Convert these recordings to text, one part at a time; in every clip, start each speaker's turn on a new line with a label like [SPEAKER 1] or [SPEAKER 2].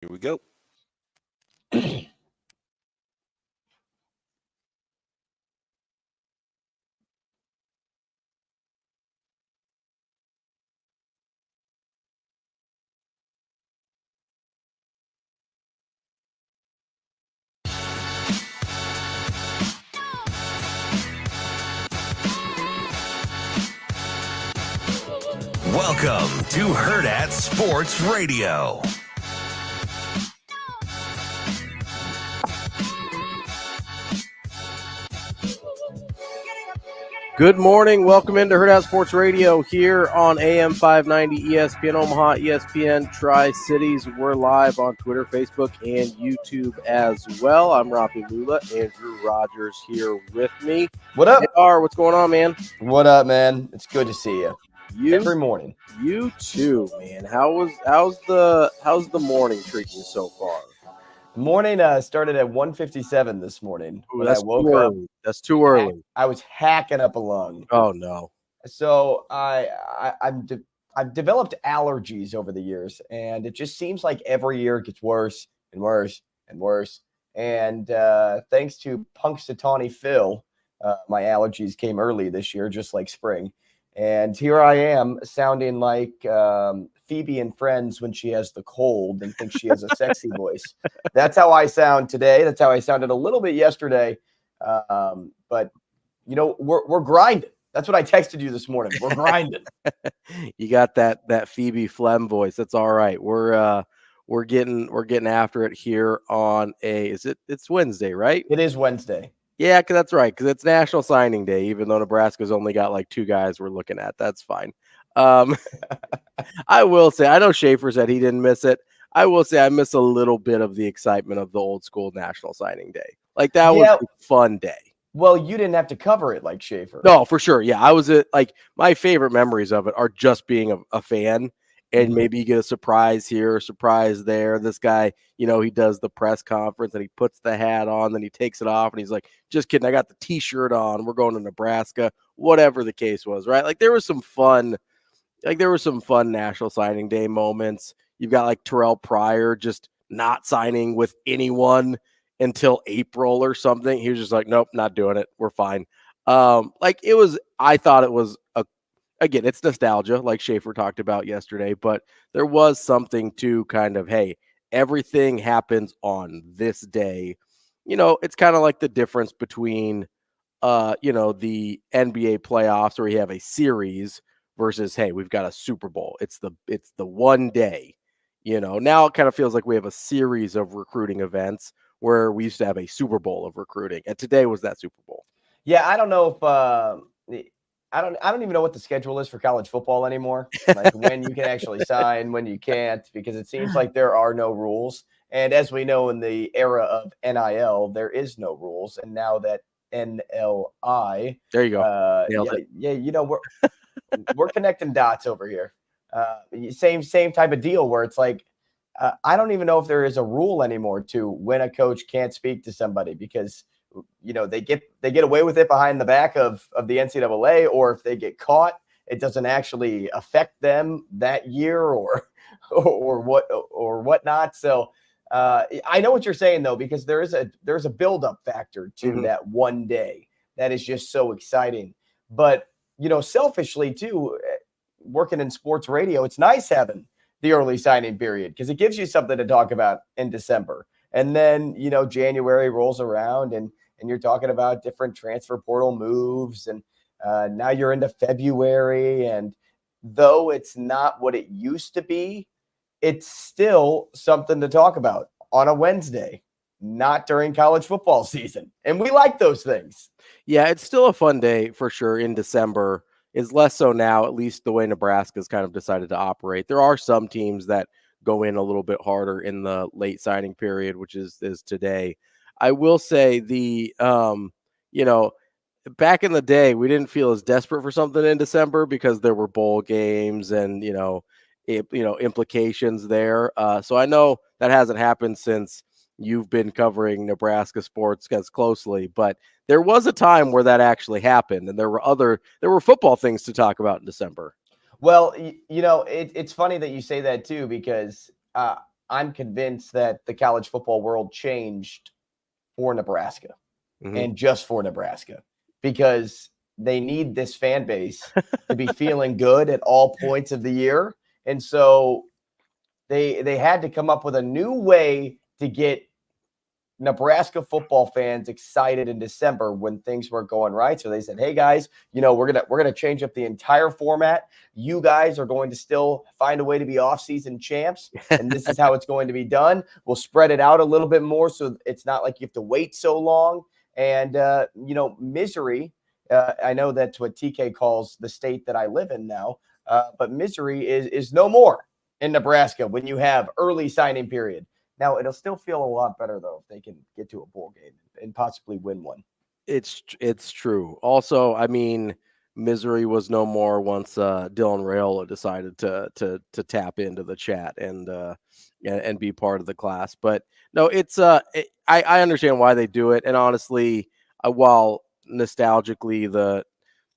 [SPEAKER 1] Here we go.
[SPEAKER 2] Welcome to Hurrdat Sports Radio.
[SPEAKER 1] Good morning. Welcome into Hurrdat Sports Radio here on AM 590 ESPN Omaha, ESPN Tri-Cities. We're live on Twitter, Facebook, and YouTube as well. I'm Ravi, Lulla. Andrew Rogers here with me.
[SPEAKER 3] What up?
[SPEAKER 1] What's going on, man?
[SPEAKER 3] What up, man? It's good to see you. Every morning.
[SPEAKER 1] You too, man. How's the morning treating you so far?
[SPEAKER 3] Morning started at 1:57 this morning.
[SPEAKER 1] Ooh, that's I woke too early. That's too early.
[SPEAKER 3] I was hacking up a lung.
[SPEAKER 1] Oh no.
[SPEAKER 3] So I've developed allergies over the years, and it just seems like every year it gets worse and worse and worse. And thanks to Punxsutawney Phil, my allergies came early this year, just like spring. And here I am sounding like Phoebe in Friends when she has the cold and thinks she has a sexy voice. That's how I sound today. That's how I sounded a little bit yesterday. But, you know, we're grinding. That's what I texted you this morning. We're grinding.
[SPEAKER 1] You got that Phoebe Phlegm voice. That's all right. We're getting after it here on it's Wednesday, right?
[SPEAKER 3] It is Wednesday.
[SPEAKER 1] Yeah, that's right, because it's National Signing Day, even though Nebraska's only got like two guys we're looking at. That's fine. I will say, I know Schaefer said he didn't miss it. I will say I miss a little bit of the excitement of the old school National Signing Day. Like, that was a fun day.
[SPEAKER 3] Well, you didn't have to cover it like Schaefer.
[SPEAKER 1] No, for sure. Yeah, I was my favorite memories of it are just being a fan. And maybe you get a surprise here, a surprise there. This guy, you know, he does the press conference and he puts the hat on, then he takes it off and he's like, just kidding, I got the T-shirt on. We're going to Nebraska, whatever the case was, right? Like, there was some fun National Signing Day moments. You've got like Terrell Pryor just not signing with anyone until April or something. He was just like, nope, not doing it. We're fine. I thought it was again, it's nostalgia, like Schaefer talked about yesterday, but there was something to kind of, hey, everything happens on this day. You know, it's kind of like the difference between, the NBA playoffs where you have a series versus, hey, we've got a Super Bowl. It's the one day. You know, now it kind of feels like we have a series of recruiting events where we used to have a Super Bowl of recruiting, and today was that Super Bowl.
[SPEAKER 3] Yeah, I don't know if I don't even know what the schedule is for college football anymore. Like, when you can actually sign, when you can't, because it seems like there are no rules. And as we know, in the era of NIL, there is no rules. And now that NLI,
[SPEAKER 1] there you go.
[SPEAKER 3] Yeah, you know, we're connecting dots over here. Same type of deal where it's like, I don't even know if there is a rule anymore to when a coach can't speak to somebody, because you know, they get away with it behind the back of the NCAA, or if they get caught, it doesn't actually affect them that year or whatnot. So I know what you're saying though, because there's a buildup factor to that one day that is just so exciting. But you know, selfishly too, working in sports radio, it's nice having the early signing period because it gives you something to talk about in December. And then, you know, January rolls around and you're talking about different transfer portal moves. And now you're into February. And though it's not what it used to be, it's still something to talk about on a Wednesday, not during college football season. And we like those things.
[SPEAKER 1] Yeah, it's still a fun day for sure in December. It's less so now, at least the way Nebraska's kind of decided to operate. There are some teams that go in a little bit harder in the late signing period, which is today. I will say back in the day, we didn't feel as desperate for something in December because there were bowl games and, implications there. So I know that hasn't happened since you've been covering Nebraska sports as closely, but there was a time where that actually happened and there were football things to talk about in December.
[SPEAKER 3] Well, it's funny that you say that too, because I'm convinced that the college football world changed for Nebraska and just for Nebraska, because they need this fan base to be feeling good at all points of the year. And so they had to come up with a new way to get Nebraska football fans excited in December when things weren't going right. So they said, hey guys, we're gonna change up the entire format. You guys are going to still find a way to be off-season champs, and this is how it's going to be done. We'll spread it out a little bit more so it's not like you have to wait so long. And misery. I know that's what TK calls the state that I live in now, but misery is no more in Nebraska when you have early signing period. Now, it'll still feel a lot better, though, if they can get to a bowl game and possibly win one.
[SPEAKER 1] It's true. Also, I mean, misery was no more once Dylan Raiola decided to tap into the chat and be part of the class. But no, it's I understand why they do it. And honestly, while nostalgically the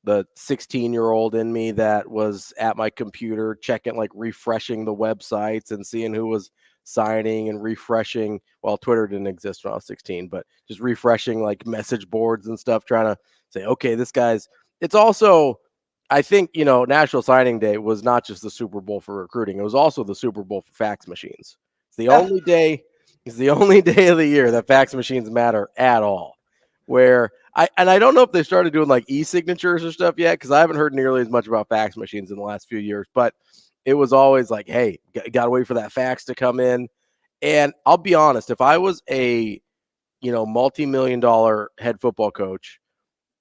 [SPEAKER 1] 16-year-old in me that was at my computer checking, like refreshing the websites and seeing who was signing and refreshing. Well, Twitter didn't exist when I was 16, but just refreshing like message boards and stuff, trying to say, okay, this guy's. It's also, I think, National Signing Day was not just the Super Bowl for recruiting. It was also the Super Bowl for fax machines. It's the only day. It's the only day of the year that fax machines matter at all. Where I don't know if they started doing like e-signatures or stuff yet, because I haven't heard nearly as much about fax machines in the last few years, but it was always like, hey, got to wait for that fax to come in. And I'll be honest, if I was a, multi-million-dollar head football coach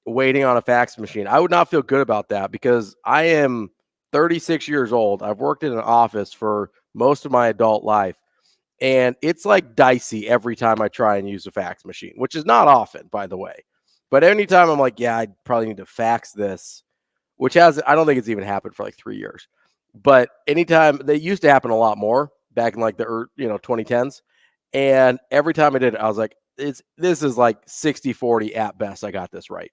[SPEAKER 1] waiting on a fax machine, I would not feel good about that, because I am 36 years old. I've worked in an office for most of my adult life, and it's like dicey every time I try and use a fax machine, which is not often, by the way. But anytime I'm like, yeah, I probably need to fax this, which I don't think it's even happened for like 3 years. But anytime, they used to happen a lot more back in like the 2010s. And every time I did it, I was like, this is like 60-40 at best. I got this right.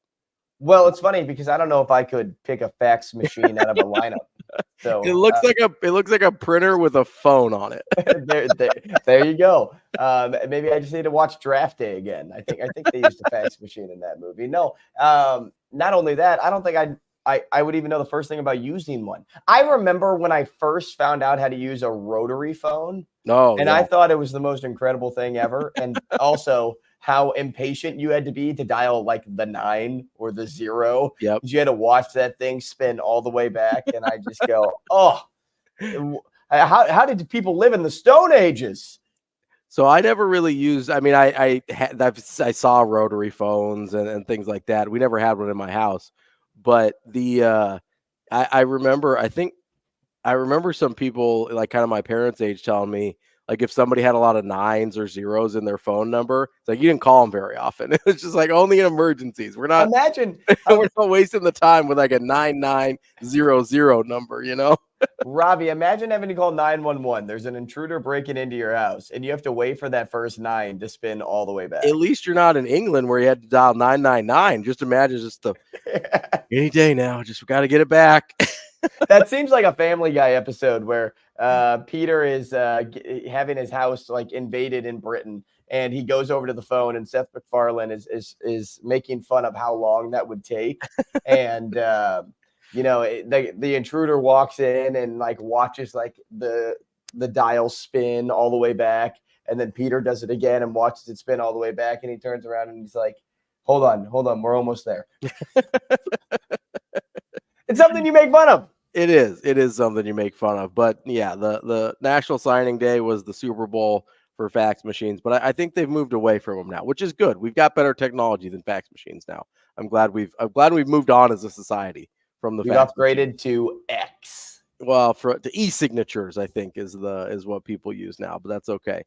[SPEAKER 3] Well, it's funny because I don't know if I could pick a fax machine out of a lineup. So
[SPEAKER 1] it looks like a printer with a phone on it.
[SPEAKER 3] there you go. Maybe I just need to watch Draft Day again. I think they used a fax machine in that movie. No, not only that, I don't think I would even know the first thing about using one. I remember when I first found out how to use a rotary phone. I thought it was the most incredible thing ever. And also how impatient you had to be to dial like the 9 or the 0.
[SPEAKER 1] Yep.
[SPEAKER 3] You had to watch that thing spin all the way back. And I just go, oh, how did people live in the Stone Ages?
[SPEAKER 1] So I never really used, I mean, I saw rotary phones and things like that. We never had one in my house. But I remember some people, like kind of my parents' age, telling me, like, if somebody had a lot of 9s or 0s in their phone number, it's like you didn't call them very often. It was just like only in emergencies. We're not wasting the time with like a 9900 number,
[SPEAKER 3] Ravi, imagine having to call 911. There's an intruder breaking into your house, and you have to wait for that first 9 to spin all the way back.
[SPEAKER 1] At least you're not in England where you had to dial 999. Just imagine just any day now. Just got to get it back.
[SPEAKER 3] That seems like a Family Guy episode where Peter is having his house like invaded in Britain, and he goes over to the phone, and Seth MacFarlane is making fun of how long that would take, and the intruder walks in and like watches like the dial spin all the way back, and then Peter does it again and watches it spin all the way back, and he turns around and he's like, hold on, we're almost there. It's something you make fun of.
[SPEAKER 1] It is something you make fun of. But yeah, the National Signing Day was the Super Bowl for fax machines. But I think they've moved away from them now, which is good. We've got better technology than fax machines now. I'm glad we've moved on as a society from the.
[SPEAKER 3] We've upgraded to X.
[SPEAKER 1] Well, to e-signatures, I think is what people use now, but that's okay.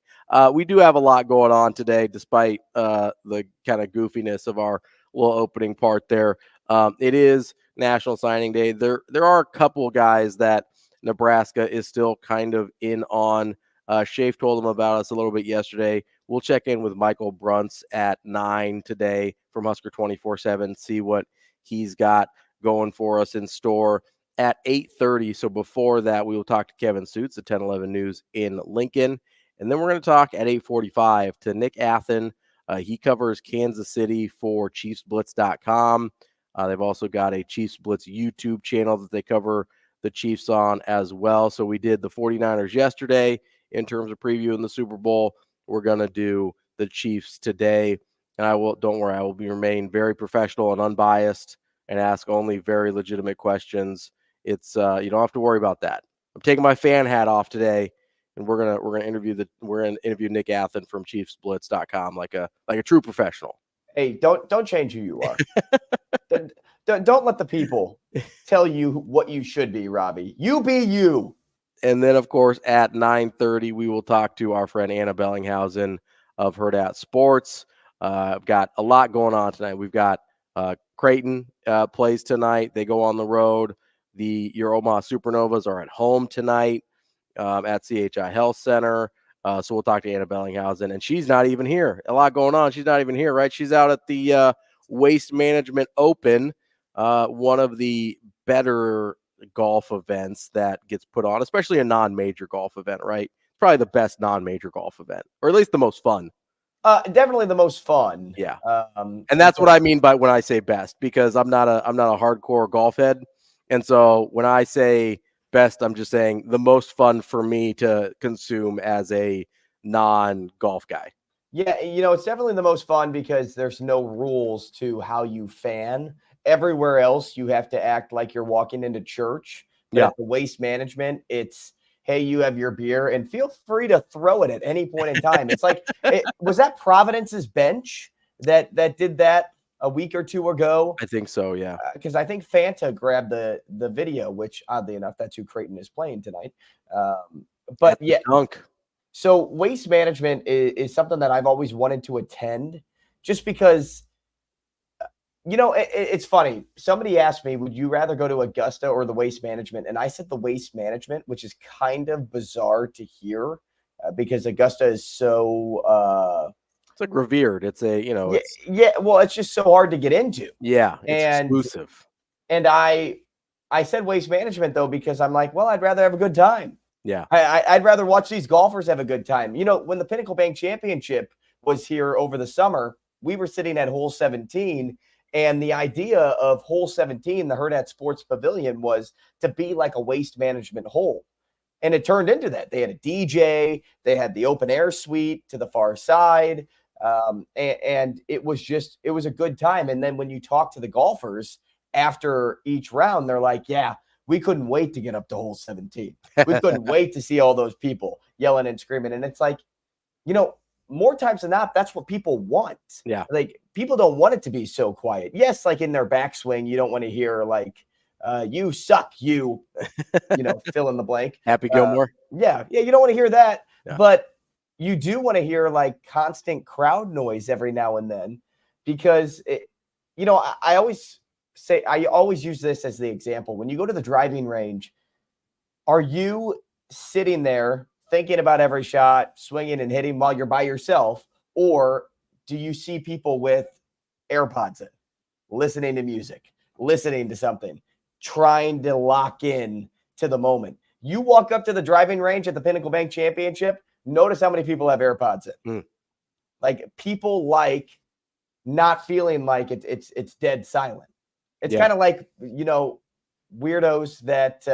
[SPEAKER 1] We do have a lot going on today, despite the kind of goofiness of our little opening part there. It is National Signing Day. There are a couple guys that Nebraska is still kind of in on. Shafe told them about us a little bit yesterday. We'll check in with Michael Bruntz at 9 today from Husker 24/7, see what he's got going for us in store at 8:30. So before that, we will talk to Kevin Sjuts at 1011 News in Lincoln. And then we're going to talk at 8:45 to Nick Athan. He covers Kansas City for ChiefsBlitz.com. They've also got a Chiefs Blitz YouTube channel that they cover the Chiefs on as well. So we did the 49ers yesterday in terms of previewing the Super Bowl. We're going to do the Chiefs today. And don't worry, I will remain very professional and unbiased and ask only very legitimate questions. It's you don't have to worry about that. I'm taking my fan hat off today, and we're gonna interview Nick Athan from ChiefsBlitz.com like a true professional.
[SPEAKER 3] Hey, don't change who you are. don't let the people tell you what you should be, Ravi. You be you.
[SPEAKER 1] And then, of course, at 9:30, we will talk to our friend Anna Bellinghausen of Hurrdat Sports. I've got a lot going on tonight. We've got Creighton plays tonight. They go on the road. Your Omaha Supernovas are at home tonight at CHI Health Center. So we'll talk to Anna Bellinghausen, and she's not even here. A lot going on. She's not even here, right? She's out at the Waste Management Open, one of the better golf events that gets put on, especially a non-major golf event, right? Probably the best non-major golf event, or at least the most fun.
[SPEAKER 3] Definitely the most fun.
[SPEAKER 1] Yeah. And that's what I mean by when I say best, because I'm not a hardcore golf head. And so when I say best, I'm just saying the most fun for me to consume as a non-golf guy.
[SPEAKER 3] Yeah, it's definitely the most fun because there's no rules to how you fan. Everywhere else, you have to act like you're walking into church. But
[SPEAKER 1] Yeah.
[SPEAKER 3] at the Waste Management, it's, hey, you have your beer and feel free to throw it at any point in time. It's like, was that Providence's bench that did that a week or two ago?
[SPEAKER 1] I think so, yeah.
[SPEAKER 3] Because I think Fanta grabbed the video, which oddly enough, that's who Creighton is playing tonight. But yeah,
[SPEAKER 1] dunk.
[SPEAKER 3] So Waste Management is something that I've always wanted to attend, just because, it's funny. Somebody asked me, would you rather go to Augusta or the Waste Management? And I said the Waste Management, which is kind of bizarre to hear because Augusta is so
[SPEAKER 1] it's like revered. It's a,
[SPEAKER 3] well, it's just so hard to get into.
[SPEAKER 1] Yeah, it's exclusive.
[SPEAKER 3] And I said Waste Management though because I'm like, well, I'd rather have a good time.
[SPEAKER 1] Yeah,
[SPEAKER 3] I'd rather watch these golfers have a good time. When the Pinnacle Bank Championship was here over the summer, we were sitting at hole 17, and the idea of hole 17, the Hurrdat Sports Pavilion, was to be like a Waste Management hole. And it turned into that. They had a DJ, they had the open air suite to the far side, and it was a good time. And then when you talk to the golfers after each round, they're like, yeah, we couldn't wait to get up to hole 17. We couldn't wait to see all those people yelling and screaming. And it's like, more times than not, that's what people want.
[SPEAKER 1] Yeah.
[SPEAKER 3] Like, people don't want it to be so quiet. Yes, like in their backswing, you don't want to hear like, you suck, fill in the blank.
[SPEAKER 1] Happy Gilmore.
[SPEAKER 3] Yeah, you don't want to hear that.
[SPEAKER 1] Yeah.
[SPEAKER 3] But you do want to hear like constant crowd noise every now and then because, I always use this as the example. When you go to the driving range, are you sitting there thinking about every shot, swinging and hitting while you're by yourself? Or do you see people with AirPods in, listening to music, listening to something, trying to lock in to the moment? You walk up to the driving range at the Pinnacle Bank Championship, notice how many people have AirPods in. Like, people like not feeling like it's dead silent. It's kind of like, weirdos that,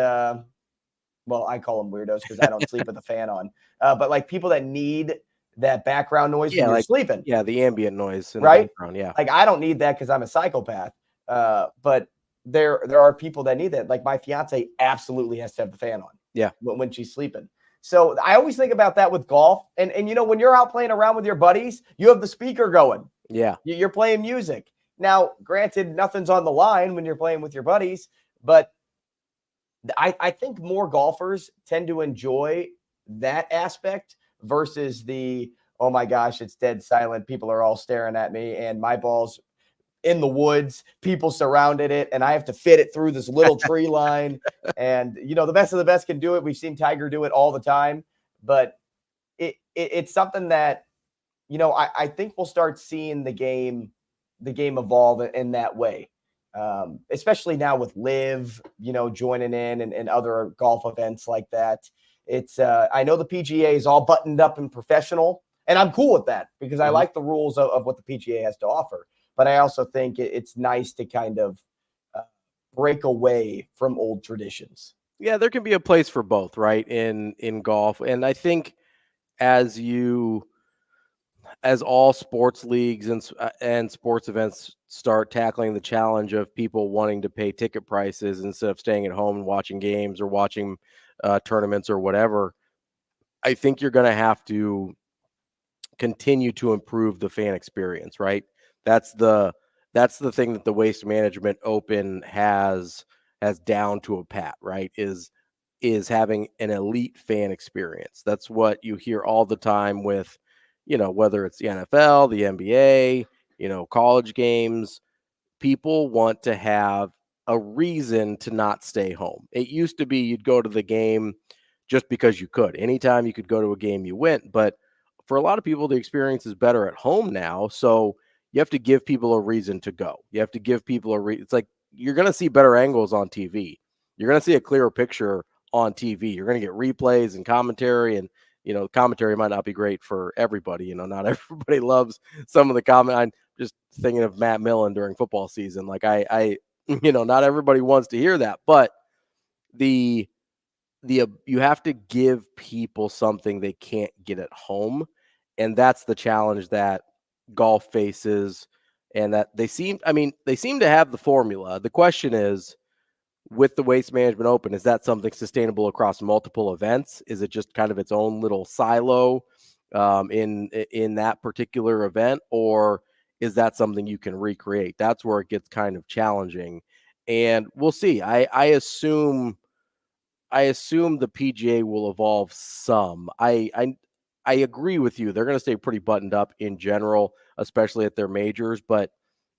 [SPEAKER 3] I call them weirdos because I don't sleep with the fan on. But like people that need that background noise when you're sleeping.
[SPEAKER 1] Yeah, the ambient noise in
[SPEAKER 3] right?
[SPEAKER 1] the background, yeah.
[SPEAKER 3] Like, I don't need that because I'm a psychopath. But there are people that need that. Like, my fiance absolutely has to have the fan on.
[SPEAKER 1] Yeah.
[SPEAKER 3] When she's sleeping. So I always think about that with golf. And when you're out playing around with your buddies, you have the speaker going.
[SPEAKER 1] Yeah.
[SPEAKER 3] You're playing music. Now, granted, nothing's on the line when you're playing with your buddies, but I think more golfers tend to enjoy that aspect versus the, oh my gosh, it's dead silent. People are all staring at me and my ball's in the woods. People surrounded it and I have to fit it through this little tree line. And, the best of the best can do it. We've seen Tiger do it all the time, but it's something that, I think we'll start seeing the game evolve in that way. Especially now with Live, joining in and other golf events like that. It's I know the PGA is all buttoned up and professional, and I'm cool with that because I like the rules of what the PGA has to offer. But I also think it's nice to kind of break away from old traditions.
[SPEAKER 1] Yeah, there can be a place for both, right? In golf. And I think as all sports leagues and sports events start tackling the challenge of people wanting to pay ticket prices instead of staying at home and watching games or watching tournaments or whatever, I think you're going to have to continue to improve the fan experience, right? That's the thing that the Waste Management Open has down to a pat, right? Is having an elite fan experience. That's what you hear all the time with, whether it's the NFL, the NBA, college games. People want to have a reason to not stay home. It used to be you'd go to the game just because you could. Anytime you could go to a game, you went. But for a lot of people, the experience is better at home now. So you have to give people a reason to go. You have to give people it's like you're going to see better angles on TV. You're going to see a clearer picture on TV. You're going to get replays and commentary, and commentary might not be great for everybody. Not everybody loves some of the comment. I'm just thinking of Matt Millen during football season. Like I not everybody wants to hear that, but you have to give people something they can't get at home, and that's the challenge that golf faces. And that they seem to have the formula. The question is, with the Waste Management Open, is that something sustainable across multiple events? Is it just kind of its own little silo in that particular event, or is that something you can recreate? That's where it gets kind of challenging, and we'll see. I assume the PGA will evolve some. I agree with you. They're going to stay pretty buttoned up in general, especially at their majors. But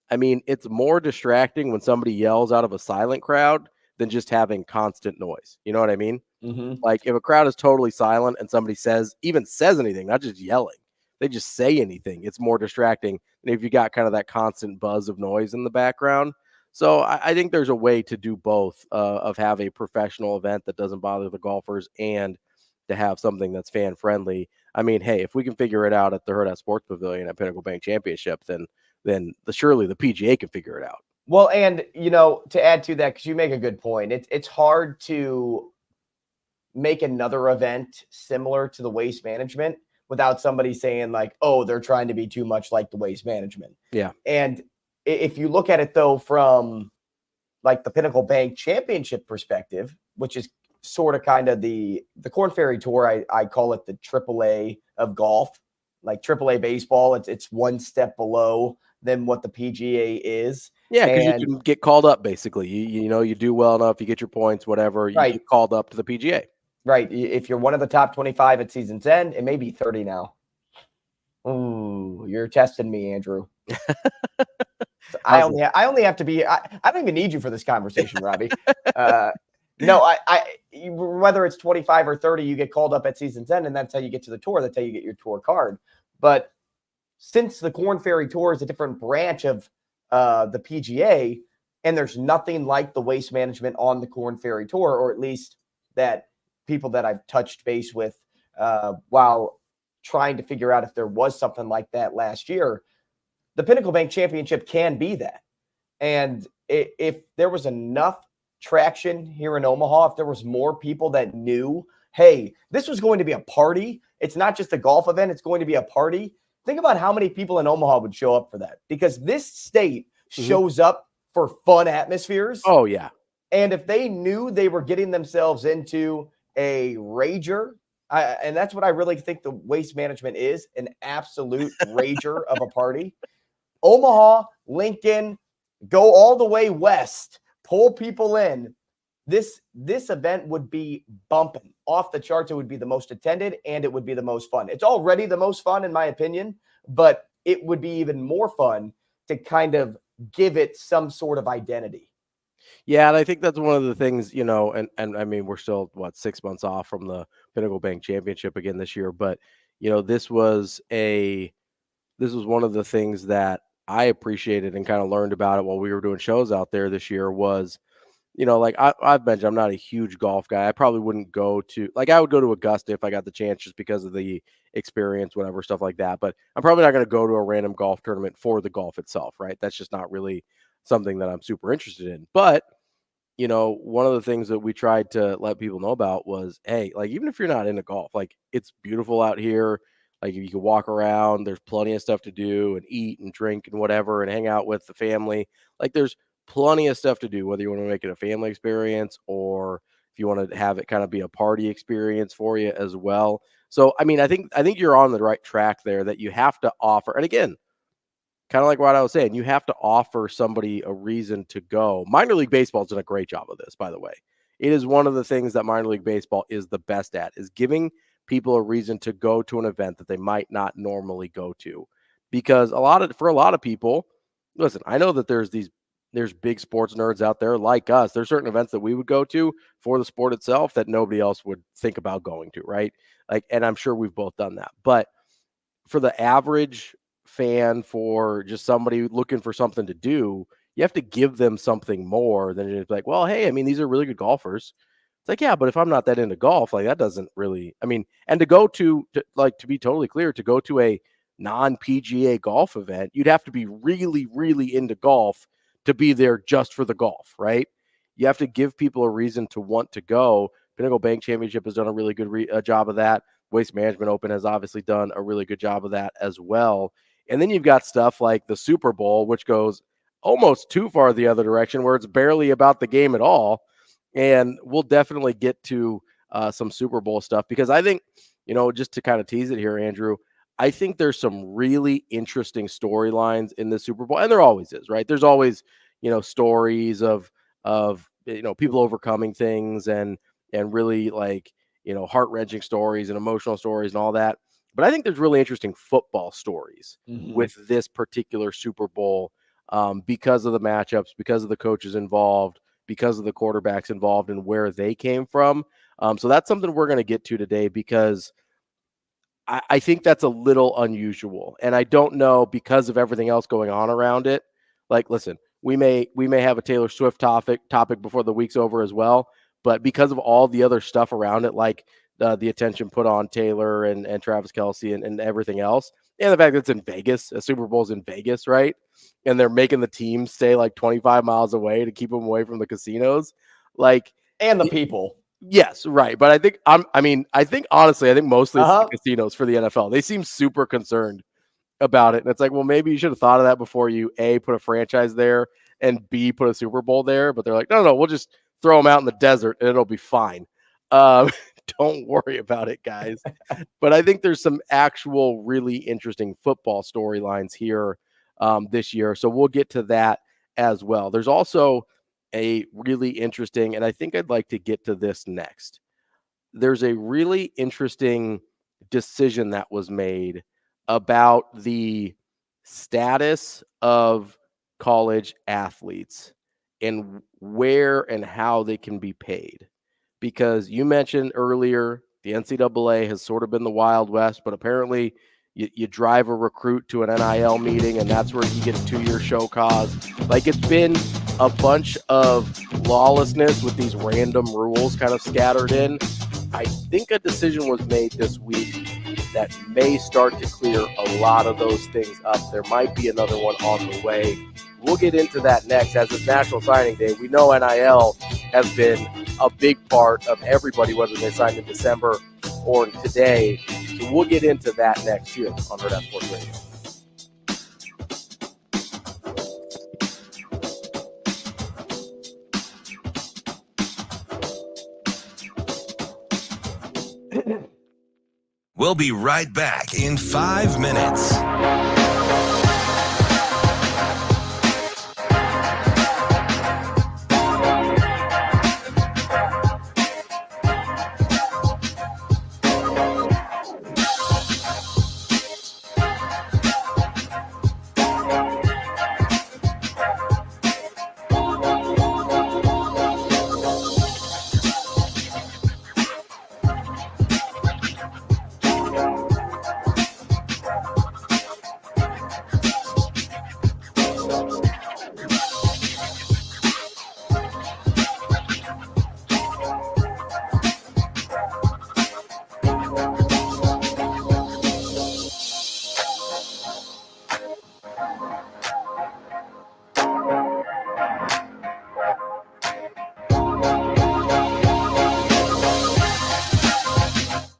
[SPEAKER 1] I mean, it's more distracting when somebody yells out of a silent crowd than just having constant noise. You know what I mean?
[SPEAKER 3] Mm-hmm.
[SPEAKER 1] Like if a crowd is totally silent and somebody says anything, not just yelling, they just say anything, it's more distracting than if you got kind of that constant buzz of noise in the background. So I think there's a way to do both, of have a professional event that doesn't bother the golfers and to have something that's fan friendly. I mean, hey, if we can figure it out at the Hurrdat Sports Pavilion at Pinnacle Bank Championship, then surely the PGA can figure it out.
[SPEAKER 3] Well, and to add to that, because you make a good point, it's hard to make another event similar to the Waste Management without somebody saying like, oh, they're trying to be too much like the Waste Management.
[SPEAKER 1] Yeah.
[SPEAKER 3] And if you look at it though from like the Pinnacle Bank Championship perspective, which is sort of kind of the Korn Ferry Tour, I call it the AAA of golf, like AAA baseball. It's one step below than what the PGA is.
[SPEAKER 1] Yeah, because you can get called up basically. You do well enough, you get your points, whatever, you get called up to the PGA.
[SPEAKER 3] Right. If you're one of the top 25 at season's end, it may be 30 now. Ooh, you're testing me, Andrew. I only have to be. I don't even need you for this conversation, Robbie. No, whether it's 25 or 30, you get called up at season's end, and that's how you get to the tour. That's how you get your tour card. But since the Korn Ferry Tour is a different branch of the PGA, and there's nothing like the Waste Management on the Korn Ferry Tour, or at least that people that I've touched base with while trying to figure out if there was something like that last year, the Pinnacle Bank Championship can be that. And if there was enough traction here in Omaha, if there was more people that knew, hey, this was going to be a party. It's not just a golf event. It's going to be a party. Think about how many people in Omaha would show up for that, because this state shows up for fun atmospheres.
[SPEAKER 1] Oh, yeah.
[SPEAKER 3] And if they knew they were getting themselves into a rager, and that's what I really think the Waste Management is, an absolute rager of a party. Omaha, Lincoln, go all the way west, pull people in. This event would be bumping off the charts. It would be the most attended, and it would be the most fun. It's already the most fun, in my opinion, but it would be even more fun to kind of give it some sort of identity.
[SPEAKER 1] Yeah, and I think that's one of the things, and I mean, we're still 6 months off from the Pinnacle Bank Championship again this year, but this was one of the things that I appreciated and kind of learned about it while we were doing shows out there this year was, like I've mentioned, I'm not a huge golf guy. I probably wouldn't go to, like, I would go to Augusta if I got the chance just because of the experience, whatever, stuff like that. But I'm probably not going to go to a random golf tournament for the golf itself, right? That's just not really something that I'm super interested in. But, one of the things that we tried to let people know about was, hey, like, even if you're not into golf, like, it's beautiful out here. Like, you can walk around, there's plenty of stuff to do and eat and drink and whatever and hang out with the family. Like, there's plenty of stuff to do, whether you want to make it a family experience or if you want to have it kind of be a party experience for you as well. So, I mean, I think you're on the right track there, that you have to offer. And again, kind of like what I was saying, you have to offer somebody a reason to go. Minor League Baseball's done a great job of this, by the way. It is one of the things that minor league baseball is the best at, is giving people a reason to go to an event that they might not normally go to. Because for a lot of people, listen, I know that there's big sports nerds out there like us. There's certain events that we would go to for the sport itself that nobody else would think about going to, right? Like, and I'm sure we've both done that. But for the average fan, for just somebody looking for something to do, you have to give them something more than just like, well, hey, I mean, these are really good golfers. It's like, yeah, but if I'm not that into golf, like, that doesn't really, I mean, and to go to be totally clear, to go to a non-PGA golf event, you'd have to be really, really into golf to be there just for the golf, right? You have to give people a reason to want to go. Pinnacle Bank Championship has done a really good job of that. Waste Management Open has obviously done a really good job of that as well. And then you've got stuff like the Super Bowl, which goes almost too far the other direction, where it's barely about the game at all. And we'll definitely get to some Super Bowl stuff, because I think, just to kind of tease it here, Andrew, I think there's some really interesting storylines in the Super Bowl, and there always is, right? There's always, stories of people overcoming things and really, like, heart-wrenching stories and emotional stories and all that. But I think there's really interesting football stories with this particular Super Bowl, because of the matchups, because of the coaches involved, because of the quarterbacks involved and where they came from. So that's something we're going to get to today, because I think that's a little unusual. And I don't know, because of everything else going on around it. Like, listen, we may have a Taylor Swift topic before the week's over as well. But because of all the other stuff around it, like the attention put on Taylor and Travis Kelce and everything else, and the fact that it's in Vegas, a Super Bowl's in Vegas, right? And they're making the team stay like 25 miles away to keep them away from the casinos, like,
[SPEAKER 3] and the people.
[SPEAKER 1] Yes, right. But I think honestly, mostly it's the casinos for the NFL. They seem super concerned about it. And it's like, well, maybe you should have thought of that before you A, put a franchise there, and B, put a Super Bowl there. But they're like, no, we'll just throw them out in the desert and it'll be fine. Don't worry about it, guys. But I think there's some actual really interesting football storylines here this year. So we'll get to that as well. There's also a really interesting, and I think I'd like to get to this next. There's a really interesting decision that was made about the status of college athletes and where and how they can be paid. Because you mentioned earlier, the NCAA has sort of been the Wild West, but apparently you drive a recruit to an NIL meeting and that's where you get a 2-year show cause. Like, it's been a bunch of lawlessness with these random rules kind of scattered in. I think a decision was made this week that may start to clear a lot of those things up. There might be another one on the way. We'll get into that next. As it's National Signing Day, we know NIL has been a big part of everybody, whether they signed in December or today. So we'll get into that next here on Hurrdat Sports Radio.
[SPEAKER 2] We'll be right back in 5 minutes.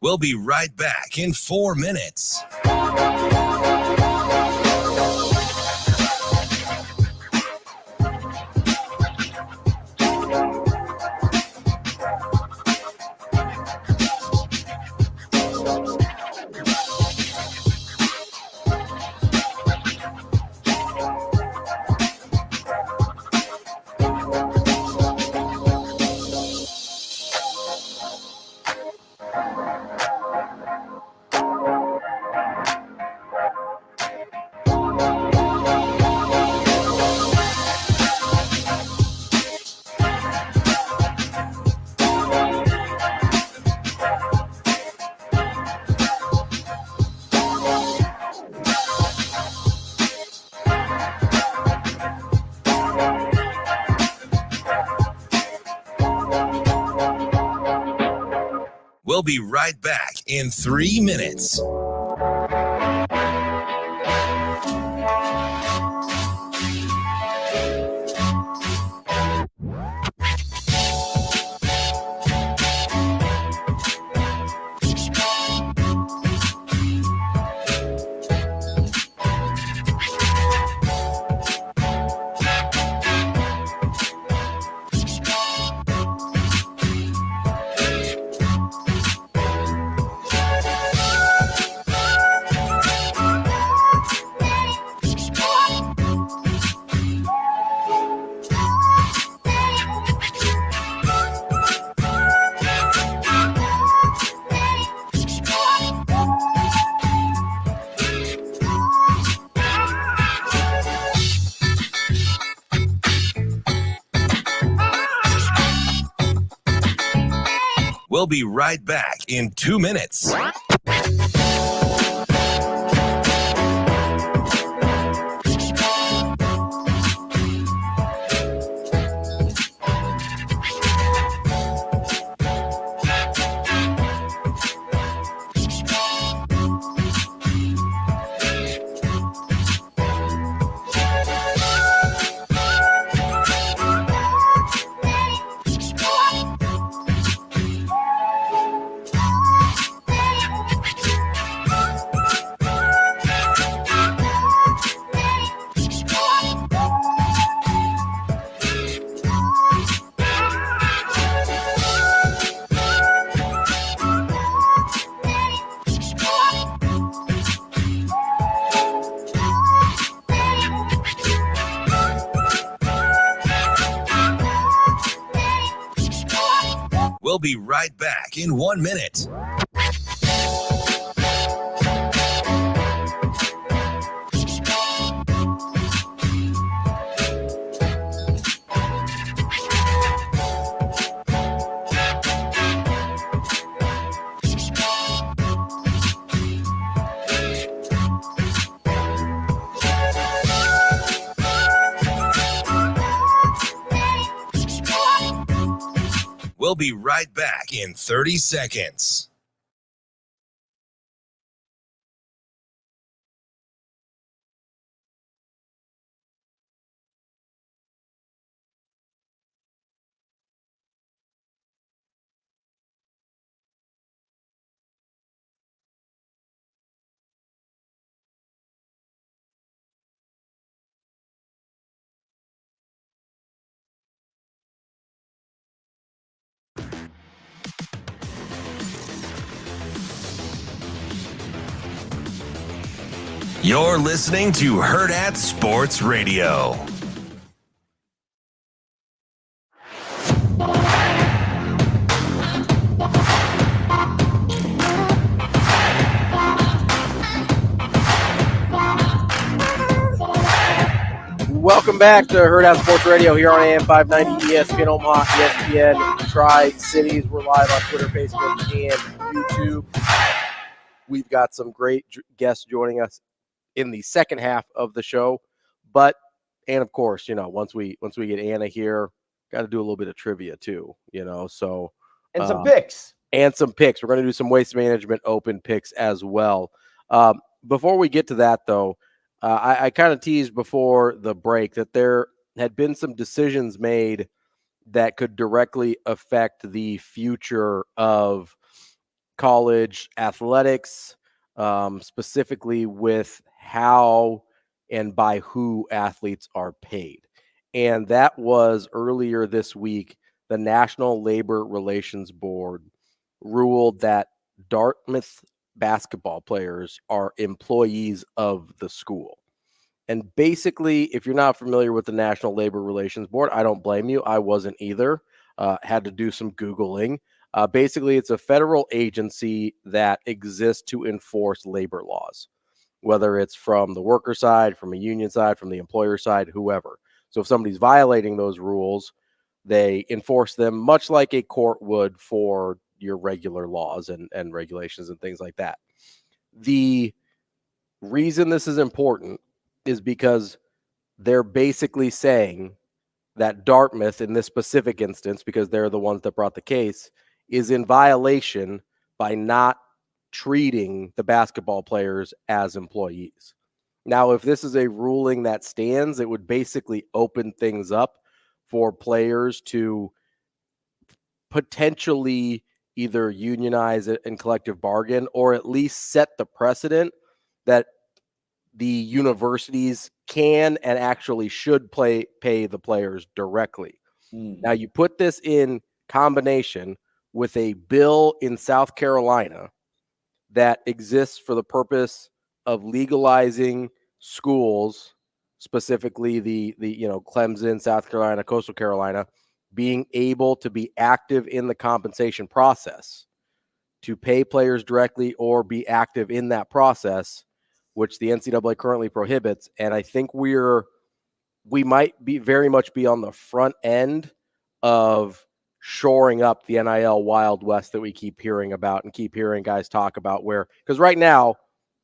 [SPEAKER 2] We'll be right back in 4 minutes. We'll be right back in 3 minutes. We'll be right back in 2 minutes. We'll be right back in 1 minute. We'll be right back in 30 seconds. You're listening to Hurrdat Sports Radio.
[SPEAKER 1] Welcome back to Hurrdat Sports Radio here on AM 590 ESPN Omaha, ESPN Tri-Cities. We're live on Twitter, Facebook, and YouTube. We've got some great guests joining us in the second half of the show, and of course, once we get Anna here, got to do a little bit of trivia too, so
[SPEAKER 3] and some picks.
[SPEAKER 1] We're going to do some Waste Management Open picks as well. Before we get to that though, I kind of teased before the break that there had been some decisions made that could directly affect the future of college athletics, specifically with how and by who athletes are paid. And that was earlier this week, the National Labor Relations Board ruled that Dartmouth basketball players are employees of the school. And basically, if you're not familiar with the National Labor Relations Board, I don't blame you. I wasn't either. Had to do some Googling. Basically, it's a federal agency that exists to enforce labor laws, whether it's from the worker side, from a union side, from the employer side, whoever. So if somebody's violating those rules, they enforce them much like a court would for your regular laws and regulations and things like that. The reason this is important is because they're basically saying that Dartmouth, in this specific instance, because they're the ones that brought the case, is in violation by not treating the basketball players as employees. Now, if this is a ruling that stands, it would basically open things up for players to potentially either unionize it and collective bargain, or at least set the precedent that the universities can and actually should pay the players directly. Now, you put this in combination with a bill in South Carolina that exists for the purpose of legalizing schools, specifically the Clemson, South Carolina, Coastal Carolina, being able to be active in the compensation process to pay players directly or be active in that process, which the NCAA currently prohibits. And I think we might be very much be on the front end of shoring up the NIL Wild West that we keep hearing about and keep hearing guys talk about, because right now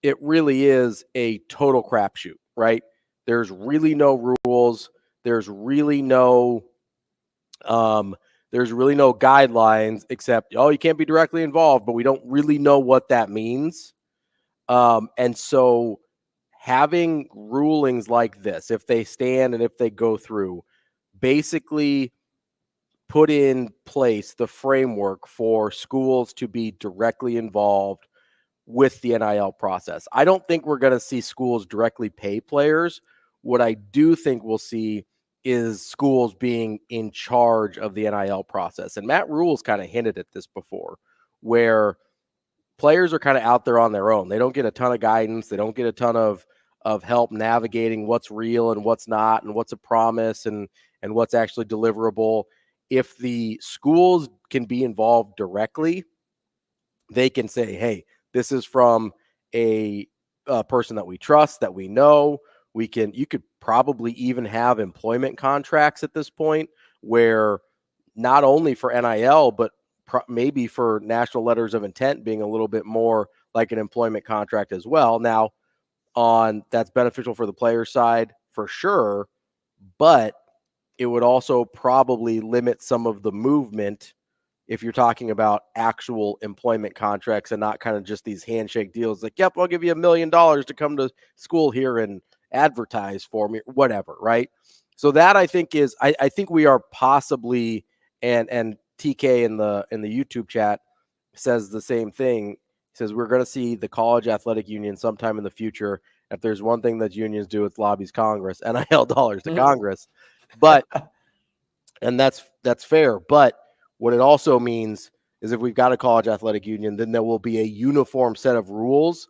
[SPEAKER 1] it really is a total crapshoot, right? There's really no rules. There's really no guidelines except, you can't be directly involved, but we don't really know what that means. And so having rulings like this, if they stand and if they go through, basically put in place the framework for schools to be directly involved with the NIL process. I don't think we're going to see schools directly pay players. What I do think we'll see is schools being in charge of the NIL process. And Matt Rule's kind of hinted at this before, where players are kind of out there on their own. They don't get a ton of guidance. They don't get a ton of help navigating what's real and what's not, and what's a promise and what's actually deliverable. If the schools can be involved directly, they can say, hey, this is from a person that we trust, that we know. You could probably even have employment contracts at this point where not only for NIL, but maybe for national letters of intent being a little bit more like an employment contract as well. Now, that's beneficial for the player side for sure, but it would also probably limit some of the movement if you're talking about actual employment contracts and not kind of just these handshake deals like, yep, I'll give you $1 million to come to school here and advertise for me, whatever, right? So that I think I think we are possibly, and TK in the YouTube chat says the same thing. He says we're going to see the college athletic union sometime in the future. If there's one thing that unions do, it's lobbies Congress, NIL dollars to Congress. But, and that's fair. But what it also means is if we've got a college athletic union, then there will be a uniform set of rules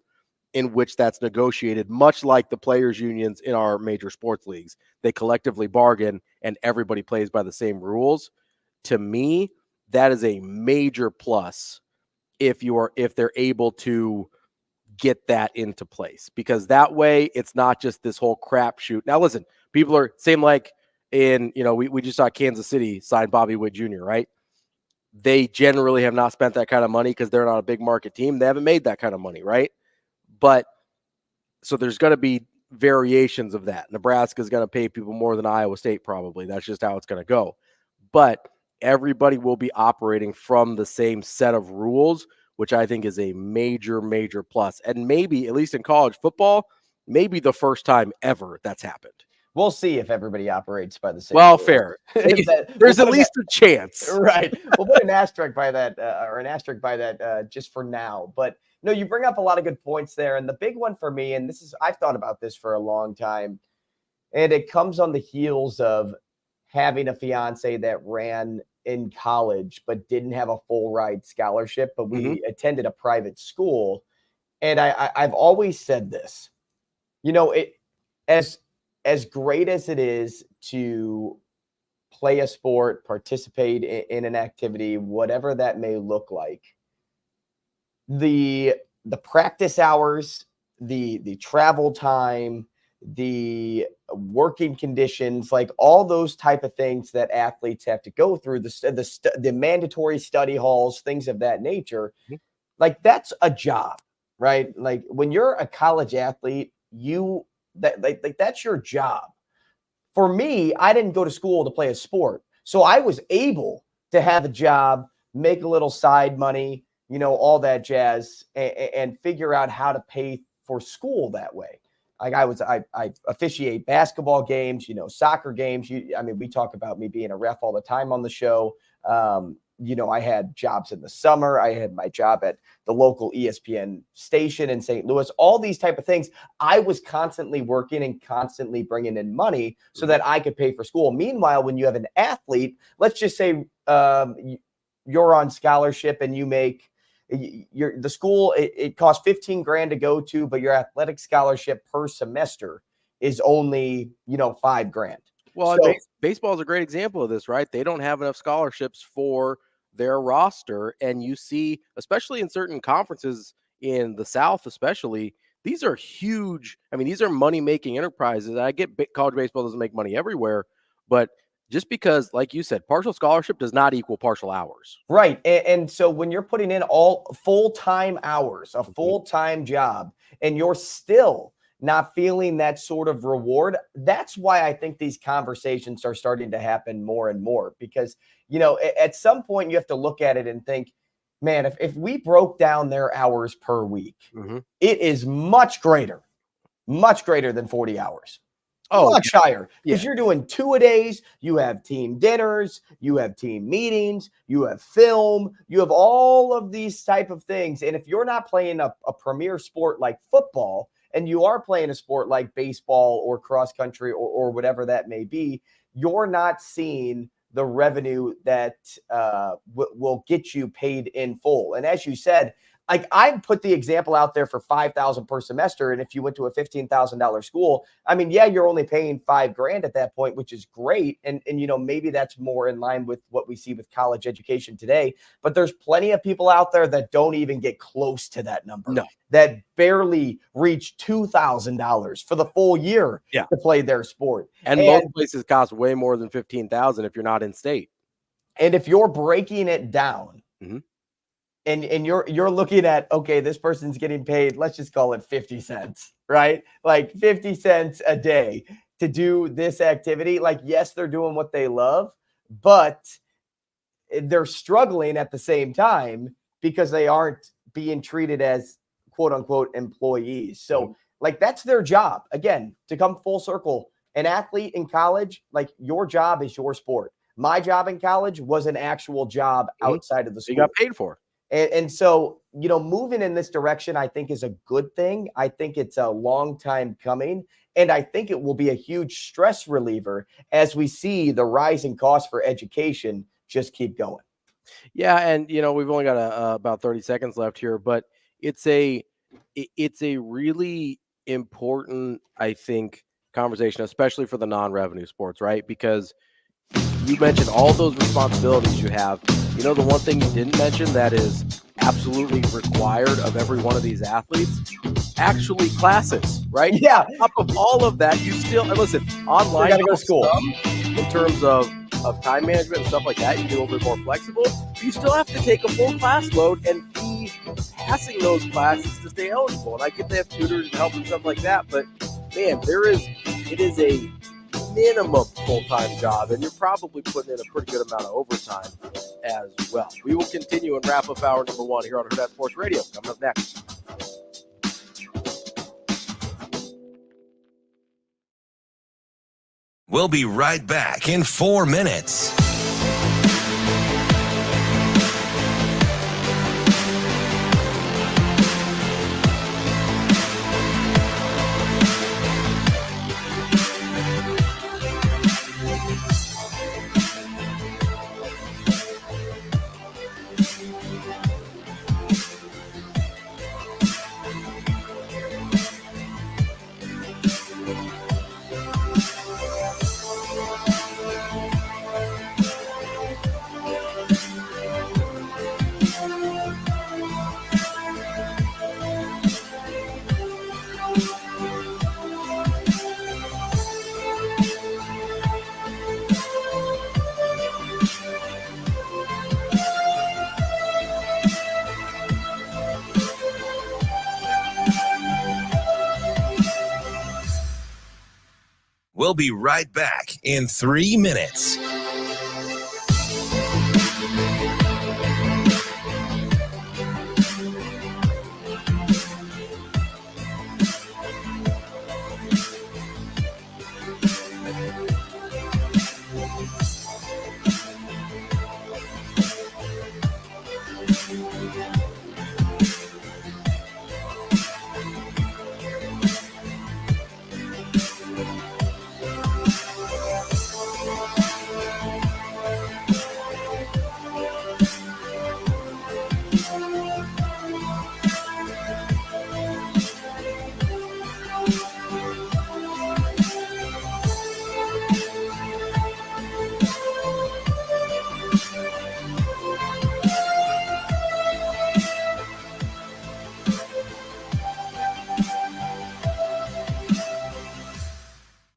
[SPEAKER 1] in which that's negotiated, much like the players' unions in our major sports leagues. They collectively bargain and everybody plays by the same rules. To me, that is a major plus if they're able to get that into place, because that way it's not just this whole crapshoot. Now, listen, people are same like in, we just saw Kansas City sign Bobby Witt Jr., right? They generally have not spent that kind of money because they're not a big market team. They haven't made that kind of money, right? But so there's going to be variations of that. Nebraska is going to pay people more than Iowa State, probably. That's just how it's going to go. But everybody will be operating from the same set of rules, which I think is a major, major plus. And maybe, at least in college football, maybe the first time ever that's happened.
[SPEAKER 3] We'll see if everybody operates by the same.
[SPEAKER 1] Well,
[SPEAKER 3] rules.
[SPEAKER 1] fair.
[SPEAKER 3] That,
[SPEAKER 1] There's at least a chance.
[SPEAKER 3] Right. We'll put an asterisk by that, just for now. But no, you bring up a lot of good points there. And the big one for me, and I've thought about this for a long time, and it comes on the heels of having a fiance that ran in college but didn't have a full ride scholarship, but we attended a private school. And I've always said this, as great as it is to play a sport, participate in an activity, whatever that may look like, the practice hours, the travel time, the working conditions, like all those type of things that athletes have to go through, the mandatory study halls, things of that nature, like that's a job, right? Like when you're a college athlete, that's your job. For me, I didn't go to school to play a sport. So I was able to have a job, make a little side money, all that jazz, and figure out how to pay for school that way. Like I officiate basketball games, soccer games. We talk about me being a ref all the time on the show. I had jobs in the summer. I had my job at the local ESPN station in St. Louis, all these type of things. I was constantly working and constantly bringing in money so that I could pay for school. Meanwhile, when you have an athlete, let's just say you're on scholarship and you make the school, it costs $15,000 to go to, but your athletic scholarship per semester is only, $5,000.
[SPEAKER 1] Well, baseball is a great example of this, right? They don't have enough scholarships for their roster. And you see, especially in certain conferences in the South, especially, these are huge. These are money-making enterprises. I get college baseball doesn't make money everywhere, but just because, like you said, partial scholarship does not equal partial hours.
[SPEAKER 3] Right. And so when you're putting in all full-time hours, a full-time job, and you're still not feeling that sort of reward, that's why I think these conversations are starting to happen more and more, because, at some point you have to look at it and think, man, if we broke down their hours per week, it is much greater than 40 hours. Oh, much higher, because you're doing 2-a-days. You have team dinners, you have team meetings, you have film, you have all of these type of things. And if you're not playing a premier sport like football, and you are playing a sport like baseball or cross country or whatever that may be, you're not seeing the revenue that will get you paid in full. And as you said, like I put the example out there for $5,000 per semester. And if you went to a $15,000 school, you're only paying $5,000 at that point, which is great. And maybe that's more in line with what we see with college education today. But there's plenty of people out there that don't even get close to that number.
[SPEAKER 1] No.
[SPEAKER 3] That barely reach $2,000 for the full year to play their sport.
[SPEAKER 1] And most places cost way more than $15,000 if you're not in state.
[SPEAKER 3] And if you're breaking it down, and you're looking at, okay, this person's getting paid, let's just call it 50 cents, right? Like 50 cents a day to do this activity. Like, yes, they're doing what they love, but they're struggling at the same time because they aren't being treated as quote unquote employees. So like that's their job. Again, to come full circle, an athlete in college, like your job is your sport. My job in college was an actual job outside of the school.
[SPEAKER 1] You got paid for.
[SPEAKER 3] And so, moving in this direction, I think is a good thing. I think it's a long time coming. And I think it will be a huge stress reliever as we see the rising costs for education just keep going.
[SPEAKER 1] Yeah. And, we've only got about 30 seconds left here, but it's a really important, I think, conversation, especially for the non-revenue sports, right? Because you mentioned all those responsibilities you have. The one thing you didn't mention that is absolutely required of every one of these athletes, actually classes, right?
[SPEAKER 3] Yeah.
[SPEAKER 1] On top of all of that, you still, and listen, online
[SPEAKER 3] got to go to school
[SPEAKER 1] in terms of time management and stuff like that, you can be a little bit more flexible. But you still have to take a full class load and be passing those classes to stay eligible. And I get they have tutors and help and stuff like that, but man, it is a minimum full-time job, and you're probably putting in a pretty good amount of overtime as well. We will continue and wrap up hour number 1 here on Hurrdat Sports Radio. Coming up next.
[SPEAKER 2] We'll be right back in 4 minutes. We'll be right back in 3 minutes.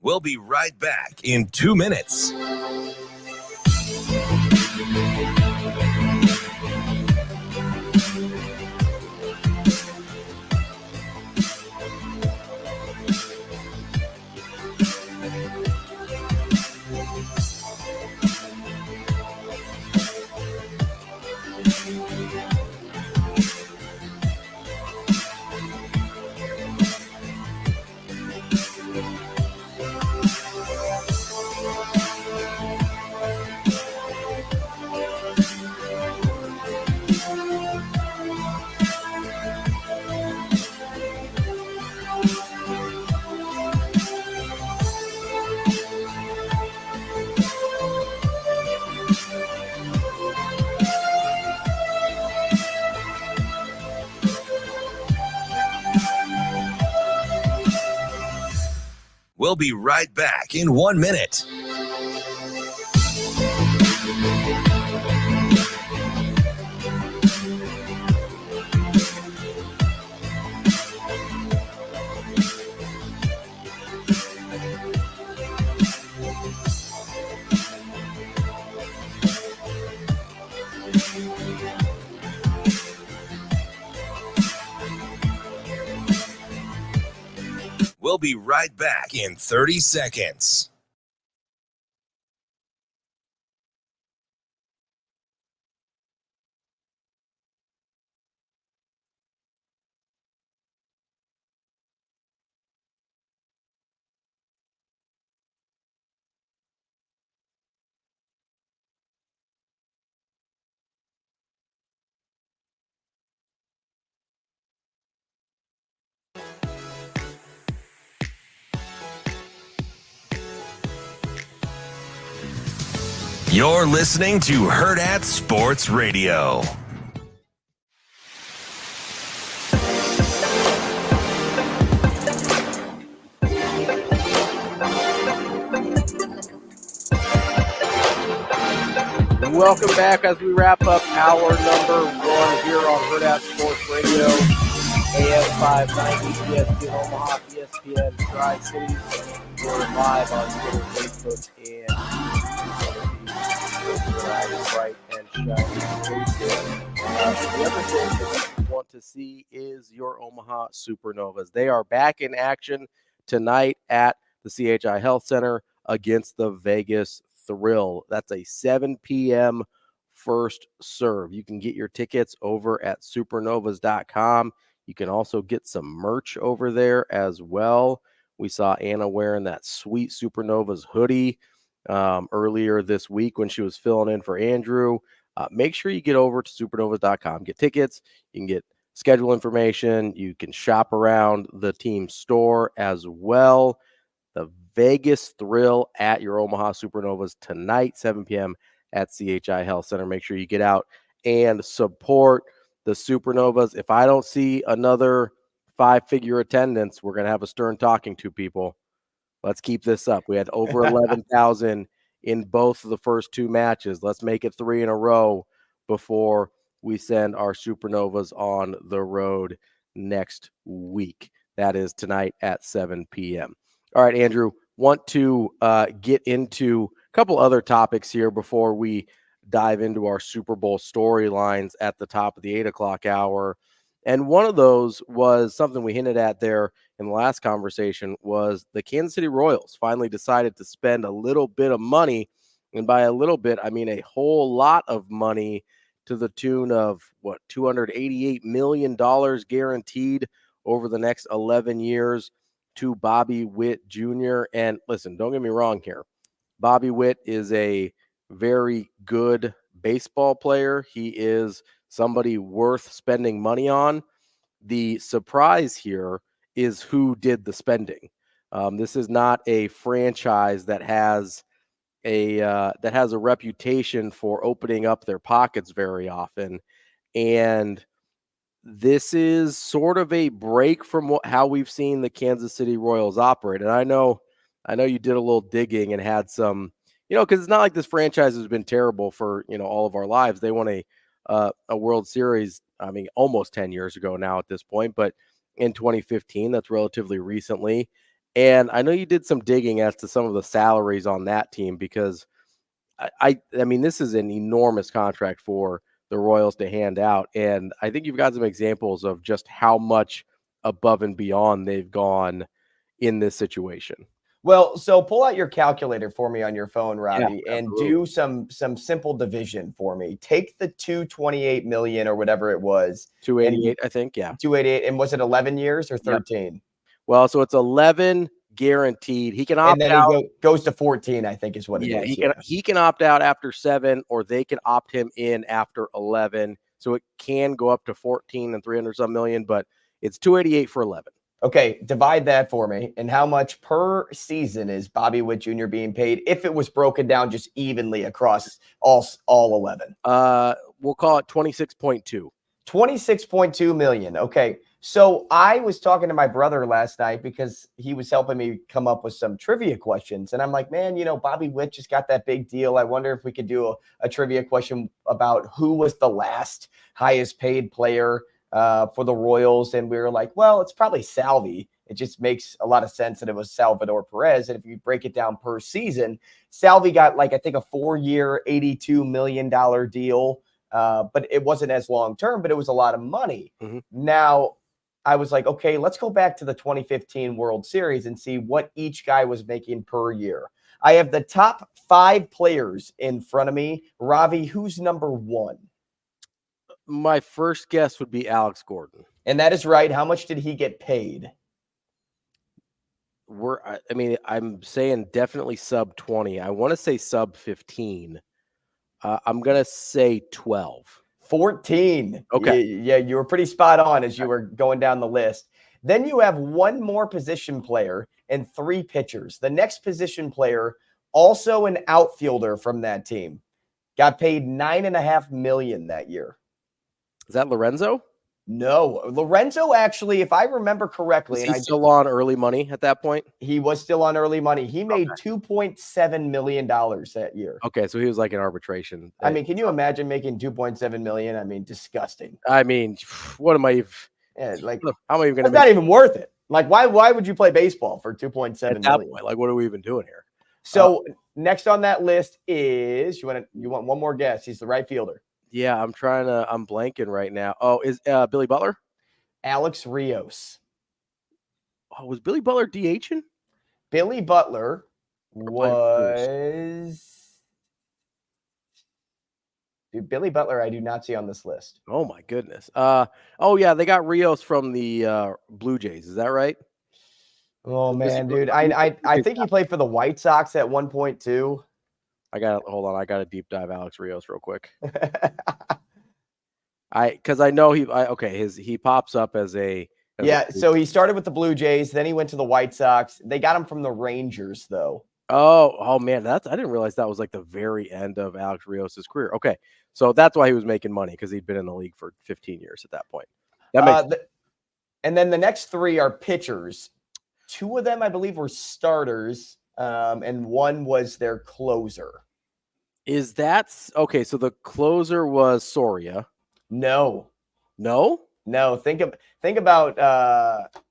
[SPEAKER 2] We'll be right back in 2 minutes. We'll be right back in 1 minute. We'll be right back in 30 seconds. You're listening to Hurrdat Sports Radio.
[SPEAKER 1] Welcome back as we wrap up hour number 1 here on Hurrdat Sports Radio, AM 590, ESPN Omaha, ESPN Tri-Cities. We're live on Twitter, Facebook, and bright and shiny. The other thing that you want to see is your Omaha Supernovas. They are back in action tonight at the CHI Health Center against the Vegas Thrill. That's a 7 p.m. first serve. You can get your tickets over at supernovas.com. You can also get some merch over there as well. We saw Anna wearing that sweet Supernovas hoodie earlier this week when she was filling in for Andrew. Make sure you get over to supernovas.com, get tickets. You can get schedule information. You can shop around the team store as well. The Vegas Thrill at your Omaha Supernovas tonight, 7 p.m. at CHI Health Center. Make sure you get out and support the Supernovas. If I don't see another 5-figure attendance, we're going to have a stern talking to, people. Let's keep this up. We had over 11,000 in both of the first 2 matches. Let's make it 3 in a row before we send our Supernovas on the road next week. That is tonight at 7 p.m. All right, Andrew, want to get into a couple other topics here before we dive into our Super Bowl storylines at the top of the 8 o'clock hour. And one of those was something we hinted at there in the last conversation, was the Kansas City Royals finally decided to spend a little bit of money. And by a little bit, I mean a whole lot of money, to the tune of, $288 million guaranteed over the next 11 years to Bobby Witt Jr. And listen, don't get me wrong here. Bobby Witt is a very good baseball player. He is somebody worth spending money on. The surprise here is who did the spending. This is not a franchise that has a reputation for opening up their pockets very often, and this is sort of a break from how we've seen the Kansas City Royals operate. And I know you did a little digging and had some, because it's not like this franchise has been terrible for all of our lives. They won a World Series, I mean, almost 10 years ago now at this point, but in 2015, that's relatively recently. And I know you did some digging as to some of the salaries on that team, because I mean, this is an enormous contract for the Royals to hand out. And I think you've got some examples of just how much above and beyond they've gone in this situation.
[SPEAKER 3] Well, so pull out your calculator for me on your phone, Ravi,
[SPEAKER 1] Yeah,
[SPEAKER 3] and do some simple division for me. Take the $228 million or whatever it was.
[SPEAKER 1] 288, I think. Yeah.
[SPEAKER 3] 288. And was it 11 years or 13? Yep.
[SPEAKER 1] Well, so it's 11 guaranteed. He can opt
[SPEAKER 3] out. And then he goes to 14, I think is what it is.
[SPEAKER 1] He can opt out after 7, or they can opt him in after 11. So it can go up to 14 and 300 some million, but it's 288 for 11.
[SPEAKER 3] Okay, divide that for me. And how much per season is Bobby Witt Jr. being paid if it was broken down just evenly across all 11?
[SPEAKER 1] We'll call it 26.2.
[SPEAKER 3] 26.2 million. Okay. So I was talking to my brother last night because he was helping me come up with some trivia questions. And I'm like, man, Bobby Witt just got that big deal. I wonder if we could do a trivia question about who was the last highest paid player for the Royals. And we were like, well, it's probably Salvi. It just makes a lot of sense that it was Salvador Perez. And if you break it down per season, Salvi got I think a 4-year, $82 million deal. But it wasn't as long-term, but it was a lot of money. Mm-hmm. Now, I was like, okay, let's go back to the 2015 World Series and see what each guy was making per year. I have the top 5 players in front of me. Ravi, who's number 1?
[SPEAKER 1] My first guess would be Alex Gordon.
[SPEAKER 3] And that is right. How much did he get paid?
[SPEAKER 1] I'm saying definitely sub 20. I want to say sub 15. I'm going to say 12.
[SPEAKER 3] 14.
[SPEAKER 1] Okay.
[SPEAKER 3] Yeah, you were pretty spot on as you were going down the list. Then you have 1 more position player and 3 pitchers. The next position player, also an outfielder from that team, got paid $9.5 million that year.
[SPEAKER 1] Is that Lorenzo?
[SPEAKER 3] No, Lorenzo actually, if I remember correctly,
[SPEAKER 1] was he still on early money at that point?
[SPEAKER 3] He was still on early money. He made $2.7 million that year.
[SPEAKER 1] Okay, so he was like in arbitration.
[SPEAKER 3] I mean, can you imagine making $2.7 million? I mean, disgusting.
[SPEAKER 1] I mean, what am I?
[SPEAKER 3] Yeah,
[SPEAKER 1] how am I even going to?
[SPEAKER 3] It's not even worth it. Why would you play baseball for $2.7 million?
[SPEAKER 1] Point, what are we even doing here?
[SPEAKER 3] So next on that list is you want one more guess? He's the right fielder.
[SPEAKER 1] Yeah, I'm blanking right now. Oh, is Billy Butler?
[SPEAKER 3] Alex Rios.
[SPEAKER 1] Oh, was Billy Butler DHing?
[SPEAKER 3] Billy Butler was... Dude, Billy Butler, I do not see on this list.
[SPEAKER 1] Oh, my goodness. Yeah, they got Rios from the Blue Jays. Is that right?
[SPEAKER 3] Oh man, dude. I think he played for the White Sox at one point too.
[SPEAKER 1] Hold on. I got to deep dive Alex Rios real quick. Because I know he pops up as
[SPEAKER 3] so he started with the Blue Jays, then he went to the White Sox. They got him from the Rangers though.
[SPEAKER 1] Oh man, I didn't realize that was like the very end of Alex Rios' career. Okay, so that's why he was making money, because he'd been in the league for 15 years at that point.
[SPEAKER 3] And then the next three are pitchers. Two of them, I believe, were starters, and one was their closer.
[SPEAKER 1] Is that okay? So the closer was Soria.
[SPEAKER 3] No. Think about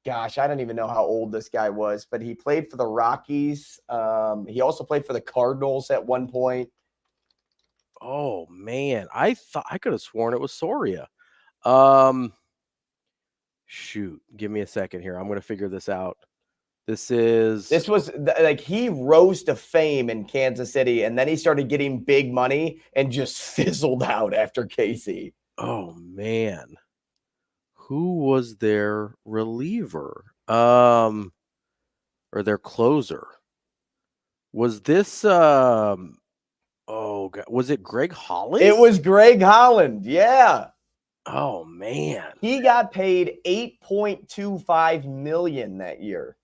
[SPEAKER 3] gosh, I don't even know how old this guy was, but he played for the Rockies. He also played for the Cardinals at one point.
[SPEAKER 1] Oh man, I thought I could have sworn it was Soria. Shoot, give me a second here. I'm going to figure this out. This was
[SPEAKER 3] like he rose to fame in Kansas City, and then he started getting big money and just fizzled out after KC.
[SPEAKER 1] Oh man, who was their reliever? Or their closer? Was this? Oh God, was it Greg Holland?
[SPEAKER 3] It was Greg Holland. Yeah.
[SPEAKER 1] Oh man,
[SPEAKER 3] he got paid $8.25 million that year.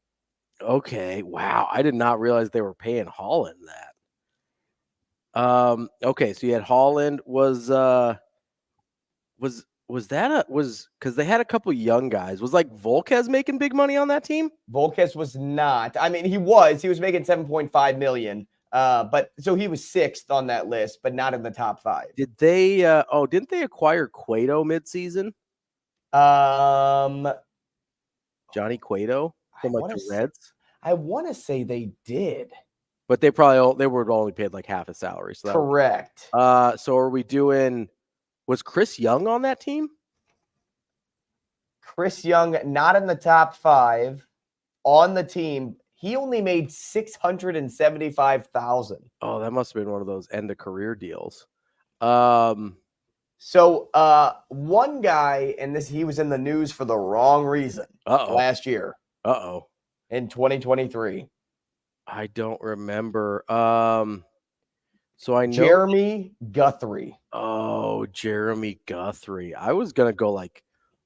[SPEAKER 1] Okay, wow, I did not realize they were paying Holland that. Okay, so you had Holland was because they had a couple young guys. Was like Volquez making big money on that team?
[SPEAKER 3] Volquez was not. I mean, he was making $7.5 million. But so he was sixth on that list, but not in the top five.
[SPEAKER 1] Did they? Didn't they acquire Cueto midseason? Johnny Cueto from like the Reds.
[SPEAKER 3] I want to say they did,
[SPEAKER 1] but they were only paid like half a salary. So
[SPEAKER 3] correct.
[SPEAKER 1] So are we doing? Was Chris Young on that team?
[SPEAKER 3] Chris Young, not in the top five on the team. He only made $675,000.
[SPEAKER 1] Oh, that must have been one of those end of career deals.
[SPEAKER 3] So one guy, and he was in the news for the wrong reason last year. In 2023.
[SPEAKER 1] I don't remember. So I know
[SPEAKER 3] Jeremy Guthrie.
[SPEAKER 1] Oh, Jeremy Guthrie. I was gonna go like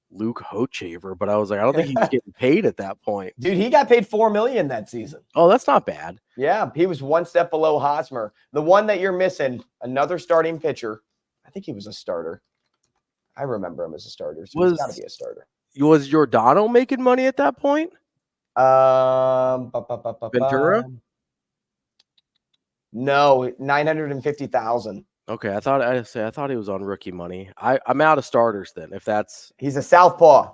[SPEAKER 1] Luke Hochaver, but I was like, I don't think he's getting paid at that point.
[SPEAKER 3] Dude, he got paid $4 million that season.
[SPEAKER 1] Oh, that's not bad.
[SPEAKER 3] Yeah, he was one step below Hosmer. The one that you're missing, another starting pitcher. I think he was a starter. I remember him as a starter, so he's got to be a starter.
[SPEAKER 1] Was Giordano making money at that point? Ventura?
[SPEAKER 3] No, $950,000.
[SPEAKER 1] Okay, I thought he was on rookie money. I'm out of starters then. If that's
[SPEAKER 3] he's a southpaw.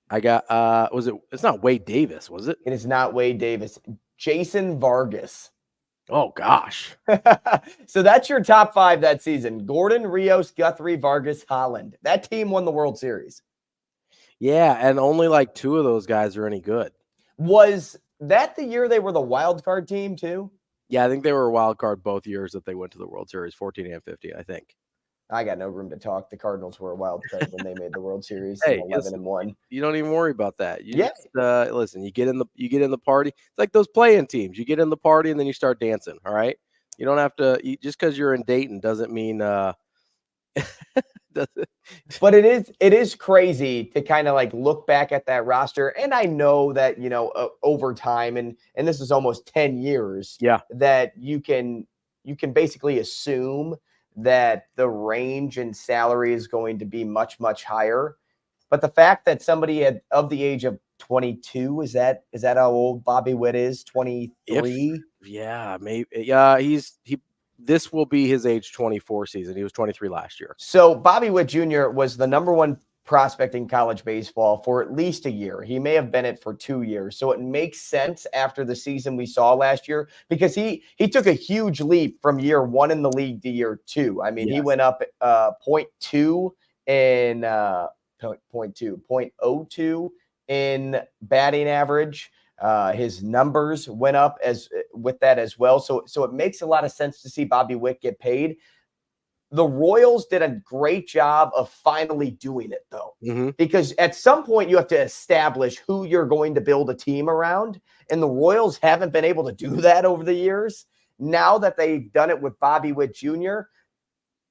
[SPEAKER 1] I got it's not Wade Davis, was it?
[SPEAKER 3] It is not Wade Davis. Jason Vargas.
[SPEAKER 1] Oh gosh.
[SPEAKER 3] So that's your top five that season. Gordon, Rios, Guthrie, Vargas, Holland. That team won the World Series.
[SPEAKER 1] Yeah, and only like two of those guys are any good.
[SPEAKER 3] Was that the year they were the wild card team too?
[SPEAKER 1] Yeah, I think they were a wild card both years that they went to the World Series, 14 and 15, I think.
[SPEAKER 3] I got no room to talk. The Cardinals were a wild card when they made the World Series,
[SPEAKER 1] hey,
[SPEAKER 3] 11-1.
[SPEAKER 1] You don't even worry about that. Just, listen, you get in the party. It's like those playing teams. You get in the party and then you start dancing. All right. You don't have to. Just because you're in Dayton doesn't mean.
[SPEAKER 3] But it is crazy to kind of like look back at that roster, and I know that over time, and this is almost 10 years.
[SPEAKER 1] Yeah.
[SPEAKER 3] That you can basically assume that the range in salary is going to be much, much higher. But the fact that somebody of the age of 22, is that how old Bobby Witt is? 23?
[SPEAKER 1] Yeah, maybe. Yeah, this will be his age 24 season. He was 23 last year.
[SPEAKER 3] So Bobby Witt Jr. was the number one prospect in college baseball for at least a year. He may have been it for 2 years. So it makes sense after the season we saw last year, because he took a huge leap from year one in the league to year two. I mean, He went up 0.2 in 0.02 in batting average. His numbers went up with that as well. So it makes a lot of sense to see Bobby Witt get paid. The Royals did a great job of finally doing it, though, because at some point you have to establish who you're going to build a team around. And the Royals haven't been able to do that over the years. Now that they've done it with Bobby Witt Jr.,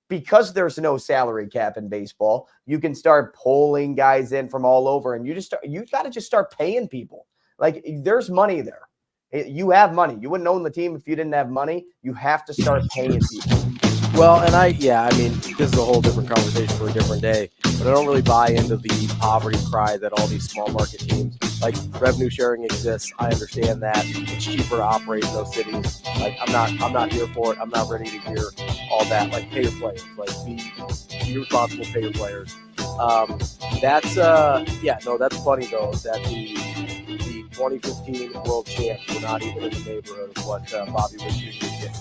[SPEAKER 3] because there's no salary cap in baseball, you can start pulling guys in from all over, and you got to just start paying people. Like, there's money there. You have money. You wouldn't own the team if you didn't have money. You have to start paying people.
[SPEAKER 1] Well, and I mean, this is a whole different conversation for a different day, but I don't really buy into the poverty cry that all these small market teams, like, revenue sharing exists. I understand that it's cheaper to operate in those cities. Like, I'm not here for it. I'm not ready to hear all that. Like, pay your players, like, be responsible, pay your players. That's funny though that the 2015 world champs were not even in the neighborhood of what Bobby Witt Jr. did.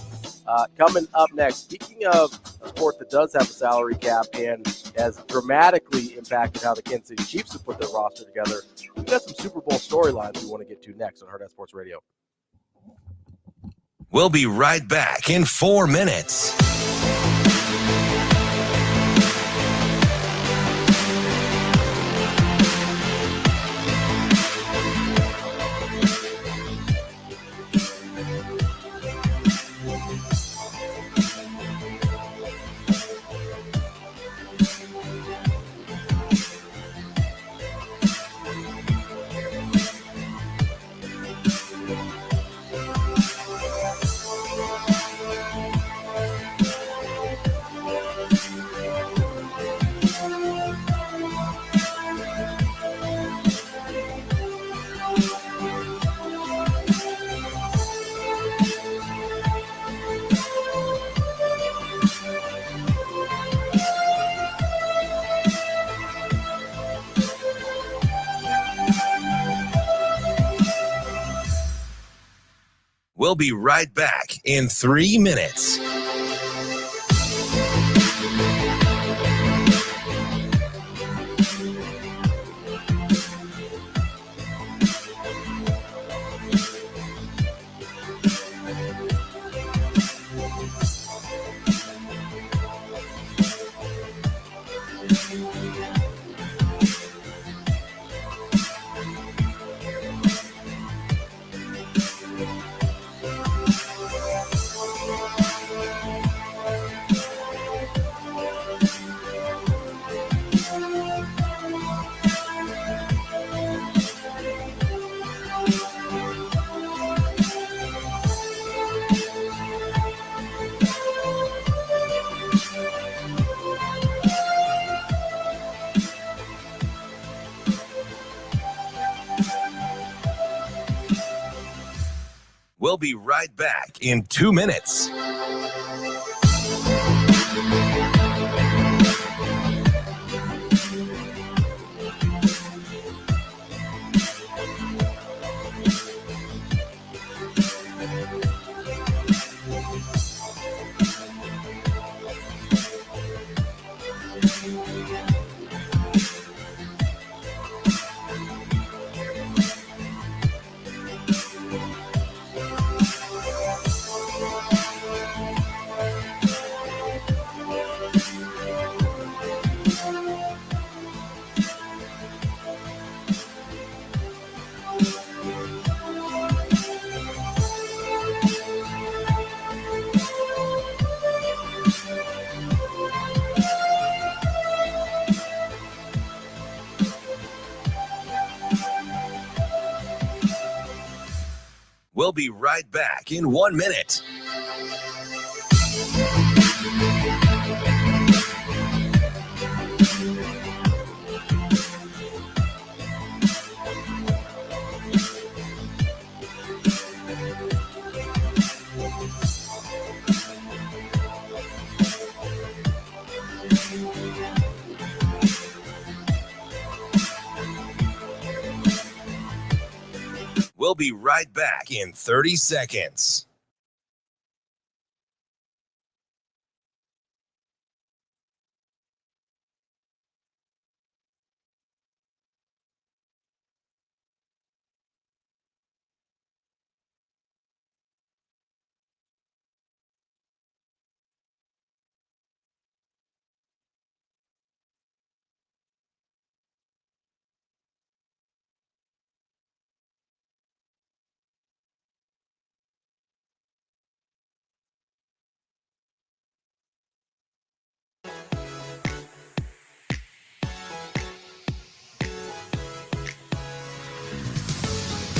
[SPEAKER 1] Coming up next, speaking of a sport that does have a salary cap and has dramatically impacted how the Kansas City Chiefs have put their roster together, we've got some Super Bowl storylines we want to get to next on Hurrdat Sports Radio.
[SPEAKER 2] We'll be right back in 4 minutes. We'll be right back in 3 minutes. We'll be right back in 2 minutes. We'll be right back in 1 minute. We'll be right back in 30 seconds.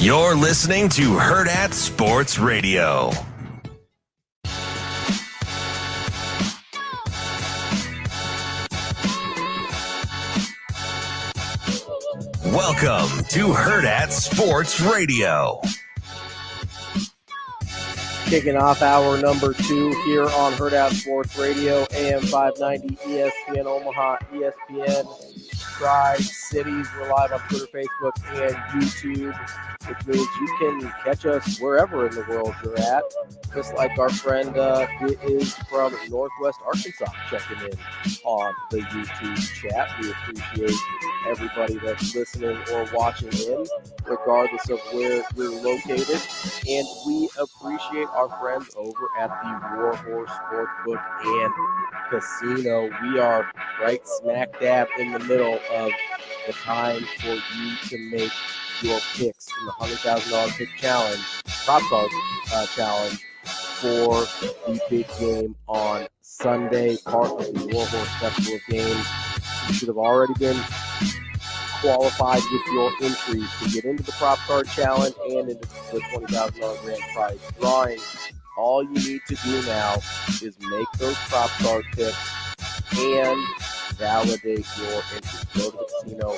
[SPEAKER 2] You're listening to Hurrdat Sports Radio. Welcome to Hurrdat Sports Radio.
[SPEAKER 1] Kicking off hour number 2 here on Hurrdat Sports Radio, AM 590, ESPN Omaha, ESPN Tri-Cities. We're live on Twitter, Facebook, and YouTube, which means you can catch us wherever in the world you're at, just like our friend is from Northwest Arkansas checking in on the YouTube chat. We appreciate everybody that's listening or watching in, regardless of where you're located, and we appreciate our friends over at the Warhorse Sportsbook and Casino. We are right smack dab in the middle of the time for you to make your picks in the $100,000 pick challenge, prop card challenge for the big game on Sunday, part of the Warhorse Festival of Games. You should have already been qualified with your entries to get into the prop card challenge and into the $20,000 grand prize drawing. All you need to do now is make those prop card picks and validate your entry. Go to the casino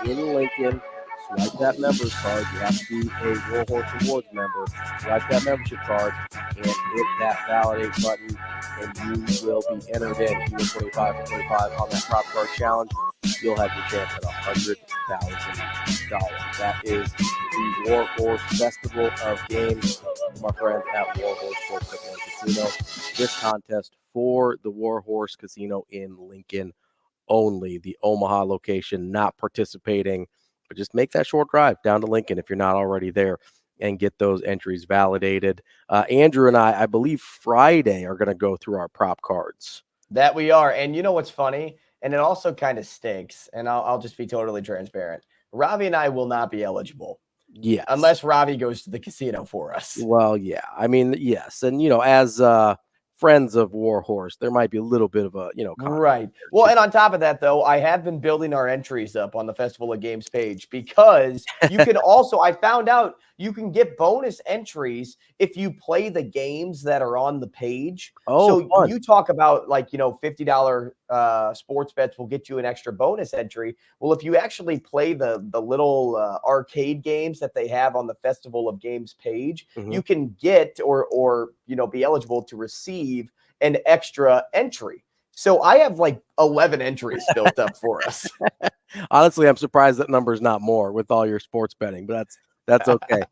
[SPEAKER 1] in Lincoln, swipe that member's card. You have to be a Warhorse Rewards member. Swipe that membership card and hit that validate button, and you will be entered in. If you win 25 for 25 on that prop card challenge, you'll have your chance at $100,000. That is the Warhorse Festival of Games from our friends at Warhorse Sportsbook and Casino. This contest for the Warhorse Casino in Lincoln only. The Omaha location not participating, but just make that short drive down to Lincoln if you're not already there and get those entries validated. Andrew and I believe Friday are going to go through our prop cards.
[SPEAKER 3] That we are. And you know what's funny? And it also kind of stinks. And I'll just be totally transparent. Ravi and I will not be eligible.
[SPEAKER 1] Yes.
[SPEAKER 3] Unless Ravi goes to the casino for us.
[SPEAKER 1] Well, yeah. I mean, yes. And, as friends of Warhorse, there might be a little bit of a,
[SPEAKER 3] right. Well, and on top of that, though, I have been building our entries up on the Festival of Games page because you can also, I found out you can get bonus entries if you play the games that are on the page.
[SPEAKER 1] Oh,
[SPEAKER 3] so
[SPEAKER 1] fun.
[SPEAKER 3] You talk about $50 sports bets will get you an extra bonus entry. Well, if you actually play the little arcade games that they have on the Festival of Games page, you can get or be eligible to receive an extra entry. So I have 11 entries built up for us.
[SPEAKER 1] Honestly, I'm surprised that number's not more with all your sports betting, but that's okay.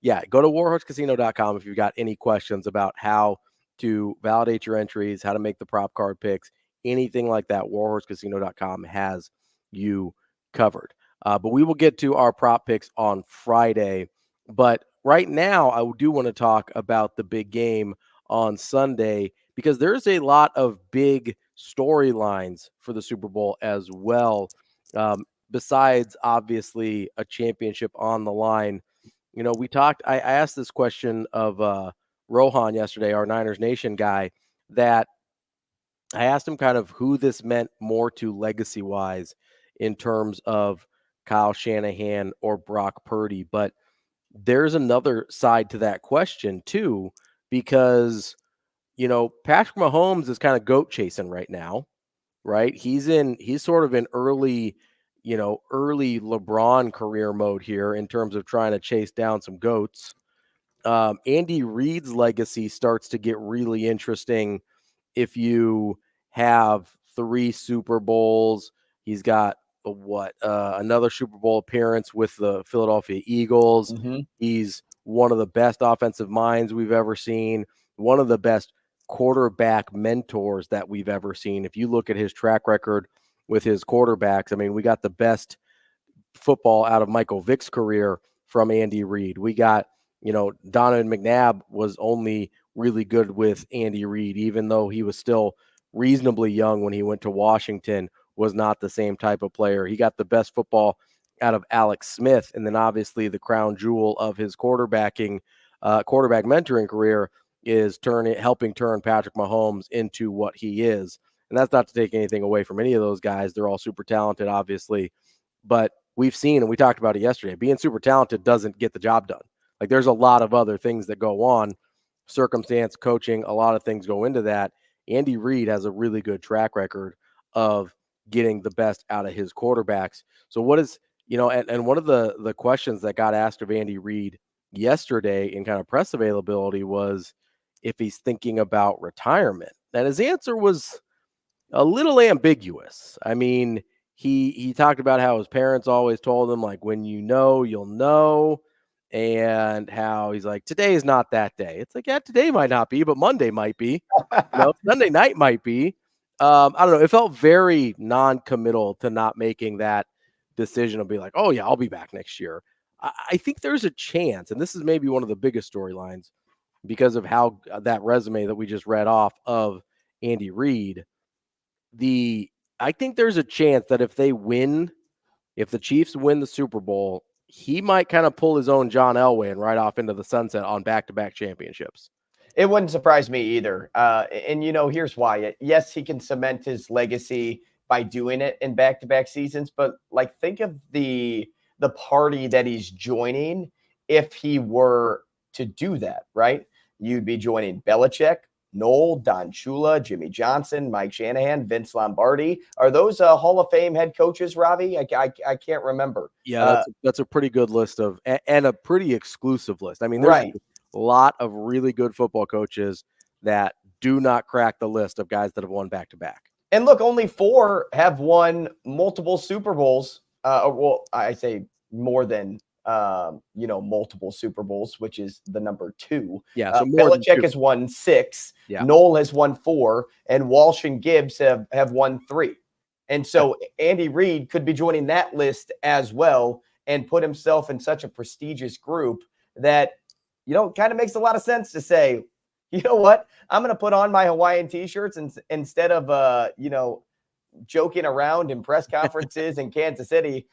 [SPEAKER 1] Yeah, go to warhorsecasino.com if you've got any questions about how to validate your entries, how to make the prop card picks, anything like that. Warhorsecasino.com has you covered. But we will get to our prop picks on Friday. But right now, I do want to talk about the big game on Sunday because there's a lot of big storylines for the Super Bowl as well. Besides, obviously, a championship on the line. I asked this question of Rohan yesterday, our Niners Nation guy, that I asked him kind of who this meant more to legacy-wise in terms of Kyle Shanahan or Brock Purdy. But there's another side to that question, too, because, Patrick Mahomes is kind of goat chasing right now, right? He's sort of in early LeBron career mode here in terms of trying to chase down some goats. Andy Reid's legacy starts to get really interesting if you have 3 Super Bowls. He's got another Super Bowl appearance with the Philadelphia Eagles. He's one of the best offensive minds we've ever seen, one of the best quarterback mentors that we've ever seen. If you look at his track record with his quarterbacks, I mean, we got the best football out of Michael Vick's career from Andy Reid. We got, Donovan McNabb was only really good with Andy Reid, even though he was still reasonably young when he went to Washington, was not the same type of player. He got the best football out of Alex Smith. And then obviously the crown jewel of his quarterback mentoring career is helping turn Patrick Mahomes into what he is. And that's not to take anything away from any of those guys. They're all super talented, obviously. But we've seen, and we talked about it yesterday, being super talented doesn't get the job done. Like there's a lot of other things that go on, circumstance, coaching, a lot of things go into that. Andy Reid has a really good track record of getting the best out of his quarterbacks. So what is, and one of the questions that got asked of Andy Reid yesterday in kind of press availability was if he's thinking about retirement. And his answer was a little ambiguous. I mean, he talked about how his parents always told him, like, when you know, you'll know, and how he's like, today is not that day. It's like, yeah, today might not be, but Monday might be. Sunday night might be. I don't know. It felt very non-committal to not making that decision of be like, oh, yeah, I'll be back next year. I think there's a chance, and this is maybe one of the biggest storylines because of how that resume that we just read off of Andy Reid. I think there's a chance that if the Chiefs win the Super Bowl, he might kind of pull his own John Elway and ride off into the sunset on back-to-back championships.
[SPEAKER 3] It wouldn't surprise me either. And here's why. Yes, he can cement his legacy by doing it in back-to-back seasons, but like think of the party that he's joining if he were to do that, right? You'd be joining Belichick, Noel, Don Shula, Jimmy Johnson, Mike Shanahan, Vince Lombardi. Are those Hall of Fame head coaches, Ravi? I can't remember.
[SPEAKER 1] Yeah, that's a pretty good list and a pretty exclusive list. I mean, there's
[SPEAKER 3] right.
[SPEAKER 1] a lot of really good football coaches that do not crack the list of guys that have won back-to-back.
[SPEAKER 3] And look, only 4 have won multiple Super Bowls. Well, I say more than multiple Super Bowls, which is the number 2.
[SPEAKER 1] Yeah, so
[SPEAKER 3] Belichick has won 6.
[SPEAKER 1] Yeah.
[SPEAKER 3] Noel has won 4, and Walsh and Gibbs have won 3. And so Andy Reid could be joining that list as well and put himself in such a prestigious group that, kind of makes a lot of sense to say, you know what, I'm going to put on my Hawaiian t-shirts and instead of, joking around in press conferences in Kansas City,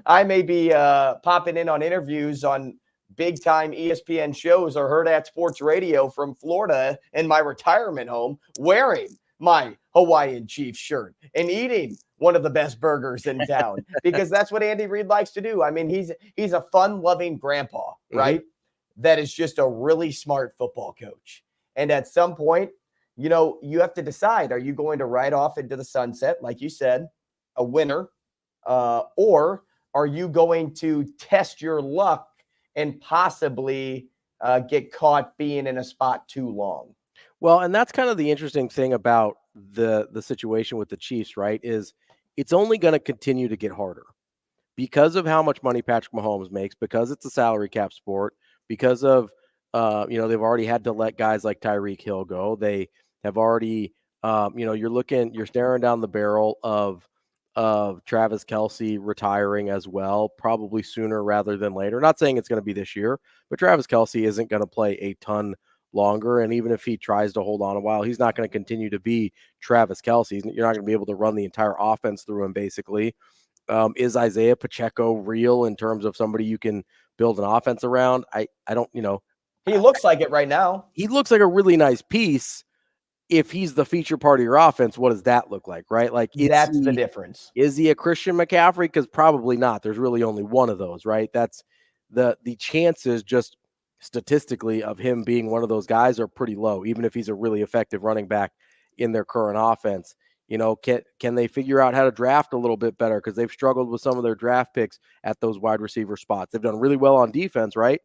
[SPEAKER 3] I may be popping in on interviews on big time ESPN shows or Hurrdat Sports Radio from Florida in my retirement home wearing my Hawaiian Chiefs shirt and eating one of the best burgers in town because that's what Andy Reid likes to do. I mean, he's a fun-loving grandpa, right? Mm-hmm. That is just a really smart football coach. And at some point, you have to decide, are you going to ride off into the sunset, like you said, a winner, or are you going to test your luck and possibly get caught being in a spot too long?
[SPEAKER 1] Well, and that's kind of the interesting thing about the situation with the Chiefs, right, is it's only going to continue to get harder because of how much money Patrick Mahomes makes, because it's a salary cap sport, because of, they've already had to let guys like Tyreek Hill go. They have already, you're staring down the barrel of Travis Kelce retiring as well, probably sooner rather than later. Not saying it's going to be this year, but Travis Kelce isn't going to play a ton longer. And even if he tries to hold on a while, he's not going to continue to be Travis Kelce. You're not going to be able to run the entire offense through him, basically. Is Isaiah Pacheco real in terms of somebody you can build an offense around? I don't,
[SPEAKER 3] He looks like it right now.
[SPEAKER 1] He looks like a really nice piece. If he's the feature part of your offense, what does that look like, right? Like
[SPEAKER 3] that's the difference.
[SPEAKER 1] Is he a Christian McCaffrey? Because probably not. There's really only one of those, right? That's the chances just statistically of him being one of those guys are pretty low, even if he's a really effective running back in their current offense. Can they figure out how to draft a little bit better? Because they've struggled with some of their draft picks at those wide receiver spots. They've done really well on defense, right?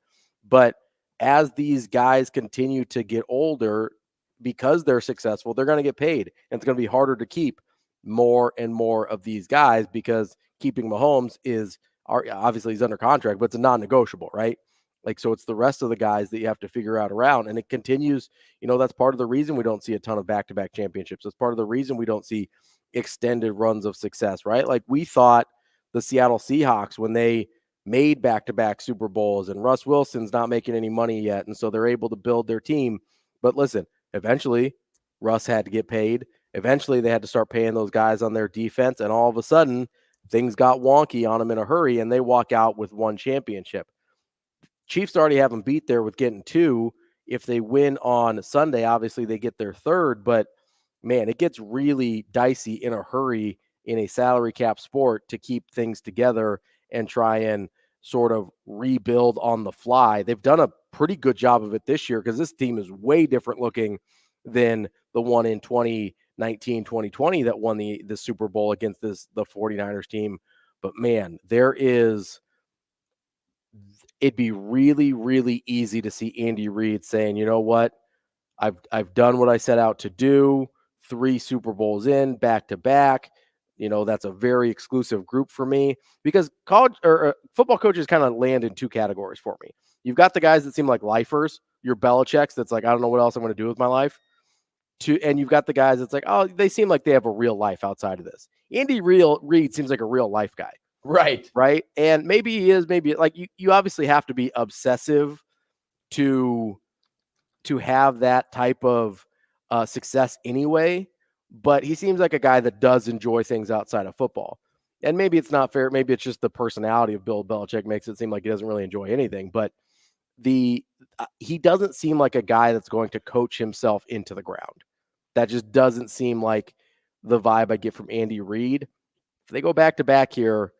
[SPEAKER 1] But as these guys continue to get older, because they're successful, they're going to get paid. And it's going to be harder to keep more and more of these guys because keeping Mahomes is obviously he's under contract, but it's a non-negotiable, right? Like, so it's the rest of the guys that you have to figure out around. And it continues, that's part of the reason we don't see a ton of back-to-back championships. That's part of the reason we don't see extended runs of success, right? Like we thought the Seattle Seahawks, when they made back-to-back Super Bowls and Russ Wilson's not making any money yet. And so they're able to build their team. But listen, eventually, Russ had to get paid. Eventually, they had to start paying those guys on their defense. And all of a sudden, things got wonky on them in a hurry, and they walk out with 1 championship. Chiefs already have them beat there with getting 2. If they win on Sunday, obviously, they get their 3rd. But, man, it gets really dicey in a hurry in a salary cap sport to keep things together and try and sort of rebuild on the fly. They've done a pretty good job of it this year because this team is way different looking than the one in 2019, 2020 that won the Super Bowl against the 49ers team. But man, it'd be really, really easy to see Andy Reid saying, you know what, I've done what I set out to do. 3 Super Bowls in back to back. That's a very exclusive group for me because college or football coaches kind of land in 2 categories for me. You've got the guys that seem like lifers, your Belichick's that's like, I don't know what else I'm going to do with my life. And you've got the guys that's like, oh, they seem like they have a real life outside of this. Andy Reid seems like a real life guy.
[SPEAKER 3] Right.
[SPEAKER 1] Right. And maybe he is, maybe like you obviously have to be obsessive to have that type of success anyway. But he seems like a guy that does enjoy things outside of football. And maybe it's not fair. Maybe it's just the personality of Bill Belichick makes it seem like he doesn't really enjoy anything. But he doesn't seem like a guy that's going to coach himself into the ground. That just doesn't seem like the vibe I get from Andy Reid. If they go back to back here,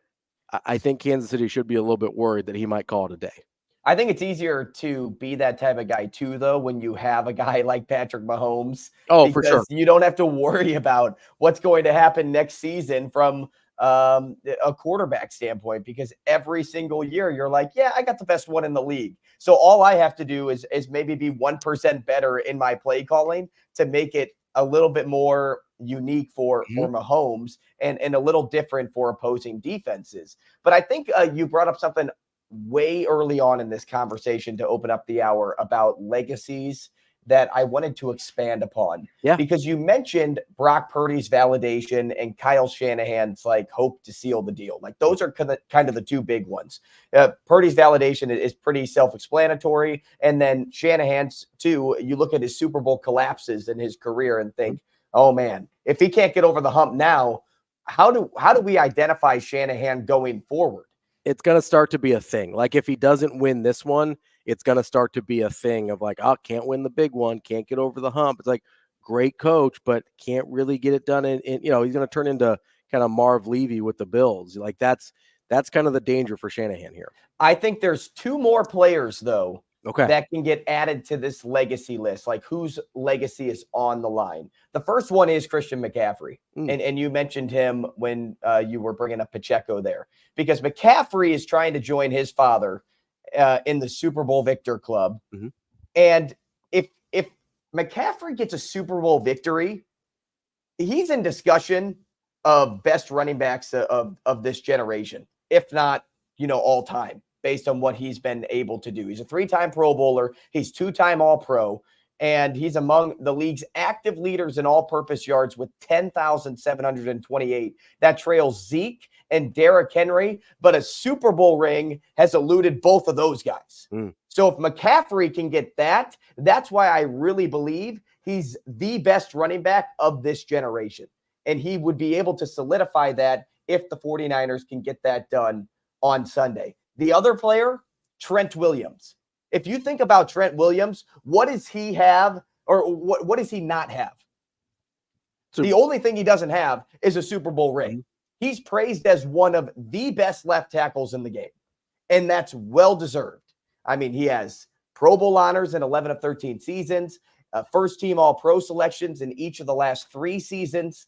[SPEAKER 1] I think Kansas City should be a little bit worried that he might call it a day.
[SPEAKER 3] I think it's easier to be that type of guy too, though, when you have a guy like Patrick Mahomes.
[SPEAKER 1] Oh, for sure.
[SPEAKER 3] You don't have to worry about what's going to happen next season from a quarterback standpoint, because every single year you're like, yeah, I got the best one in the league. So all I have to do is maybe be 1% better in my play calling to make it a little bit more unique for Mahomes and a little different for opposing defenses. But I think you brought up something way early on in this conversation to open up the hour about legacies that I wanted to expand upon.
[SPEAKER 1] Yeah.
[SPEAKER 3] Because you mentioned Brock Purdy's validation and Kyle Shanahan's hope to seal the deal. Those are kind of the 2 big ones. Purdy's validation is pretty self-explanatory. And then Shanahan's too, you look at his Super Bowl collapses in his career and think, oh man, if he can't get over the hump now, how do we identify Shanahan going forward?
[SPEAKER 1] It's going to start to be a thing. If he doesn't win this one, it's going to start to be a thing of can't win the big one, can't get over the hump. It's great coach, but can't really get it done. He's going to turn into kind of Marv Levy with the Bills. That's kind of the danger for Shanahan here.
[SPEAKER 3] I think there's 2 more players though, that can get added to this legacy list, whose legacy is on the line. The first one is Christian McCaffrey. And you mentioned him when you were bringing up Pacheco there, because McCaffrey is trying to join his father in the Super Bowl victor club. And if McCaffrey gets a Super Bowl victory, he's in discussion of best running backs of this generation, if not, all time, based on what he's been able to do. He's a 3-time Pro Bowler. He's 2-time All-Pro, and he's among the league's active leaders in all-purpose yards with 10,728. That trails Zeke and Derrick Henry, but a Super Bowl ring has eluded both of those guys. So if McCaffrey can get that, that's why I really believe he's the best running back of this generation. And he would be able to solidify that if the 49ers can get that done on Sunday. The other player, Trent Williams. If you think about Trent Williams, what does he have, or what does he not have? The only thing he doesn't have is a Super Bowl ring. He's praised as one of the best left tackles in the game, and that's well-deserved. I mean, he has Pro Bowl honors in 11 of 13 seasons, first-team All-Pro selections in each of the last 3 seasons.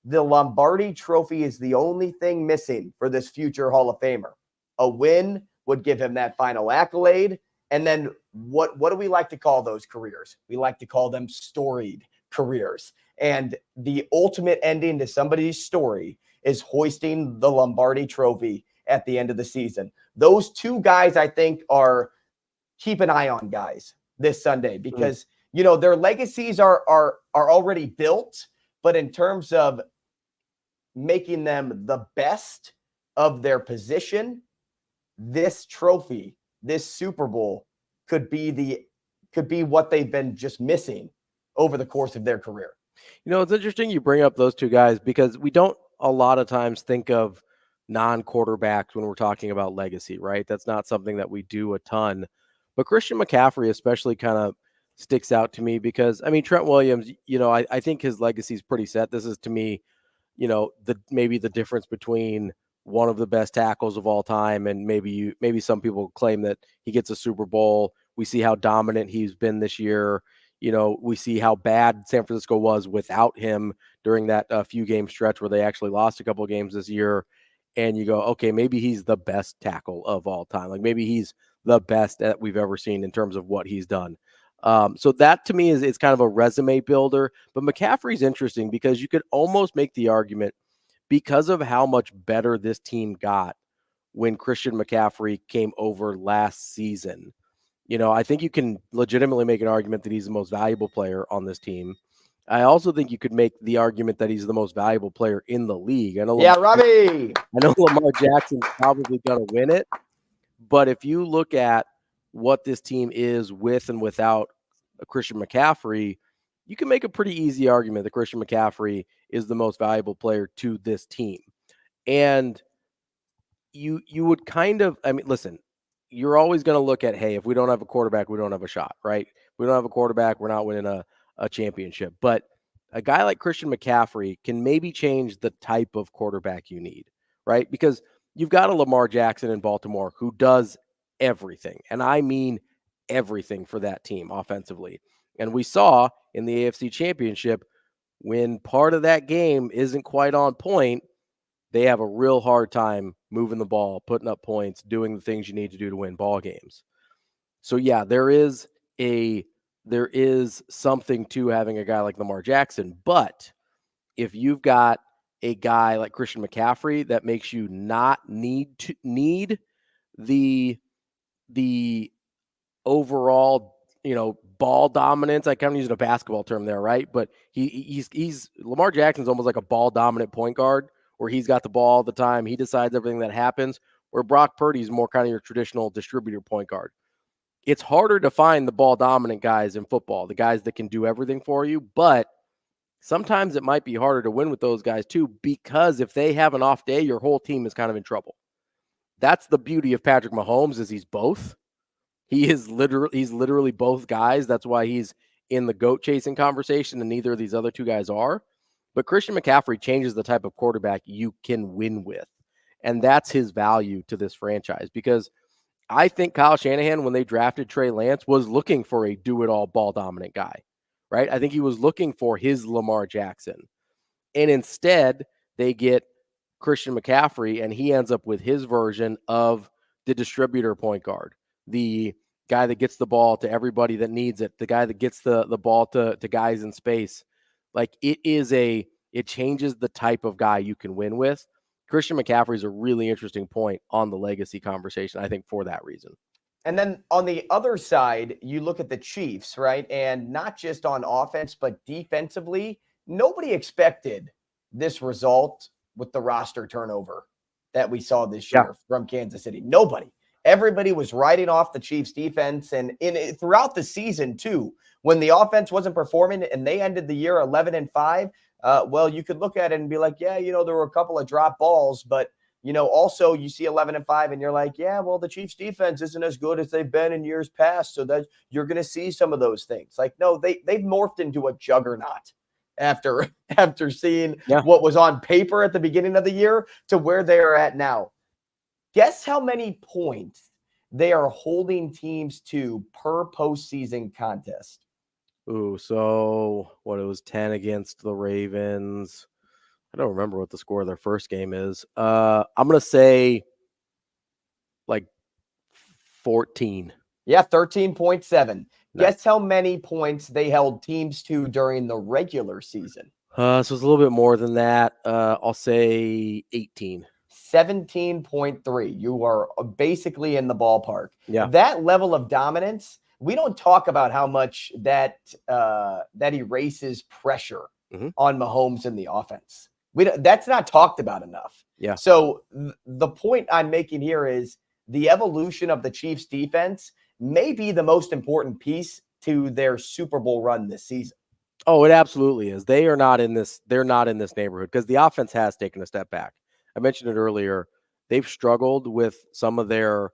[SPEAKER 3] The Lombardi Trophy is the only thing missing for this future Hall of Famer. A win would give him that final accolade. And then what do we like to call those careers? We like to call them storied careers. And the ultimate ending to somebody's story is hoisting the Lombardi Trophy at the end of the season. Those 2 guys, I think, are keep an eye on guys this Sunday, because, their legacies are already built. But in terms of making them the best of their position, this trophy, this Super Bowl could be what they've been just missing over the course of their career.
[SPEAKER 1] It's interesting you bring up those 2 guys, because we don't a lot of times think of non-quarterbacks when we're talking about legacy, right? That's not something that we do a ton. But Christian McCaffrey especially kind of sticks out to me, because, Trent Williams, I think his legacy is pretty set. This is, to me, maybe the difference between one of the best tackles of all time, and maybe some people claim that he gets a Super Bowl. We see how dominant he's been this year. We see how bad San Francisco was without him during that few game stretch where they actually lost a couple of games this year. And you go, okay, maybe he's the best tackle of all time. Like maybe he's the best that we've ever seen in terms of what he's done. So that to me is kind of a resume builder. But McCaffrey's interesting because you could almost make the argument because of how much better this team got when Christian McCaffrey came over last season. I think you can legitimately make an argument that he's the most valuable player on this team. I also think you could make the argument that he's the most valuable player in the league.
[SPEAKER 3] Ravi.
[SPEAKER 1] I know Lamar Jackson's probably going to win it, but if you look at what this team is with and without Christian McCaffrey, you can make a pretty easy argument that Christian McCaffrey is the most valuable player to this team. And you would kind of, listen, you're always going to look at, hey, if we don't have a quarterback, we don't have a shot, right? If we don't have a quarterback, we're not winning a championship. But a guy like Christian McCaffrey can maybe change the type of quarterback you need, right? Because you've got a Lamar Jackson in Baltimore who does everything. And I mean everything for that team offensively. And we saw in the AFC Championship, when part of that game isn't quite on point, they have a real hard time moving the ball, putting up points, doing the things you need to do to win ball games. So yeah, there is something to having a guy like Lamar Jackson, but if you've got a guy like Christian McCaffrey that makes you not need the overall, ball dominance. I kind of using a basketball term there, right? But he's Lamar Jackson's almost like a ball dominant point guard where he's got the ball all the time. He decides everything that happens, where Brock Purdy's more kind of your traditional distributor point guard. It's harder to find the ball dominant guys in football, the guys that can do everything for you, but sometimes it might be harder to win with those guys too, because if they have an off day, your whole team is kind of in trouble. That's the beauty of Patrick Mahomes, is he's both. He's literally both guys. That's why he's in the GOAT chasing conversation, and neither of these other two guys are. But Christian McCaffrey changes the type of quarterback you can win with. And that's his value to this franchise, because I think Kyle Shanahan, when they drafted Trey Lance, was looking for a do-it-all ball-dominant guy, right? I think he was looking for his Lamar Jackson. And instead, they get Christian McCaffrey, and he ends up with his version of the distributor point guard, the guy that gets the ball to everybody that needs it, the guy that gets the ball to guys in space. Like it changes the type of guy you can win with. Christian McCaffrey is a really interesting point on the legacy conversation, I think, for that reason.
[SPEAKER 3] And then on the other side, you look at the Chiefs, right? And not just on offense, but defensively, nobody expected this result with the roster turnover that we saw this year from Kansas City. Nobody. Everybody was riding off the Chiefs defense, and throughout the season too, when the offense wasn't performing and they ended the year 11-5, well, you could look at it and be like, yeah, there were a couple of drop balls, but also you see 11-5 and you're like, yeah, well, the Chiefs defense isn't as good as they've been in years past, so that you're going to see some of those things. Like, no, they've morphed into a juggernaut after seeing what was on paper at the beginning of the year to where they are at now. Guess how many points they are holding teams to per postseason contest?
[SPEAKER 1] Ooh, so what, it was 10 against the Ravens. I don't remember what the score of their first game is. I'm going to say like 14.
[SPEAKER 3] Yeah, 13.7.
[SPEAKER 1] Nice.
[SPEAKER 3] Guess how many points they held teams to during the regular season?
[SPEAKER 1] So it's a little bit more than that. I'll say 18.
[SPEAKER 3] 17.3. You are basically in the ballpark.
[SPEAKER 1] Yeah.
[SPEAKER 3] That level of dominance, we don't talk about how much that erases pressure on Mahomes in the offense. That's not talked about enough.
[SPEAKER 1] Yeah.
[SPEAKER 3] So the point I'm making here is the evolution of the Chiefs defense may be the most important piece to their Super Bowl run this season.
[SPEAKER 1] Oh, it absolutely is. They're not in this neighborhood because the offense has taken a step back. I mentioned it earlier. They've struggled with some of their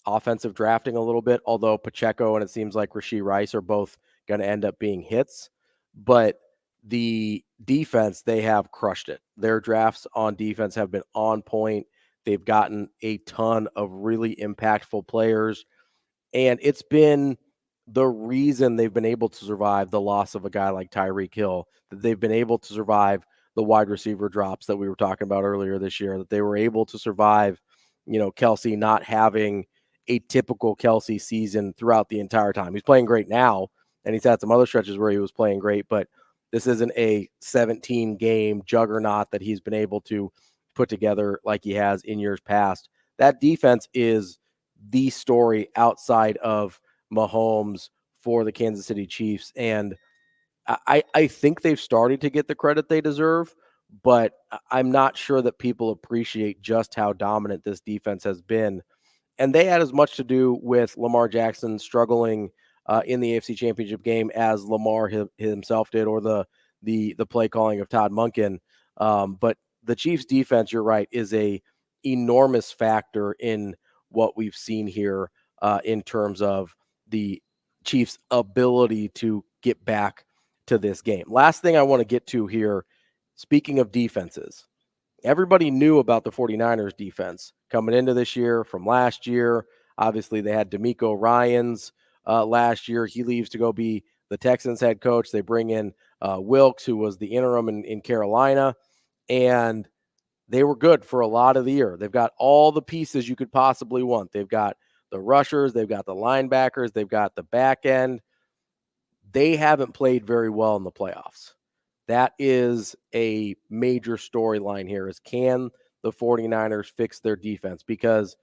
[SPEAKER 1] offensive drafting a little bit, although Pacheco and it seems like Rashee Rice are both going to end up being hits. But the defense, they have crushed it. Their drafts on defense have been on point. They've gotten a ton of really impactful players, and it's been the reason they've been able to survive the loss of a guy like Tyreek Hill, that they've been able to survive the wide receiver drops that we were talking about earlier this year, that they were able to survive, Kelsey not having a typical Kelsey season throughout the entire time. He's playing great now, and he's had some other stretches where he was playing great, but this isn't a 17-game juggernaut that he's been able to put together like he has in years past. That defense is the story outside of Mahomes for the Kansas City Chiefs, and I think they've started to get the credit they deserve, but I'm not sure that people appreciate just how dominant this defense has been. And they had as much to do with Lamar Jackson struggling in the AFC Championship game as Lamar himself did, or the play calling of Todd Monken. But the Chiefs' defense, you're right, is a enormous factor in what we've seen here in terms of the Chiefs' ability to get back to this game. Last thing I want to get to here, speaking of defenses, everybody knew about the 49ers defense coming into this year from last year. Obviously, they had DeMeco Ryans last year. He leaves to go be the Texans head coach. They bring in Wilkes, who was the interim in Carolina, and they were good for a lot of the year. They've got all the pieces you could possibly want. They've got the rushers, they've got the linebackers, they've got the back end. They haven't played very well in the playoffs. That is a major storyline here, is can the 49ers fix their defense? Because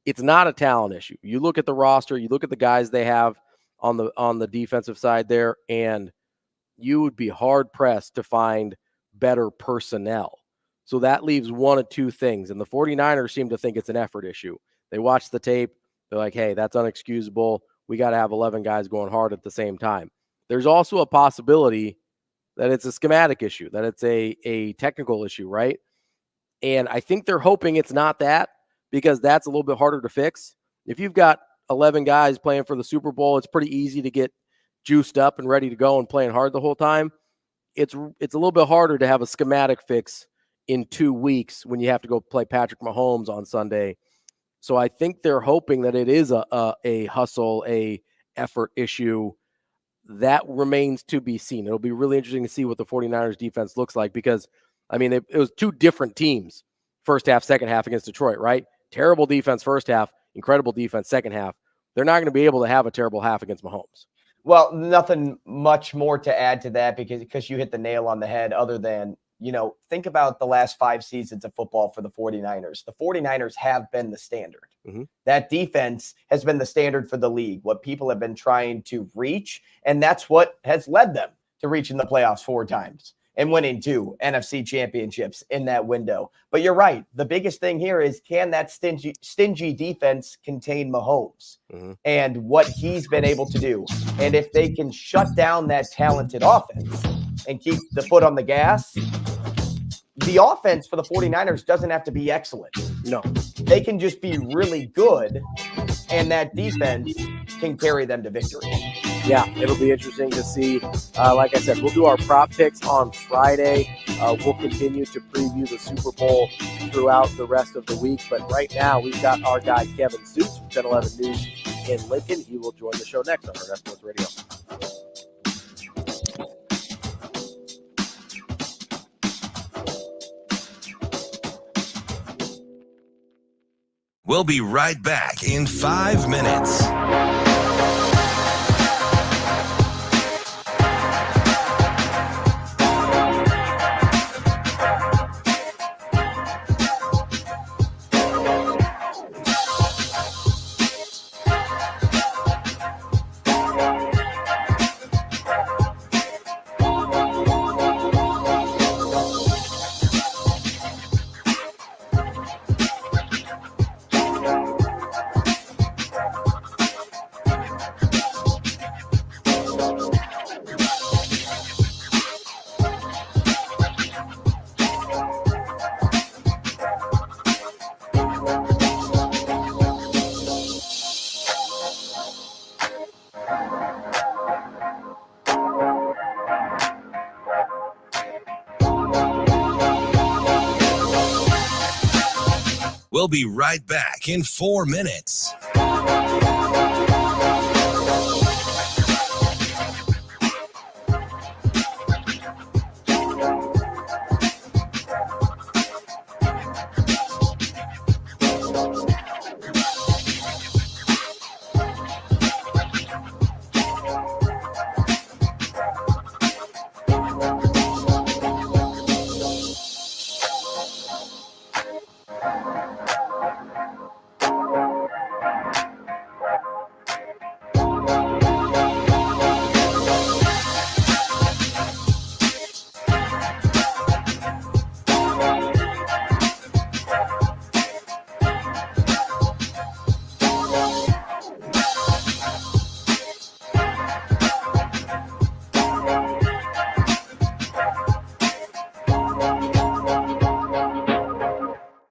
[SPEAKER 1] it's not a talent issue. You look at the roster, you look at the guys they have on the defensive side there, and you would be hard-pressed to find better personnel. So that leaves one of two things, and the 49ers seem to think it's an effort issue. They watch the tape, they're like, hey, that's unexcusable. We got to have 11 guys going hard at the same time. There's also a possibility that it's a schematic issue, that it's a technical issue, right? And I think they're hoping it's not that, because that's a little bit harder to fix. If you've got 11 guys playing for the Super Bowl, it's pretty easy to get juiced up and ready to go and playing hard the whole time. It's a little bit harder to have a schematic fix in 2 weeks when you have to go play Patrick Mahomes on Sunday. So I think they're hoping that it is a hustle, a effort issue. That remains to be seen. It'll be really interesting to see what the 49ers defense looks like, because, I mean, it was two different teams, first half, second half against Detroit, right? Terrible defense first half, incredible defense second half. They're not going to be able to have a terrible half against Mahomes.
[SPEAKER 3] Well, nothing much more to add to that, because you hit the nail on the head, other than, think about the last 5 seasons of football for the 49ers. The 49ers have been the standard. Mm-hmm. That defense has been the standard for the league, what people have been trying to reach, and that's what has led them to reaching the playoffs 4 times and winning 2 NFC championships in that window. But you're right. The biggest thing here is, can that stingy defense contain Mahomes and what he's been able to do? And if they can shut down that talented offense and keep the foot on the gas, the offense for the 49ers doesn't have to be excellent.
[SPEAKER 1] No.
[SPEAKER 3] They can just be really good, and that defense can carry them to victory.
[SPEAKER 1] Yeah, it'll be interesting to see. Like I said, we'll do our prop picks on Friday. We'll continue to preview the Super Bowl throughout the rest of the week. But right now, we've got our guy, Kevin Sjuts from 1011 News in Lincoln. He will join the show next on Hurrdat Sports Radio.
[SPEAKER 2] We'll be right back in 5 minutes. We'll We'll be right back in 4 minutes.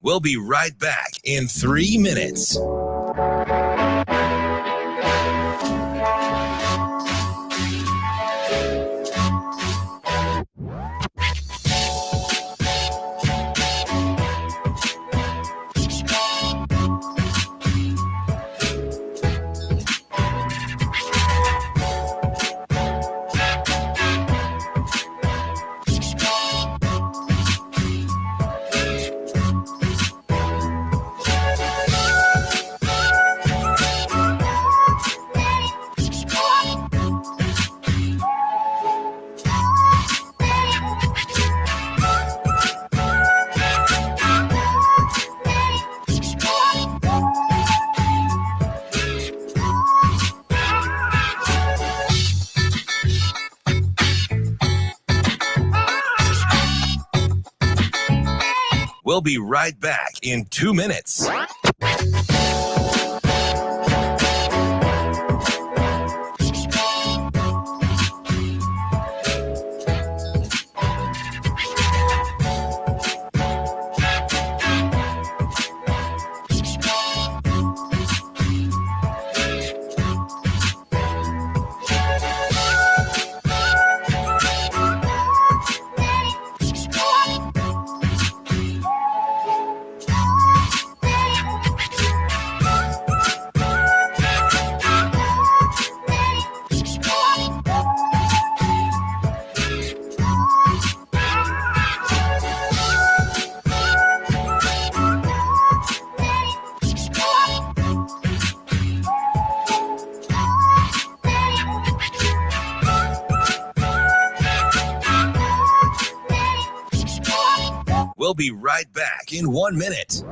[SPEAKER 2] We'll be right back in 3 minutes. We'll be right back in 2 minutes. We'll be right back in 1 minute.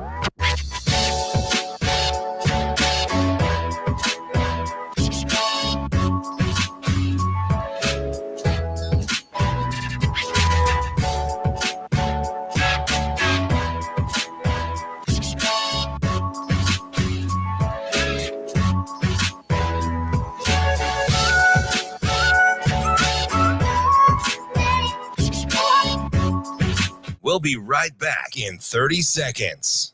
[SPEAKER 2] We'll be right back in 30 seconds.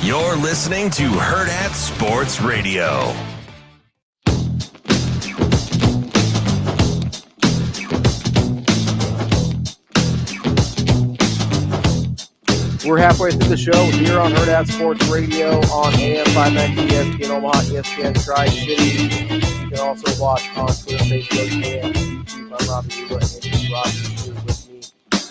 [SPEAKER 2] You're listening to Hurrdat Sports Radio.
[SPEAKER 1] We're halfway through the show here on Hurrdat Sports Radio on AM 590 ESPN Omaha, ESPN Tri-City. You can also watch on Twitter, Facebook, and YouTube. I'm Ravi, Lulla, and Ravi is with me.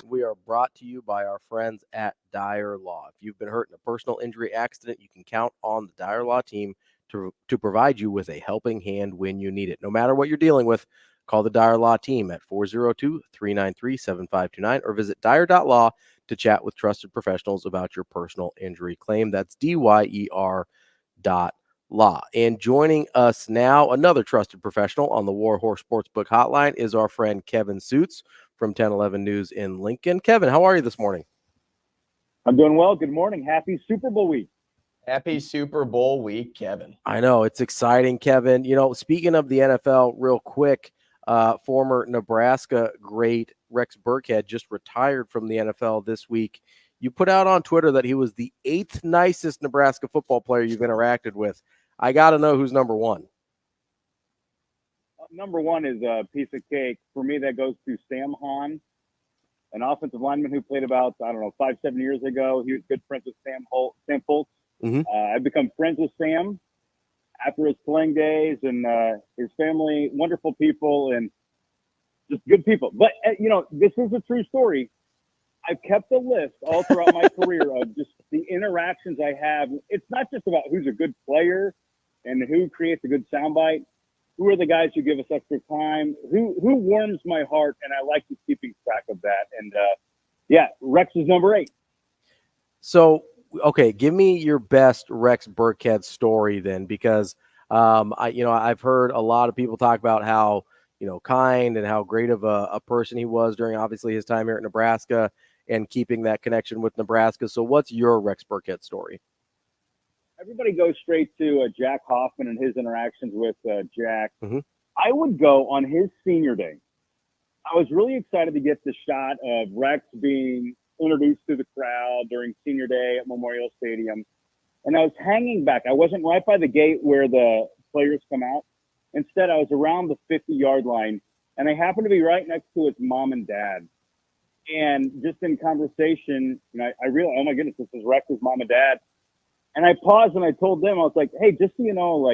[SPEAKER 1] We are brought to you by our friends at Dyer Law. If you've been hurt in a personal injury accident, you can count on the Dyer Law team to provide you with a helping hand when you need it. No matter what you're dealing with, call the Dyer Law team at 402-393-7529 or visit dyer.law to chat with trusted professionals about your personal injury claim. That's DYER.law. And joining us now, another trusted professional on the Warhorse Sportsbook Hotline is our friend Kevin Sjuts from 1011 News in Lincoln. Kevin, how are you this morning?
[SPEAKER 4] I'm doing well. Good morning. Happy Super Bowl week.
[SPEAKER 3] Happy Super Bowl week, Kevin.
[SPEAKER 1] I know, it's exciting, Kevin. Speaking of the NFL real quick, former Nebraska great Rex Burkhead just retired from the NFL this week. You put out on Twitter that he was the 8th nicest Nebraska football player you've interacted with. I got to know who's number one.
[SPEAKER 4] Number one is a piece of cake. For me, that goes to Sam Hahn, an offensive lineman who played about, 5-7 years ago. He was good friends with Sam Foltz.
[SPEAKER 1] Mm-hmm.
[SPEAKER 4] I've become friends with Sam after his playing days, and his family, wonderful people and just good people. But, this is a true story. I've kept a list all throughout my career of just the interactions I have. It's not just about who's a good player and who creates a good soundbite. Who are the guys who give us extra time? Who warms my heart? And I like just keeping track of that. And, Rex is number 8.
[SPEAKER 1] So, okay, give me your best Rex Burkhead story then, because I've heard a lot of people talk about how, kind and how great of a person he was during obviously his time here at Nebraska and keeping that connection with Nebraska. So what's your Rex Burkhead story?
[SPEAKER 4] Everybody goes straight to Jack Hoffman and his interactions with Jack.
[SPEAKER 1] Mm-hmm.
[SPEAKER 4] I would go on his senior day. I was really excited to get the shot of Rex being introduced to the crowd during senior day at Memorial Stadium. And I was hanging back. I wasn't right by the gate where the players come out. Instead, I was around the 50-yard line, and I happened to be right next to his mom and dad. And just in conversation, I realized, oh my goodness, this is Rex's mom and dad. And I paused and I told them, I was like, hey, just so you know,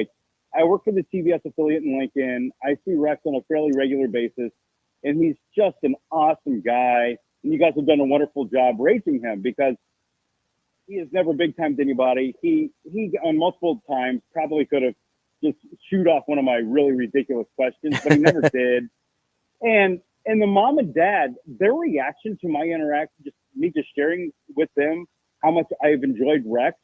[SPEAKER 4] I work for the TBS affiliate in Lincoln. I see Rex on a fairly regular basis, and he's just an awesome guy. And you guys have done a wonderful job raising him because he has never big-timed anybody. He on multiple times probably could have just shoot off one of my really ridiculous questions, but he never did. And the mom and dad, their reaction to my interaction, just me just sharing with them how much I've enjoyed Rex,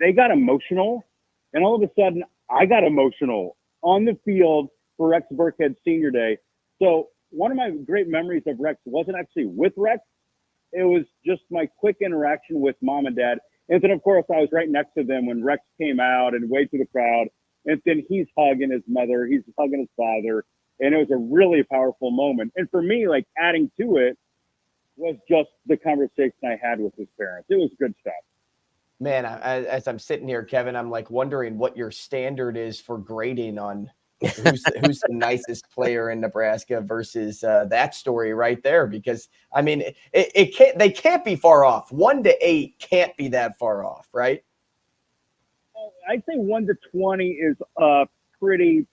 [SPEAKER 4] they got emotional, and all of a sudden, I got emotional on the field for Rex Burkhead Senior Day. So one of my great memories of Rex wasn't actually with Rex. It was just my quick interaction with mom and dad. And then, of course, I was right next to them when Rex came out and waved to the crowd. And then he's hugging his mother, he's hugging his father. And it was a really powerful moment. And for me, adding to it was just the conversation I had with his parents. It was good stuff.
[SPEAKER 3] Man, as I'm sitting here, Kevin, I'm wondering what your standard is for grading on who's the nicest player in Nebraska versus that story right there. Because they can't be far off. 1 to 8 can't be that far off, right?
[SPEAKER 4] I'd say 1 to 20 is pretty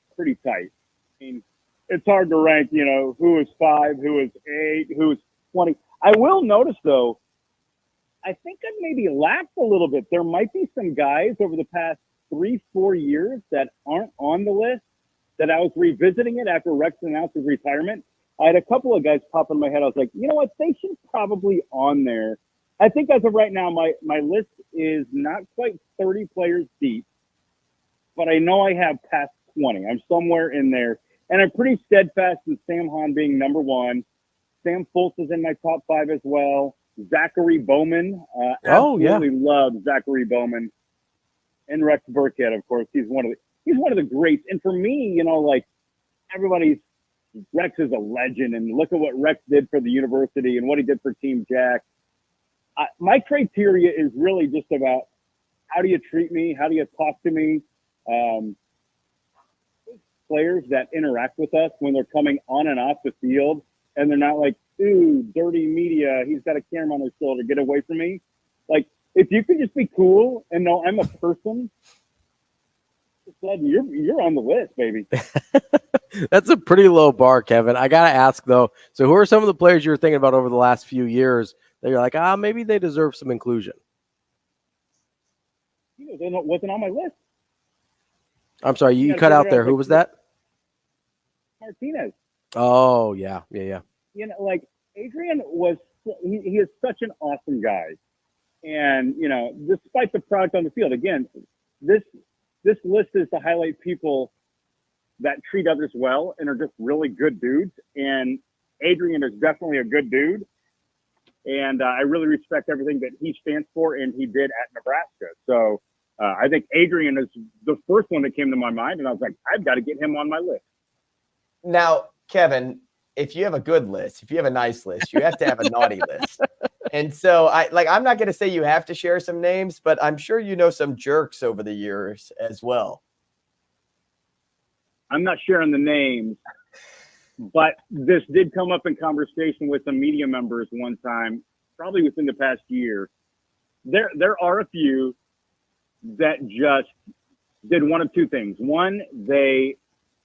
[SPEAKER 4] tight. I mean, it's hard to rank, who is 5, who is 8, who is 20. I will notice though, I think I maybe lacked a little bit. There might be some guys over the past 3-4 years that aren't on the list that I was revisiting it after Rex announced his retirement. I had a couple of guys pop in my head. I was like, you know what? They should probably on there. I think as of right now, my list is not quite 30 players deep, but I know I have past 20. I'm somewhere in there. And I'm pretty steadfast in Sam Hahn being number 1. Sam Foltz is in my top 5 as well. Zachary Bowman. Absolutely love Zachary Bowman. And Rex Burkhead, of course. He's one of the greats. And for me, Rex is a legend. And look at what Rex did for the university and what he did for Team Jack. My criteria is really just about how do you treat me? How do you talk to me? Players that interact with us when they're coming on and off the field, and they're not like, ooh, dirty media, he's got a camera on his shoulder, get away from me. If you could just be cool and know I'm a person, you're on the list, baby.
[SPEAKER 1] That's a pretty low bar, Kevin. I got to ask, though, so who are some of the players you were thinking about over the last few years that you're like, maybe they deserve some inclusion?
[SPEAKER 4] They wasn't on my list.
[SPEAKER 1] I'm sorry, you cut out there. Who was that?
[SPEAKER 4] Martinez.
[SPEAKER 1] Oh, yeah.
[SPEAKER 4] Adrian was he is such an awesome guy. And, despite the product on the field, again, this list is to highlight people that treat others well and are just really good dudes. And Adrian is definitely a good dude. And I really respect everything that he stands for and he did at Nebraska. So I think Adrian is the first one that came to my mind. And I was like, I've got to get him on my list.
[SPEAKER 3] Now, Kevin, if you have a good list, if you have a nice list, you have to have a naughty list. And so I'm not going to say you have to share some names, but I'm sure you know some jerks over the years as well.
[SPEAKER 4] I'm not sharing the names, but this did come up in conversation with some media members one time, probably within the past year. There are a few that just did one of two things. One, they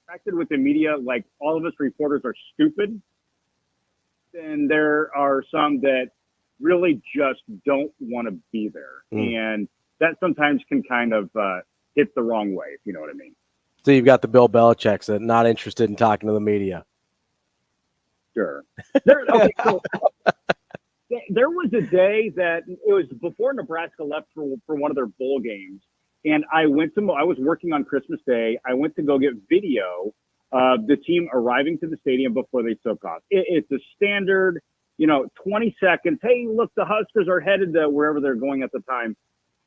[SPEAKER 4] acted with the media like all of us reporters are stupid. And there are some that really just don't want to be there. And that sometimes can kind of hit the wrong way, if you know what I mean.
[SPEAKER 1] So you've got the Bill Belichick's that not interested in talking to the media.
[SPEAKER 4] Sure. There was a day that it was before Nebraska left for one of their bowl games. And I was working on Christmas Day. I went to go get video of the team arriving to the stadium before they took off. It's a standard, 20 seconds. Hey, look, the Huskers are headed to wherever they're going at the time.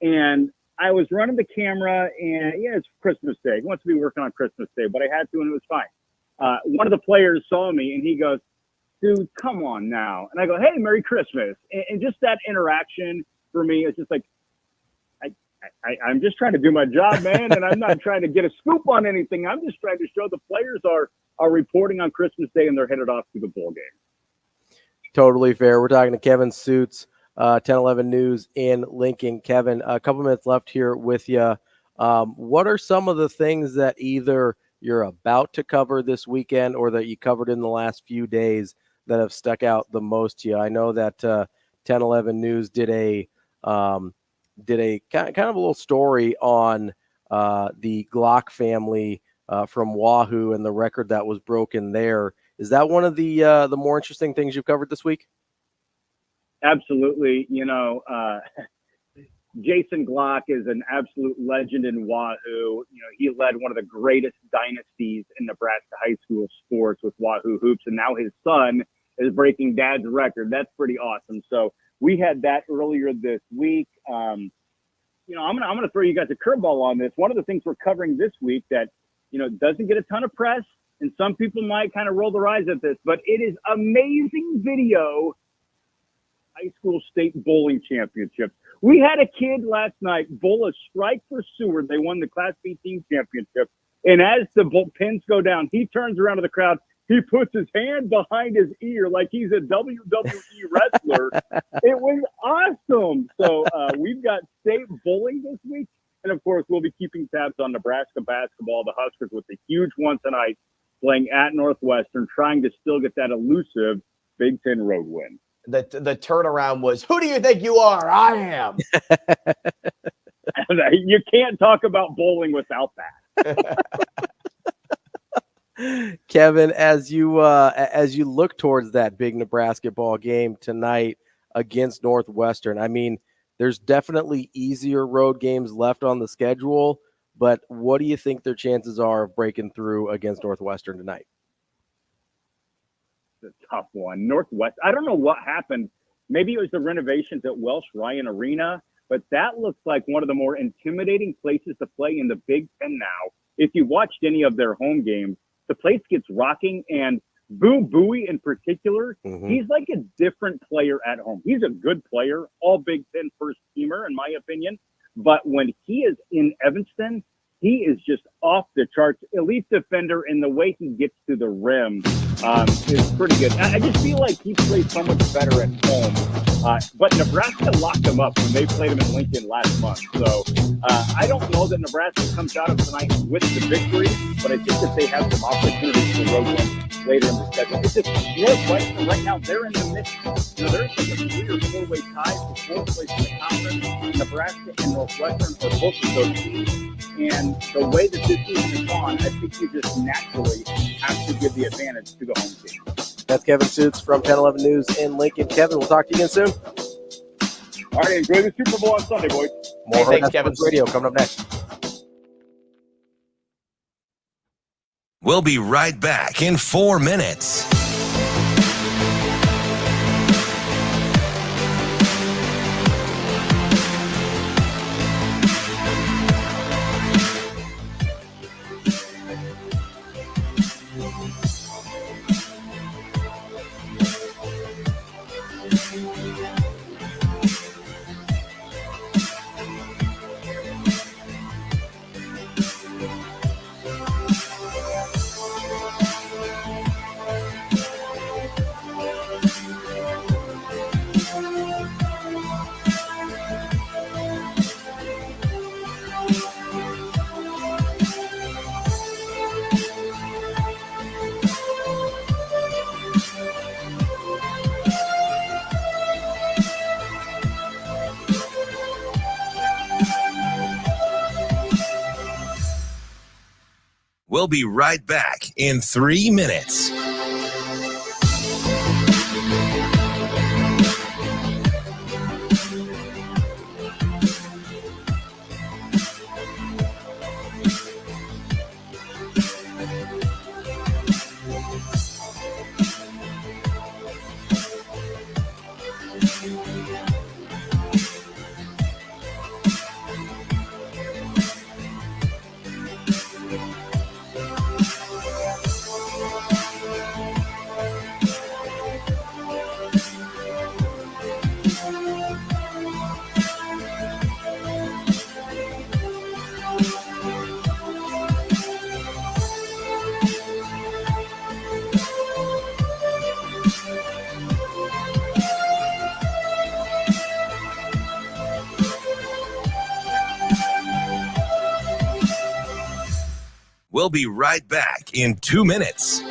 [SPEAKER 4] And I was running the camera, and it's Christmas Day. He wants to be working on Christmas Day, but I had to, and it was fine. One of the players saw me, and he goes, dude, come on now. And I go, hey, Merry Christmas. And just that interaction for me, it's just like, I'm just trying to do my job, man, and I'm not trying to get a scoop on anything. I'm just trying to show the players are reporting on Christmas Day, and they're headed off to the bowl game.
[SPEAKER 1] Totally fair. We're talking to Kevin Sjuts, 1011 News in Lincoln. Kevin, a couple minutes left here with you. What are some of the things that either you're about to cover this weekend or that you covered in the last few days that have stuck out the most to you? I know that 1011 News did a kind of a little story on the Glock family from Wahoo and the record that was broken there. Is that one of the more interesting things you've covered this week?
[SPEAKER 4] Absolutely. Jason Glock is an absolute legend in Wahoo. He led one of the greatest dynasties in Nebraska high school sports with Wahoo Hoops, and now his son is breaking dad's record. That's pretty awesome. So we had that earlier this week. I'm going to throw you guys a curveball on this. One of the things we're covering this week that, doesn't get a ton of press, and some people might kind of roll their eyes at this, but it is amazing video. High school state bowling championships. We had a kid last night bowl a strike for Seward. They won the Class B team championship. And as the pins go down, he turns around to the crowd. He puts his hand behind his ear like he's a WWE wrestler. It was awesome. So we've got state bowling this week. And, of course, we'll be keeping tabs on Nebraska basketball, the Huskers with a huge one tonight, playing at Northwestern, trying to still get that elusive Big Ten road win.
[SPEAKER 3] The turnaround was, who do you think you are? I am.
[SPEAKER 4] You can't talk about bowling without that.
[SPEAKER 1] Kevin, as you look towards that big Nebraska ball game tonight against Northwestern, I mean, there's definitely easier road games left on the schedule, but what do you think their chances are of breaking through against Northwestern tonight?
[SPEAKER 4] It's a tough one. Northwest, I don't know what happened. Maybe it was the renovations at Welsh Ryan Arena, but that looks like one of the more intimidating places to play in the Big Ten now. If you watched any of their home games, the place gets rocking, and Boo Buie in particular, he's like a different player at home. He's a good player, all Big Ten first teamer, in my opinion. But when he is in Evanston, he is just off the charts. Elite defender, and the way he gets to the rim is pretty good. I just feel like he plays so much better at home. But Nebraska locked him up when they played him in Lincoln last month. So I don't know that Nebraska comes out of tonight with the victory, but I think that they have some opportunities for road wins later in the schedule. It's just Northwestern right now, they're in the midst. There's like a 3 or 4-way tie for fourth place in the conference. Nebraska and Northwestern are both of those teams. And the way that this season is gone, I think you just naturally have to give the advantage to the home team.
[SPEAKER 1] That's Kevin Sjuts from 1011 News in Lincoln. Kevin, we'll talk to you again soon.
[SPEAKER 4] All right, enjoy the Super Bowl on Sunday, boys.
[SPEAKER 1] More Hurrdat Sports Radio coming up next.
[SPEAKER 2] We'll be right back in 4 minutes. We'll be right back in 3 minutes. We'll be right back in 2 minutes.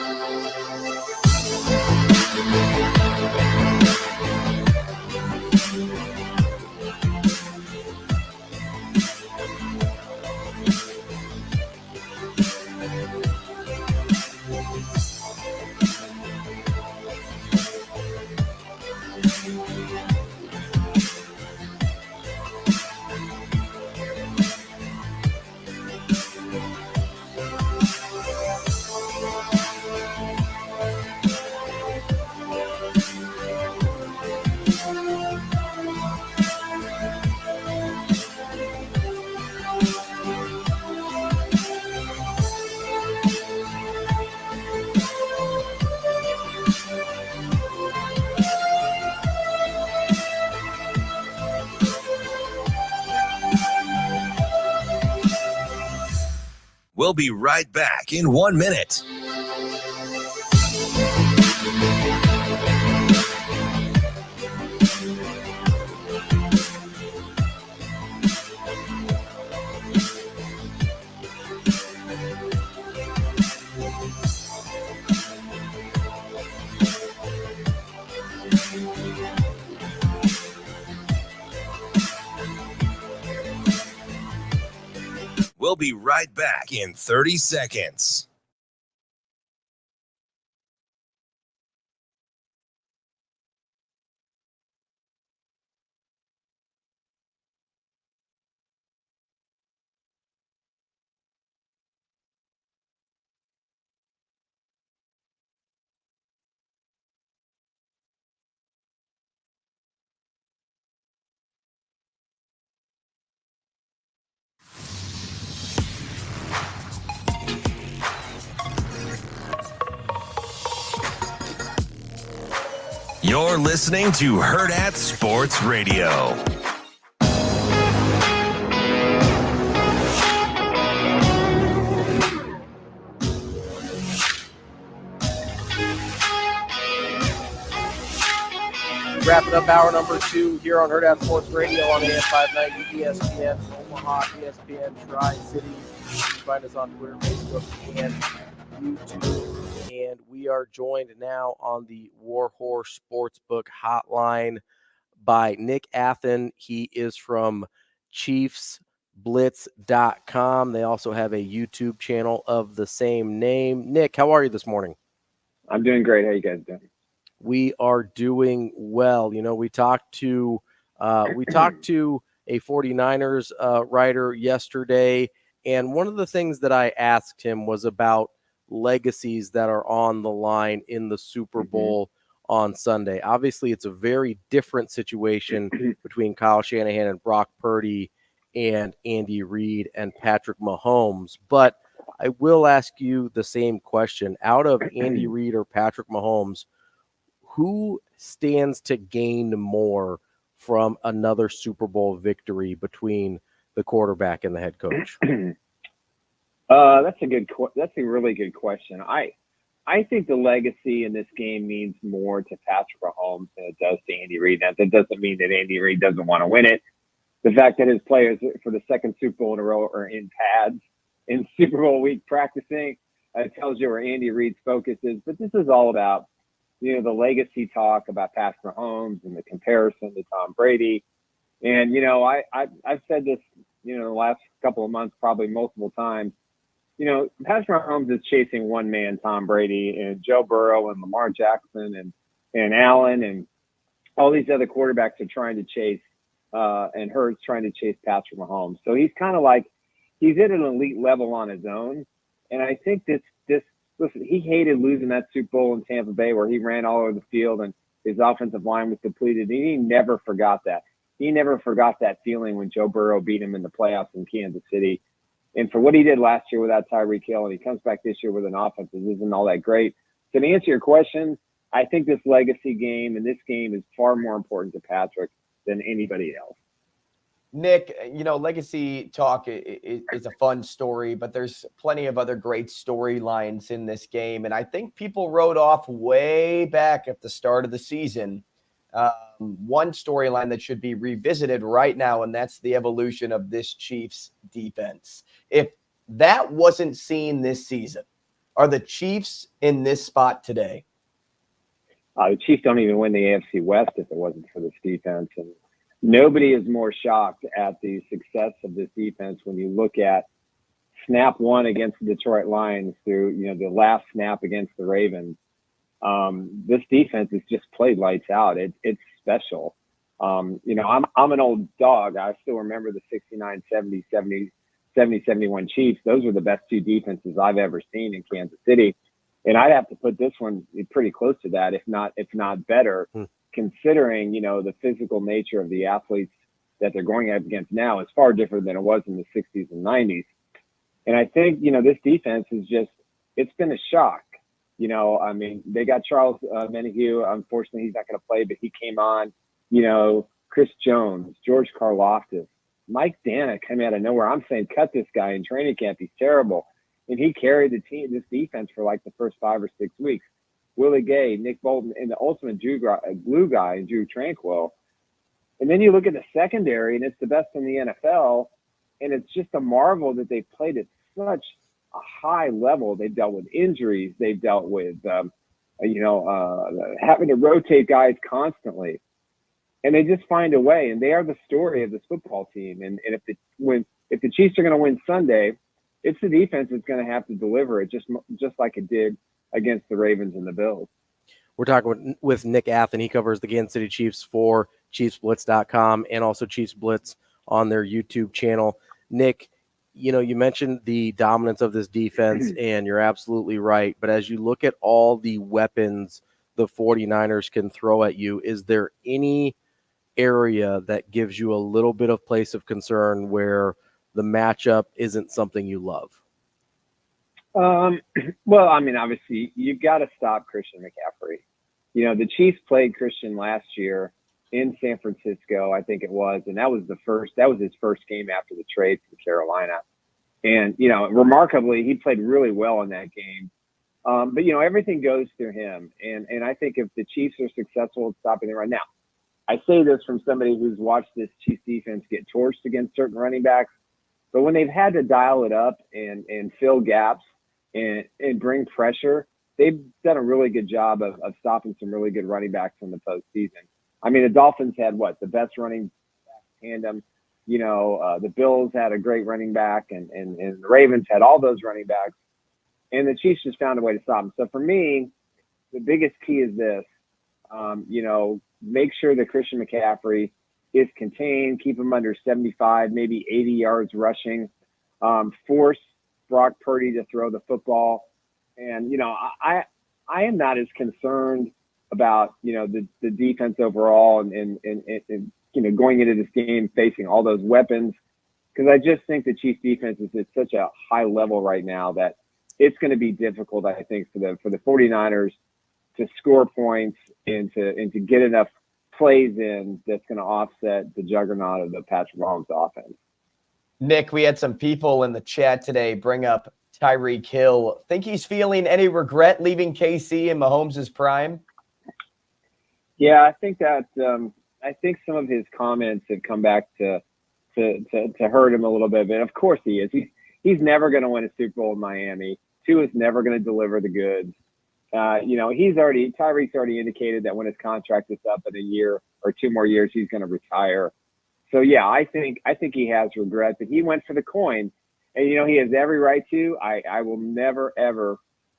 [SPEAKER 2] We'll be right back in 1 minute. We'll be right back in 30 seconds. You're listening to Hurrdat Sports Radio.
[SPEAKER 1] Wrapping up hour number 2 here on Hurrdat Sports Radio on AM 590, ESPN Omaha, ESPN Tri-Cities. You can find us on Twitter, Facebook, and YouTube. And we are joined now on the Warhorse Sportsbook Hotline by Nick Athan. He is from ChiefsBlitz.com. They also have a YouTube channel of the same name. Nick, how are you this morning?
[SPEAKER 5] I'm doing great. How you guys doing?
[SPEAKER 1] We are doing well. You know, we talked to a 49ers writer yesterday, and one of the things that I asked him was about legacies that are on the line in the Super Bowl on Sunday. Obviously, it's a very different situation between Kyle Shanahan and Brock Purdy and Andy Reid and Patrick Mahomes. But I will ask you the same question. Out of Andy Reid or Patrick Mahomes, who stands to gain more from another Super Bowl victory between the quarterback and the head coach?
[SPEAKER 5] That's a really good question. I think the legacy in this game means more to Patrick Mahomes than it does to Andy Reid. Now, that doesn't mean that Andy Reid doesn't want to win it. The fact that his players for the second Super Bowl in a row are in pads in Super Bowl week practicing, tells you where Andy Reid's focus is. But this is all about, the legacy talk about Patrick Mahomes and the comparison to Tom Brady. And, I've said this, the last couple of months, probably multiple times. Patrick Mahomes is chasing one man, Tom Brady, and Joe Burrow and Lamar Jackson and Allen and all these other quarterbacks are trying to chase, and Hurts trying to chase Patrick Mahomes. So he's kind of like, he's at an elite level on his own. And I think listen, he hated losing that Super Bowl in Tampa Bay where he ran all over the field and his offensive line was depleted. And he never forgot that. He never forgot that feeling when Joe Burrow beat him in the playoffs in Kansas City. And for what he did last year without Tyreek Hill, and he comes back this year with an offense that isn't all that great. So to answer your question, I think this legacy game and this game is far more important to Patrick than anybody else.
[SPEAKER 3] Nick, legacy talk is a fun story, but there's plenty of other great storylines in this game. And I think people wrote off way back at the start of the season one storyline that should be revisited right now, and that's the evolution of this Chiefs defense. If that wasn't seen this season, are the Chiefs in this spot today?
[SPEAKER 5] The Chiefs don't even win the AFC West if it wasn't for this defense. And nobody is more shocked at the success of this defense when you look at snap one against the Detroit Lions through, the last snap against the Ravens. This defense has just played lights out. It's special. I'm an old dog. I still remember the 69, 70, 71 Chiefs. Those were the best two defenses I've ever seen in Kansas City. And I'd have to put this one pretty close to that, if not better, considering, the physical nature of the athletes that they're going up against now is far different than it was in the 60s and 90s. And I think, this defense is it's been a shock. They got Charles Menahue. Unfortunately, he's not going to play, but he came on. Chris Jones, George Karlaftis, Mike Dana came out of nowhere. I'm saying, cut this guy in training camp. He's terrible. And he carried this defense for like the first 5 or 6 weeks. Willie Gay, Nick Bolton, and the ultimate glue guy, Drew Tranquil. And then you look at the secondary, and it's the best in the NFL. And it's just a marvel that they played at such a high level. They've dealt with injuries. They've dealt with, having to rotate guys constantly. And they just find a way. And they are the story of this football team. And if the Chiefs are going to win Sunday, it's the defense that's going to have to deliver it, just like it did against the Ravens and the Bills.
[SPEAKER 1] We're talking with Nick Athan. He covers the Kansas City Chiefs for ChiefsBlitz.com and also Chiefs Blitz on their YouTube channel. Nick, you mentioned the dominance of this defense, and you're absolutely right. But as you look at all the weapons the 49ers can throw at you, is there any area that gives you a little bit of place of concern where the matchup isn't something you love?
[SPEAKER 5] Well, obviously you've got to stop Christian McCaffrey. The Chiefs played Christian last year in San Francisco, I think it was, and that was his first game after the trade from Carolina. And, remarkably, he played really well in that game. But everything goes through him. And I think if the Chiefs are successful at stopping it right now, I say this from somebody who's watched this Chiefs defense get torched against certain running backs. But when they've had to dial it up and fill gaps and bring pressure, they've done a really good job of stopping some really good running backs in the postseason. The Dolphins had the best running back tandem. The Bills had a great running back, and the Ravens had all those running backs. And the Chiefs just found a way to stop them. So for me, the biggest key is this, make sure that Christian McCaffrey is contained, keep him under 75, maybe 80 yards rushing, force Brock Purdy to throw the football. And, I am not as concerned about, the defense overall and going into this game facing all those weapons, because I just think the Chiefs defense is at such a high level right now that it's going to be difficult, I think, for the 49ers to score points and to get enough plays in that's going to offset the juggernaut of the Patrick Mahomes offense.
[SPEAKER 3] Nick, we had some people in the chat today bring up Tyreek Hill. Think he's feeling any regret leaving KC in Mahomes' prime?
[SPEAKER 5] Yeah, I think that I think some of his comments have come back to hurt him a little bit. But of course he is. He's never going to win a Super Bowl in Miami. Tua's never going to deliver the goods. Tyreek's already indicated that when his contract is up in a year or 2 more years, he's going to retire. So yeah, I think he has regret, but he went for the coin. And, he has every right to. I will never, ever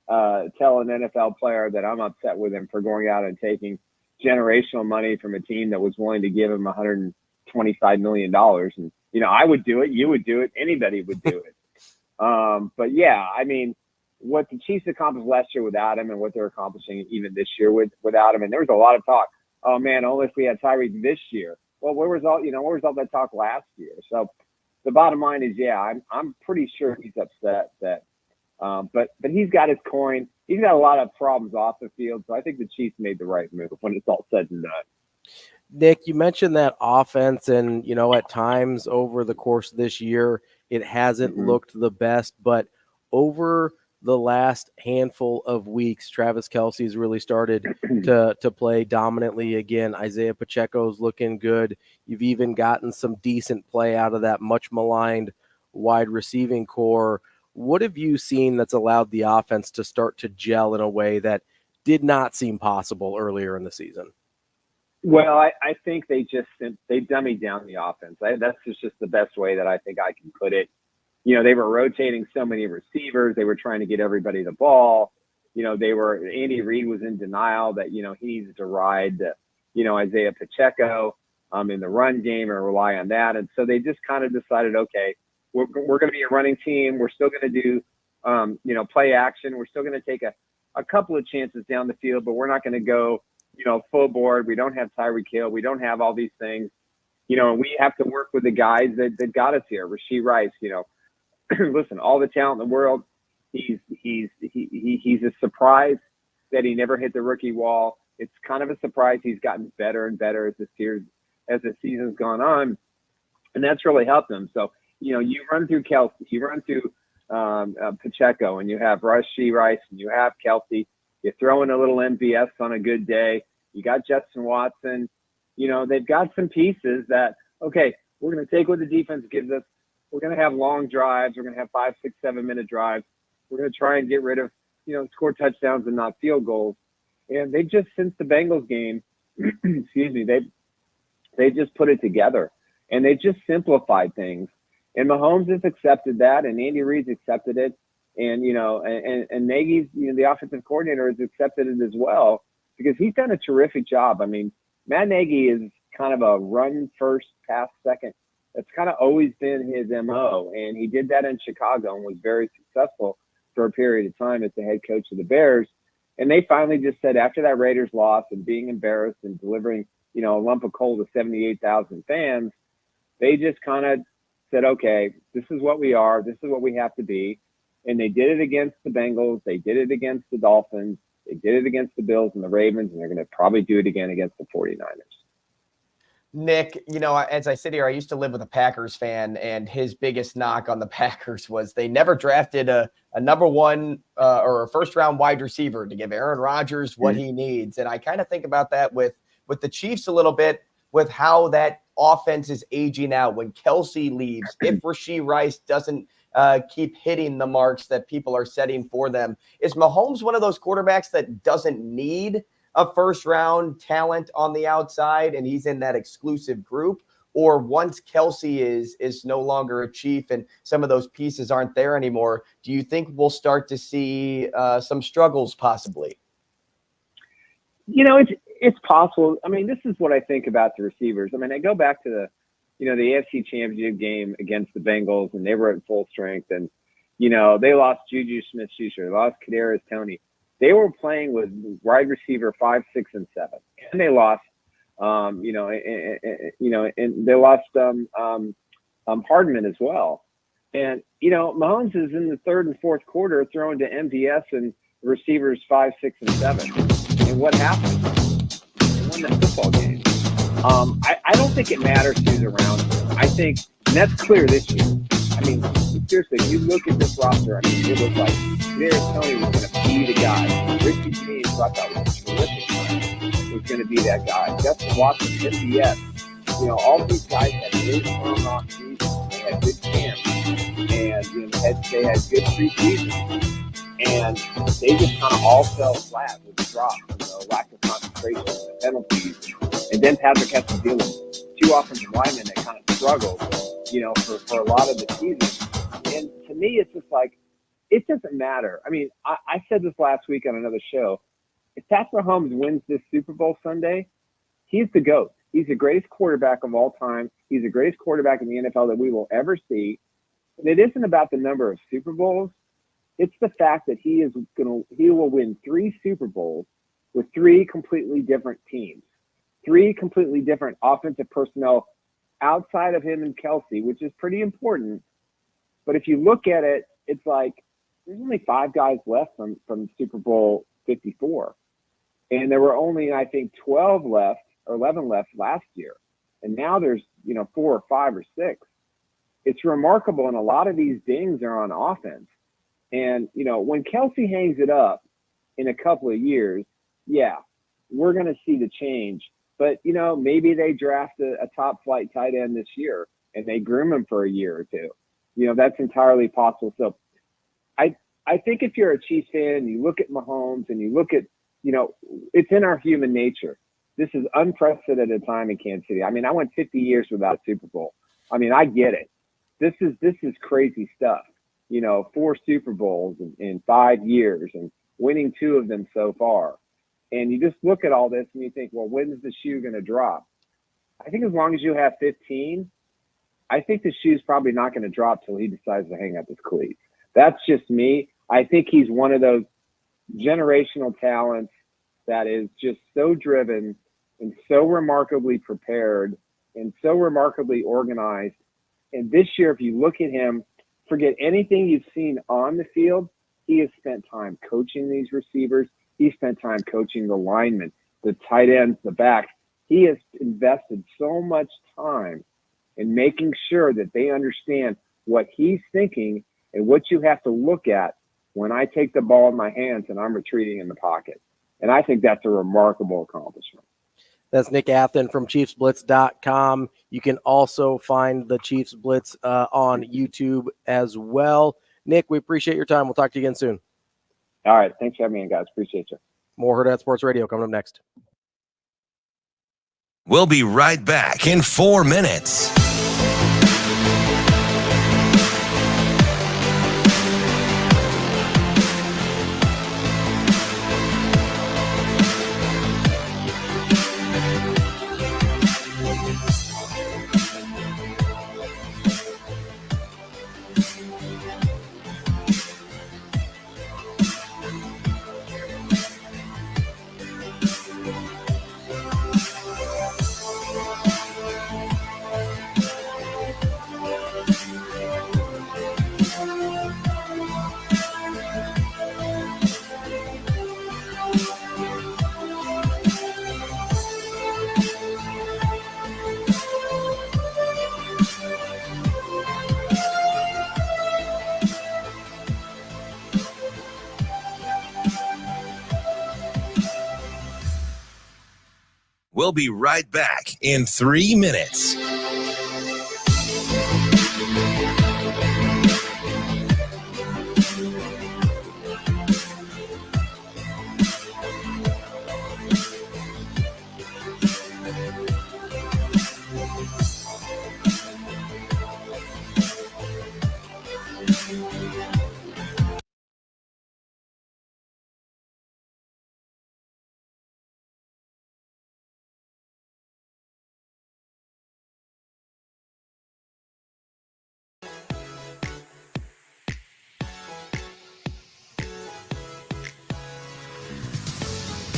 [SPEAKER 5] tell an NFL player that I'm upset with him for going out and taking generational money from a team that was willing to give him $125 million. And, I would do it. You would do it. Anybody would do it. But, yeah, I mean, what the Chiefs accomplished last year without him and what they're accomplishing even this year without him. And there was a lot of talk. Oh, man, only if we had Tyreek this year. Well, where was all that talk last year? So the bottom line is, yeah, I'm pretty sure he's upset that but he's got his coin. He's got a lot of problems off the field. So I think the Chiefs made the right move when it's all said and done.
[SPEAKER 1] Nick, you mentioned that offense, and, at times over the course of this year, it hasn't looked the best, but over the last handful of weeks, Travis Kelce's really started to play dominantly again. Isaiah Pacheco's looking good. You've even gotten some decent play out of that much maligned wide receiving core. What have you seen that's allowed the offense to start to gel in a way that did not seem possible earlier in the season?
[SPEAKER 5] Well, I think they dummied down the offense. That's just the best way that I think I can put it. They were rotating so many receivers. They were trying to get everybody the ball. Andy Reid was in denial that, he needed to ride, Isaiah Pacheco in the run game or rely on that. And so they just kind of decided, okay, we're going to be a running team. We're still going to do, play action. We're still going to take a couple of chances down the field, but we're not going to go, full board. We don't have Tyreek Hill. We don't have all these things, and we have to work with the guys that got us here. Rashee Rice, listen, all the talent in the world. He's a surprise that he never hit the rookie wall. It's kind of a surprise he's gotten better and better as the season's gone on, and that's really helped him. So you run through Kelce, you run through Pacheco, and you have Rashee Rice, and you have Kelce. You throw in a little MVS on a good day. You got Justin Watson. They've got some pieces that, okay, we're going to take what the defense gives us. We're going to have long drives. We're going to have 5, 6, 7-minute drives. We're going to try and get rid of, score touchdowns and not field goals. And they just, since the Bengals game, excuse me, they just put it together. And they just simplified things. And Mahomes has accepted that, and Andy Reid's accepted it. And, and Nagy's, the offensive coordinator, has accepted it as well because he's done a terrific job. I mean, Matt Nagy is kind of a run first, pass second. That's kind of always been his MO, and he did that in Chicago and was very successful for a period of time as the head coach of the Bears. And they finally just said, after that Raiders loss and being embarrassed and delivering, a lump of coal to 78,000 fans, they just kind of said, okay, this is what we are. This is what we have to be. And they did it against the Bengals. They did it against the Dolphins. They did it against the Bills and the Ravens, and they're going to probably do it again against the 49ers.
[SPEAKER 3] Nick, as I sit here, I used to live with a Packers fan, and his biggest knock on the Packers was they never drafted a number one or a first-round wide receiver to give Aaron Rodgers what he needs. And I kind of think about that with the Chiefs a little bit, with how that offense is aging out. When Kelce leaves, if Rashee Rice doesn't keep hitting the marks that people are setting for them, is Mahomes one of those quarterbacks that doesn't need a first-round talent on the outside, and he's in that exclusive group? Or once Kelce is no longer a Chief and some of those pieces aren't there anymore, do you think we'll start to see some struggles possibly?
[SPEAKER 5] It's possible. I mean, this is what I think about the receivers. I mean, I go back to the AFC Championship game against the Bengals, and they were at full strength, and they lost Juju Smith-Schuster, they lost Kadarius Toney. They were playing with wide receiver 5, 6, and 7, and they lost. And they lost Hardman as well. And Mahomes is in the third and fourth quarter throwing to MVS and receivers 5, 6, and 7. And what happened? They won the football game. I don't think it matters who's around him. I think, and that's clear this year. I mean, seriously, you look at this roster. I mean, it was like Kadarius Toney was going to be the guy. Richie James, who I thought was a terrific guy, was going to be that guy. Justin Watson, MVS. All these guys had really strong off seasons. They had good camps, and they had good preseasons. And they just kind of all fell flat with the drops and the lack of concentration and the penalties. And then Patrick has to deal with two offensive linemen that kind of struggled, for a lot of the season. And me, it's just like, it doesn't matter. I mean, I said this last week on another show. If Patrick Mahomes wins this Super Bowl Sunday, he's the GOAT. He's the greatest quarterback of all time. He's the greatest quarterback in the NFL that we will ever see. And it isn't about the number of Super Bowls. It's the fact that he will win 3 Super Bowls with 3 completely different teams, 3 completely different offensive personnel outside of him and Kelsey, which is pretty important. But if you look at it, it's like there's only 5 guys left from Super Bowl 54. And there were only, I think, 12 left or 11 left last year. And now there's, 4 or 5 or 6. It's remarkable. And a lot of these dings are on offense. And, when Kelsey hangs it up in a couple of years, yeah, we're going to see the change. But, maybe they draft a top flight tight end this year and they groom him for a year or 2. That's entirely possible. So I think if you're a Chiefs fan, you look at Mahomes and you look at, it's in our human nature. This is unprecedented time in Kansas City. I mean, I went 50 years without a Super Bowl. I mean, I get it. This is crazy stuff. 4 Super Bowls in 5 years and winning 2 of them so far. And you just look at all this and you think, well, when's the shoe going to drop? I think as long as you have 15, I think the shoe's probably not going to drop till he decides to hang up his cleats. That's just me. I think he's one of those generational talents that is just so driven and so remarkably prepared and so remarkably organized. And this year, if you look at him, forget anything you've seen on the field, he has spent time coaching these receivers. He spent time coaching the linemen, the tight ends, the backs. He has invested so much time in making sure that they understand what he's thinking and what you have to look at when I take the ball in my hands and I'm retreating in the pocket. And I think that's a remarkable accomplishment.
[SPEAKER 1] That's Nick Athan from ChiefsBlitz.com. You can also find the Chiefs Blitz on YouTube as well. Nick, we appreciate your time. We'll talk to you again soon.
[SPEAKER 5] All right. Thanks for having me in, guys. Appreciate you.
[SPEAKER 1] More Hurrdat Sports Radio coming up next.
[SPEAKER 2] We'll be right back in 4 minutes. We'll be right back in 3 minutes.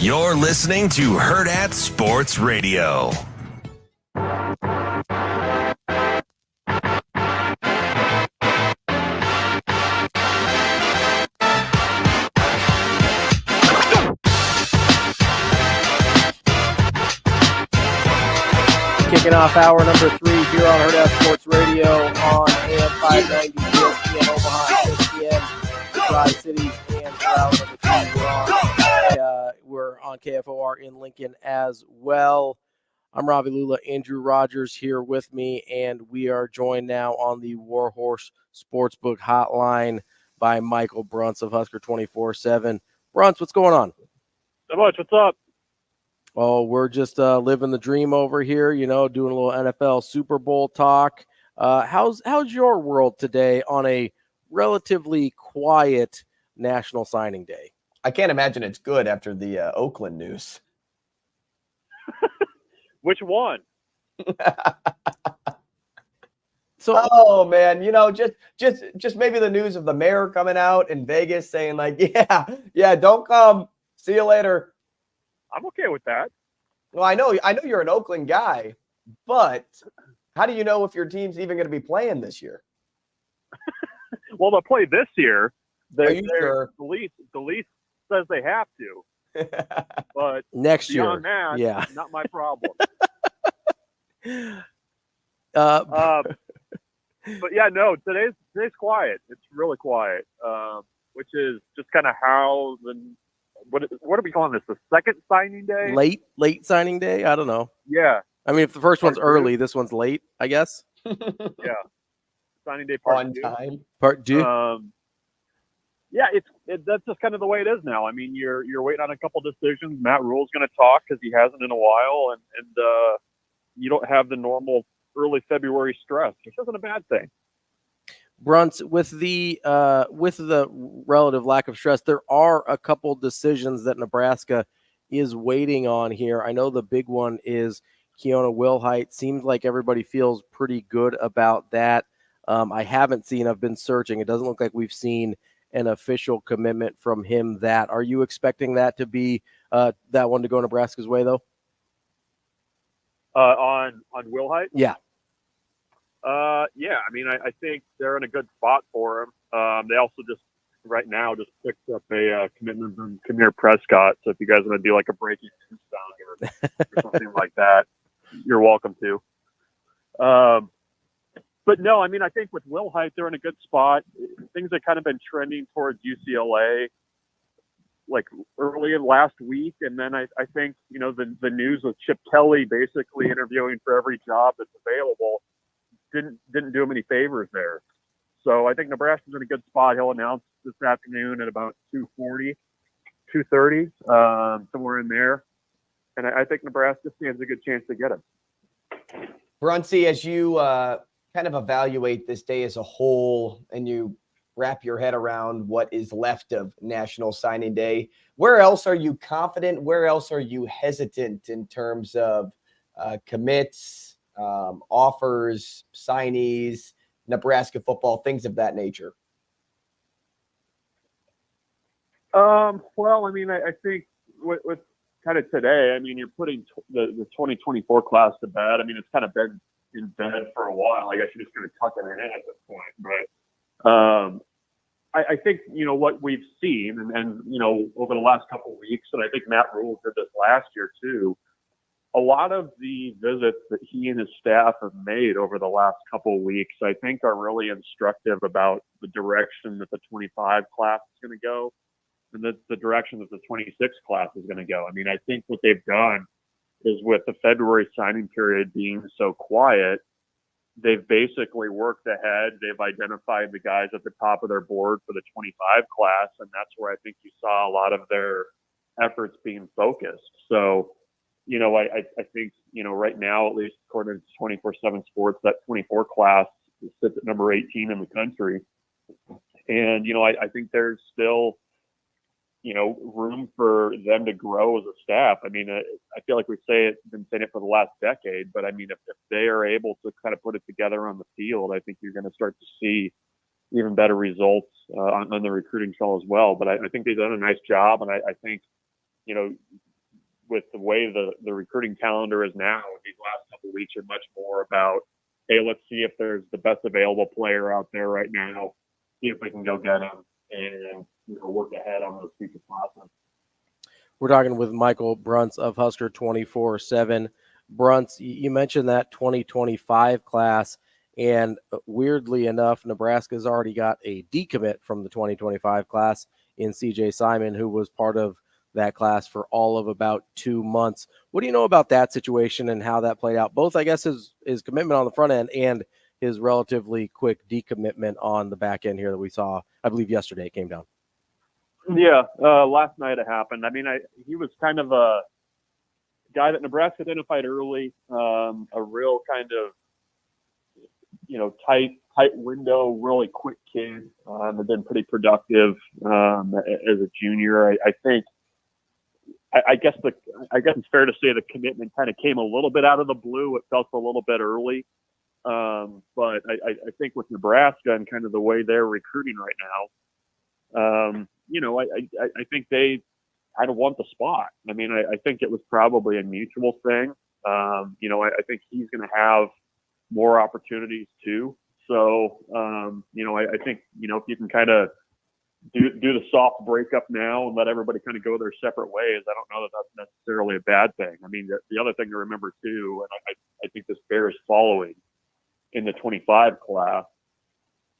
[SPEAKER 2] You're listening to Hurrdat Sports Radio.
[SPEAKER 1] Kicking off hour number 3 here on Hurrdat Sports Radio on AM 590, ESPN Omaha, ESPN Tri-Cities, and throughout the we're on KFOR in Lincoln as well. I'm Ravi, Lulla, Andrew Rogers here with me, and we are joined now on the Warhorse Sportsbook Hotline by Michael Bruntz of Husker 24/7. Bruntz, what's going on?
[SPEAKER 6] So much. What's up?
[SPEAKER 1] Oh, we're just living the dream over here, doing a little NFL Super Bowl talk. How's your world today on a relatively quiet National Signing Day.
[SPEAKER 3] I can't imagine it's good after the Oakland news.
[SPEAKER 4] Which one?
[SPEAKER 1] So,
[SPEAKER 3] oh man, just maybe the news of the mayor coming out in Vegas saying like, yeah, don't come. See you later.
[SPEAKER 4] I'm okay with that.
[SPEAKER 3] Well, I know you're an Oakland guy, but how do you know if your team's even going to be playing this year?
[SPEAKER 4] Well, they'll play this year.
[SPEAKER 3] Are you sure?
[SPEAKER 4] The lease says they have to, but
[SPEAKER 1] next year,
[SPEAKER 4] beyond that,
[SPEAKER 1] yeah,
[SPEAKER 4] not my problem. But yeah, no, today's quiet. It's really quiet, which is just kind of how what are we calling this? The second signing day?
[SPEAKER 1] Late signing day? I don't know.
[SPEAKER 4] Yeah.
[SPEAKER 1] I mean, if the first one's early, this one's late, I guess.
[SPEAKER 4] Yeah. Signing day part
[SPEAKER 3] on
[SPEAKER 4] two.
[SPEAKER 3] time.
[SPEAKER 1] Part two.
[SPEAKER 4] Yeah, that's just kind of the way it is now. I mean, you're waiting on a couple decisions. Matt Rule's going to talk because he hasn't in a while, and you don't have the normal early February stress, which isn't a bad thing.
[SPEAKER 1] Bruntz, with the relative lack of stress, there are a couple decisions that Nebraska is waiting on here. I know the big one is Keona Wilhite. Seems like everybody feels pretty good about that. I've been searching. It doesn't look like we've seen an official commitment from him. Are you expecting that to be that one to go Nebraska's way though?
[SPEAKER 4] On Wilhite?
[SPEAKER 1] Yeah.
[SPEAKER 4] Yeah. I mean, I think they're in a good spot for him. They also just picked up a commitment from Kamir Prescott. So if you guys want to do like a breaking news sound or something like that, you're welcome to. But no, I mean, I think with Wilhite, they're in a good spot. Things have kind of been trending towards UCLA like early in last week. And then I think, the news of Chip Kelly basically interviewing for every job that's available didn't do him any favors there. So I think Nebraska's in a good spot. He'll announce this afternoon at about 2:30, somewhere in there. And I think Nebraska stands a good chance to get him.
[SPEAKER 3] Bruntz, as you kind of evaluate this day as a whole and you wrap your head around what is left of National Signing Day, where else are you confident? Where else are you hesitant in terms of commits, offers, signees, Nebraska football, things of that nature?
[SPEAKER 4] Well, I mean, I think with kind of today, I mean, you're putting the 2024 class to bed. I mean, it's kind of been in bed for a while. I guess you're just going to tuck it in at this point. But I think, what we've seen and over the last couple of weeks, and I think Matt Rule did this last year too, a lot of the visits that he and his staff have made over the last couple of weeks, I think are really instructive about the direction that the 25 class is going to go and the direction that the 26 class is going to go. I mean, I think what they've done is with the February signing period being so quiet, they've basically worked ahead. They've identified the guys at the top of their board for the 25 class, and that's where I think you saw a lot of their efforts being focused. So, I think, right now, at least according to 24/7 Sports, that 24 class sits at number 18 in the country. And, I think there's still, room for them to grow as a staff. I mean, I feel like we've been saying it for the last decade, but I mean, if they are able to kind of put it together on the field, I think you're going to start to see even better results on the recruiting trail as well. But I think they've done a nice job. And I think, with the way the recruiting calendar is now, these last couple of weeks are much more about, hey, let's see if there's the best available player out there right now, see if we can go get him and work ahead on those future classes.
[SPEAKER 1] We're talking with Michael Bruntz of Husker 24/7. Bruntz, you mentioned that 2025 class, and weirdly enough, Nebraska's already got a decommit from the 2025 class in CJ Simon, who was part of that class for all of about 2 months. What do you know about that situation and how that played out? Both, I guess, his commitment on the front end and his relatively quick decommitment on the back end here that we saw, I believe yesterday it came down.
[SPEAKER 4] Yeah, last night it happened. I mean, he was kind of a guy that Nebraska identified early, a real kind of, tight window, really quick kid. Had been pretty productive as a junior. I guess it's fair to say the commitment kind of came a little bit out of the blue. It felt a little bit early. But I think with Nebraska and kind of the way they're recruiting right now, I think they kind of want the spot. I mean, I think it was probably a mutual thing. I think he's going to have more opportunities too. So, I think, if you can kind of do the soft breakup now and let everybody kind of go their separate ways, I don't know that that's necessarily a bad thing. I mean, the other thing to remember too, and I think this bears following in the 25 class,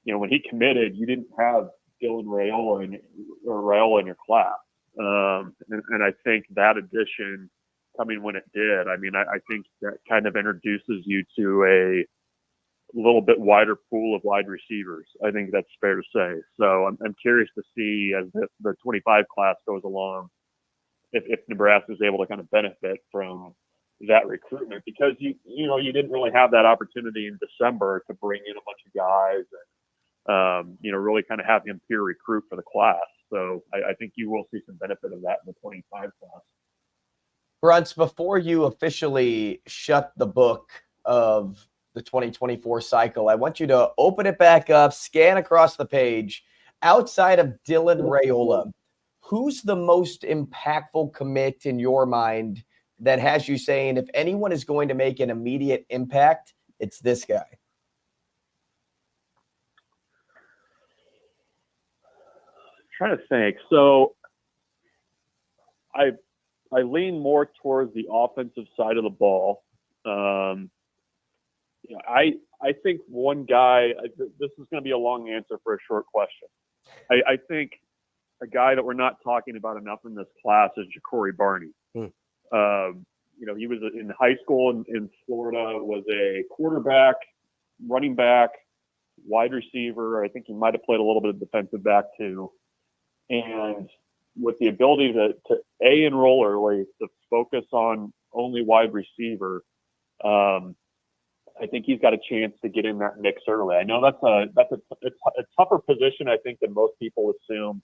[SPEAKER 4] when he committed, you didn't have Dylan Raiola in your class. And I think that addition coming when it did, I mean, I think that kind of introduces you to a little bit wider pool of wide receivers. I think that's fair to say. So I'm curious to see as the 25 class goes along, if Nebraska is able to kind of benefit from that recruitment, because you didn't really have that opportunity in December to bring in a bunch of guys and really kind of have him peer recruit for the class. So I think you will see some benefit of that in the 25 class.
[SPEAKER 3] Bruntz, before you officially shut the book of the 2024 cycle, I want you to open it back up, scan across the page. Outside of Dylan Raiola, who's the most impactful commit in your mind that has you saying, if anyone is going to make an immediate impact, it's this guy?
[SPEAKER 4] I'm trying to think. So I lean more towards the offensive side of the ball. I think one guy, this is going to be a long answer for a short question. I think a guy that we're not talking about enough in this class is Ja'Cory Barney. He was in high school in Florida, was a quarterback, running back, wide receiver. I think he might have played a little bit of defensive back too. And with the ability to enroll early, to focus on only wide receiver, I think he's got a chance to get in that mix early. I know that's a tougher position, I think, than most people assume,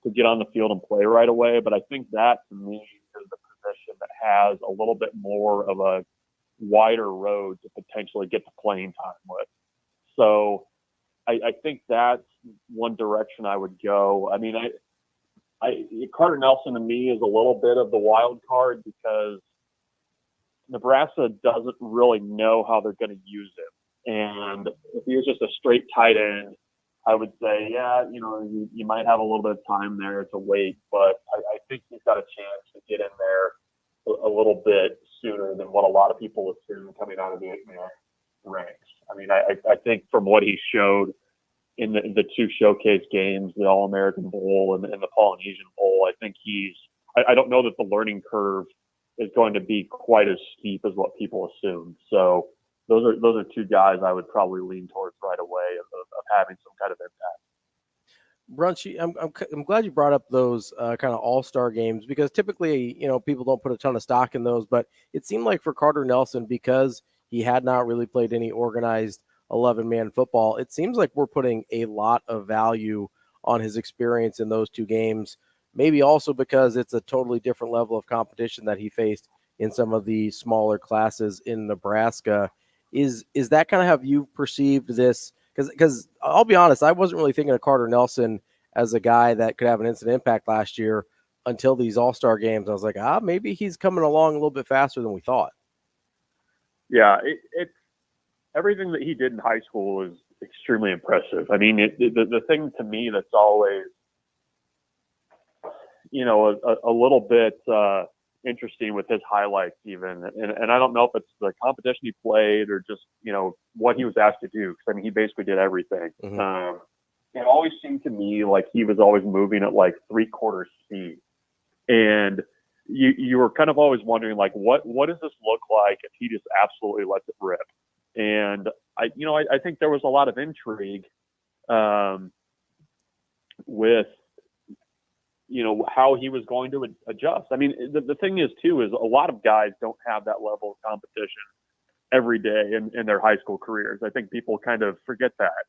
[SPEAKER 4] to get on the field and play right away. But I think that, to me, is the position that has a little bit more of a wider road to potentially get the playing time with. So I think that's one direction I would go. I mean, Carter Nelson to me is a little bit of the wild card, because Nebraska doesn't really know how they're going to use him. And if he was just a straight tight end, I would say, you might have a little bit of time there to wait. But I think he's got a chance to get in there a little bit sooner than what a lot of people assume coming out of the 8-man ranks. I mean, I think from what he showed in the two showcase games, the All-American Bowl and the Polynesian Bowl, I think I don't know that the learning curve is going to be quite as steep as what people assume. So those are two guys I would probably lean towards right away of having some kind of impact.
[SPEAKER 1] Bruntz, I'm glad you brought up those kind of all-star games, because typically, people don't put a ton of stock in those, but it seemed like for Carter Nelson, because he had not really played any organized 11-man football, it seems like we're putting a lot of value on his experience in those two games. Maybe also because it's a totally different level of competition that he faced in some of the smaller classes in Nebraska. Is that kind of how you perceived this? Because I'll be honest, I wasn't really thinking of Carter Nelson as a guy that could have an instant impact last year until these all-star games. I was like, maybe he's coming along a little bit faster than we thought.
[SPEAKER 4] Yeah, it's everything that he did in high school is extremely impressive. I mean, the thing to me that's always, a little bit interesting with his highlights even. And I don't know if it's the competition he played or just, what he was asked to do. Because, I mean, he basically did everything. Mm-hmm. It always seemed to me like he was always moving at like 3/4 speed. And you were kind of always wondering, like, what does this look like if he just absolutely lets it rip? And I think there was a lot of intrigue with, how he was going to adjust. I mean, the thing is too, is a lot of guys don't have that level of competition
[SPEAKER 6] every day in their high school careers. I think people kind of forget that.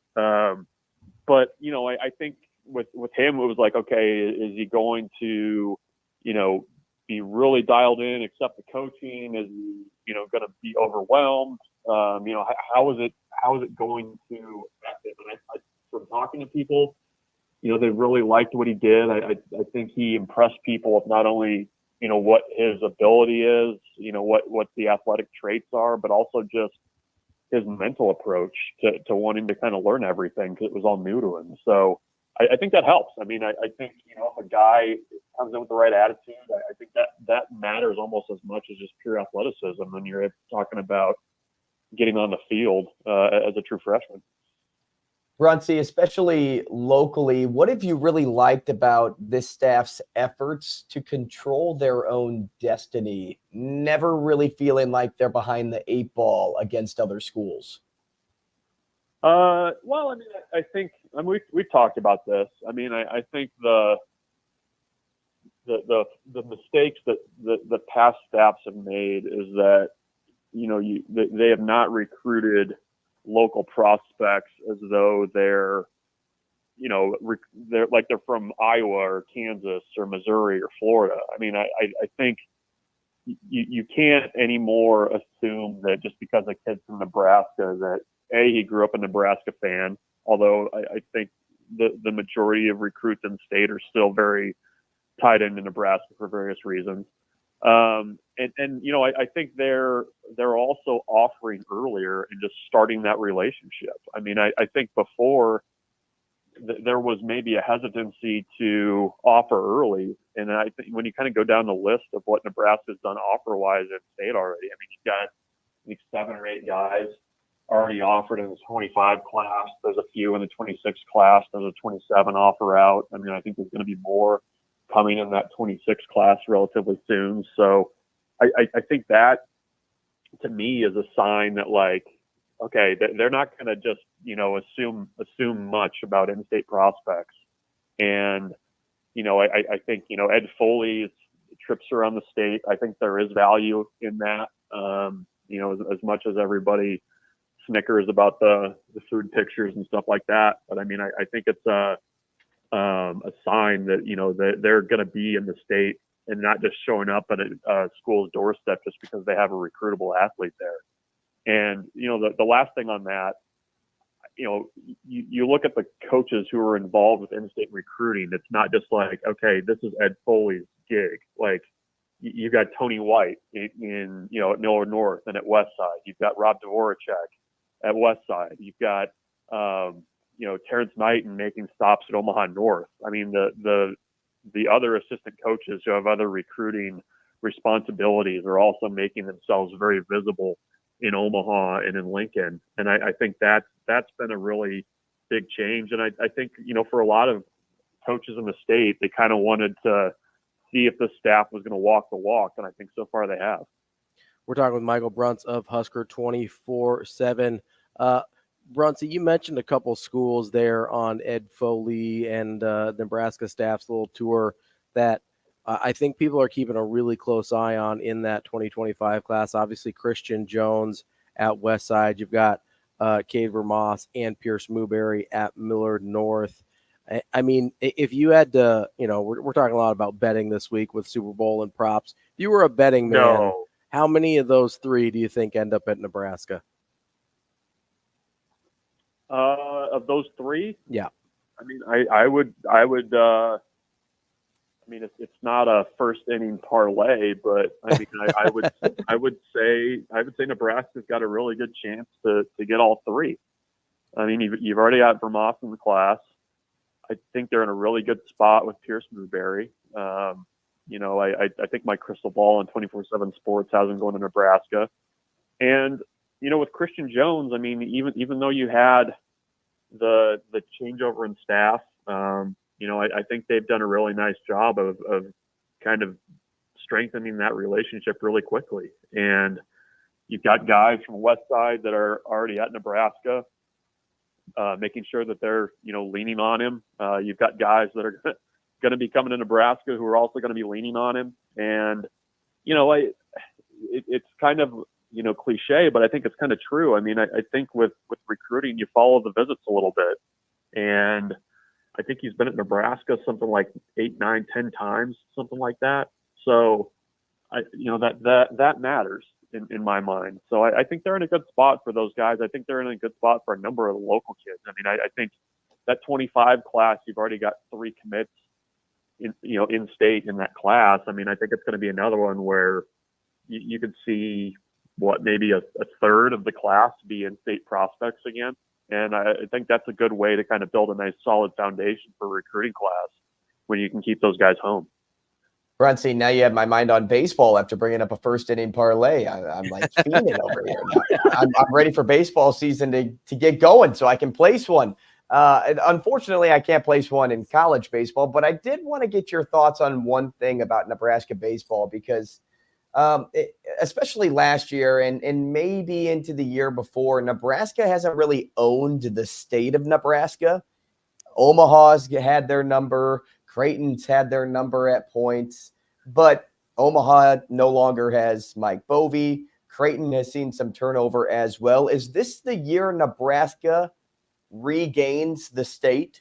[SPEAKER 6] But, you know, I think with him, it was like, okay, is he going to, you know, be really dialed in, accept the coaching? Is he, you know, going to be overwhelmed? You know, how is it going to affect it? And I from talking to people, you know, they really liked what he did. I think he impressed people with not only, you know, what his ability is, you know, what the athletic traits are, but also just his mental approach to wanting to kind of learn everything, because it was all new to him. So I think that helps. I mean, I think, you know, if a guy comes in with the right attitude, I think that matters almost as much as just pure athleticism when you're talking about getting on the field as a true freshman.
[SPEAKER 3] Bruntz, especially locally, what have you really liked about this staff's efforts to control their own destiny, never really feeling like they're behind the 8 ball against other schools?
[SPEAKER 6] Well, I mean, I think we've talked about this. I mean, I think the mistakes that the past staffs have made is that, you know, they have not recruited local prospects as though they're, you know, they're from Iowa or Kansas or Missouri or Florida. I mean, I think you can't anymore assume that just because a kid's from Nebraska that he grew up a Nebraska fan, although I think the majority of recruits in the state are still very tied into Nebraska for various reasons. And you know, I think they're also offering earlier and just starting that relationship. I mean, I think before there was maybe a hesitancy to offer early, and I think when you kind of go down the list of what Nebraska's done offer-wise in state already, I mean, you've got, I think, 7 or 8 guys already offered in the 25 class. There's a few in the 26 class. There's a 27 offer out. I mean, I think there's going to be more coming in that 26 class relatively soon. So I think that, to me, is a sign that, like, okay, they're not going to just, you know, assume much about in-state prospects. And, you know, I think, you know, Ed Foley's trips around the state, I think there is value in that. You know, as much as everybody snickers about the food pictures and stuff like that. But I mean, I think it's a sign that, you know, that they're going to be in the state and not just showing up at a school's doorstep just because they have a recruitable athlete there. And, you know, the last thing on that, you know, you look at the coaches who are involved with in-state recruiting. It's not just like, okay, this is Ed Foley's gig. Like, you've got Tony White in you know, at Miller North and at Westside. You've got Rob Dvoracek at Westside. You've got, you know, Terrence Knighton making stops at Omaha North. I mean, the other assistant coaches who have other recruiting responsibilities are also making themselves very visible in Omaha and in Lincoln. And I think that's been a really big change. And I think, you know, for a lot of coaches in the state, they kind of wanted to see if the staff was going to walk the walk. And I think so far they have.
[SPEAKER 1] We're talking with Michael Bruntz of Husker 24/7. Bruntz, you mentioned a couple schools there on Ed Foley and Nebraska staff's little tour that I think people are keeping a really close eye on in that 2025 class. Obviously, Christian Jones at Westside. You've got Cade Vermoss and Pierce Newberry at Millard North. I mean, if you had to, you know, we're talking a lot about betting this week with Super Bowl and props. If you were a betting man, how many of those 3 do you think end up at Nebraska?
[SPEAKER 6] Of those 3?
[SPEAKER 1] Yeah.
[SPEAKER 6] I mean, I would I mean, it's not a first inning parlay, but I mean, I would say Nebraska's got a really good chance to get all 3. I mean, you've already got Vermoss in the class. I think they're in a really good spot with Pierce Newberry. You know, I think my crystal ball on 24/7 Sports has them going to Nebraska. And, you know, with Christian Jones, I mean, even though you had the changeover in staff, you know, I think they've done a really nice job of kind of strengthening that relationship really quickly. And you've got guys from Westside that are already at Nebraska, making sure that they're, you know, leaning on him. You've got guys that are going to be coming to Nebraska who are also going to be leaning on him. And, you know, it's kind of cliche, but I think it's kind of true. I mean, I think with recruiting, you follow the visits a little bit. And I think he's been at Nebraska something like 8, 9, 10 times, something like that. So, that matters in my mind. So I think they're in a good spot for those guys. I think they're in a good spot for a number of the local kids. I mean, I think that 25 class, you've already got 3 commits in state in that class. I mean, I think it's going to be another one where you could see maybe a third of the class be in-state prospects again. And I think that's a good way to kind of build a nice solid foundation for a recruiting class when you can keep those guys home.
[SPEAKER 3] Bruntz, now you have my mind on baseball after bringing up a first inning parlay. I'm like fiending over here. I'm ready for baseball season to get going so I can place one. Unfortunately, I can't place one in college baseball, but I did want to get your thoughts on one thing about Nebraska baseball because especially last year and maybe into the year before, Nebraska hasn't really owned the state of Nebraska. Omaha's had their number. Creighton's had their number at points, but Omaha no longer has Mike Bovee. Creighton has seen some turnover as well. Is this the year Nebraska regains the state?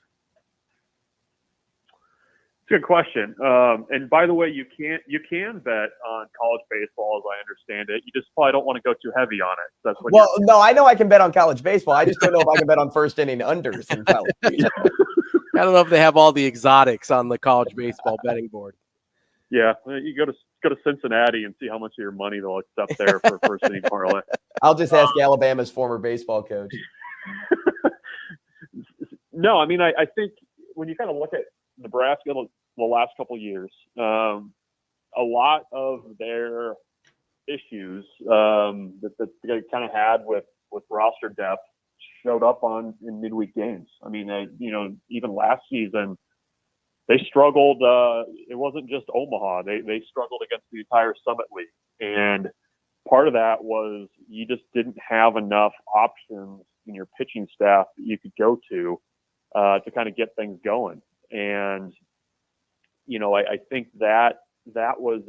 [SPEAKER 6] It's a good question. And by the way, you can bet on college baseball, as I understand it. You just probably don't want to go too heavy on it. That's what.
[SPEAKER 3] Well, no, I know I can bet on college baseball. I just don't know if I can bet on first inning unders in college baseball.
[SPEAKER 1] I don't know if they have all the exotics on the college baseball betting board.
[SPEAKER 6] Yeah, you go to Cincinnati and see how much of your money they'll accept there for first inning parlay.
[SPEAKER 3] I'll just ask Alabama's former baseball coach.
[SPEAKER 6] No, I mean I think when you kind of look at Nebraska the last couple of years, a lot of their issues that they kind of had with roster depth showed up in midweek games. I mean, even last season, they struggled. It wasn't just Omaha. They struggled against the entire Summit League. And part of that was you just didn't have enough options in your pitching staff that you could go to kind of get things going. And, I think that was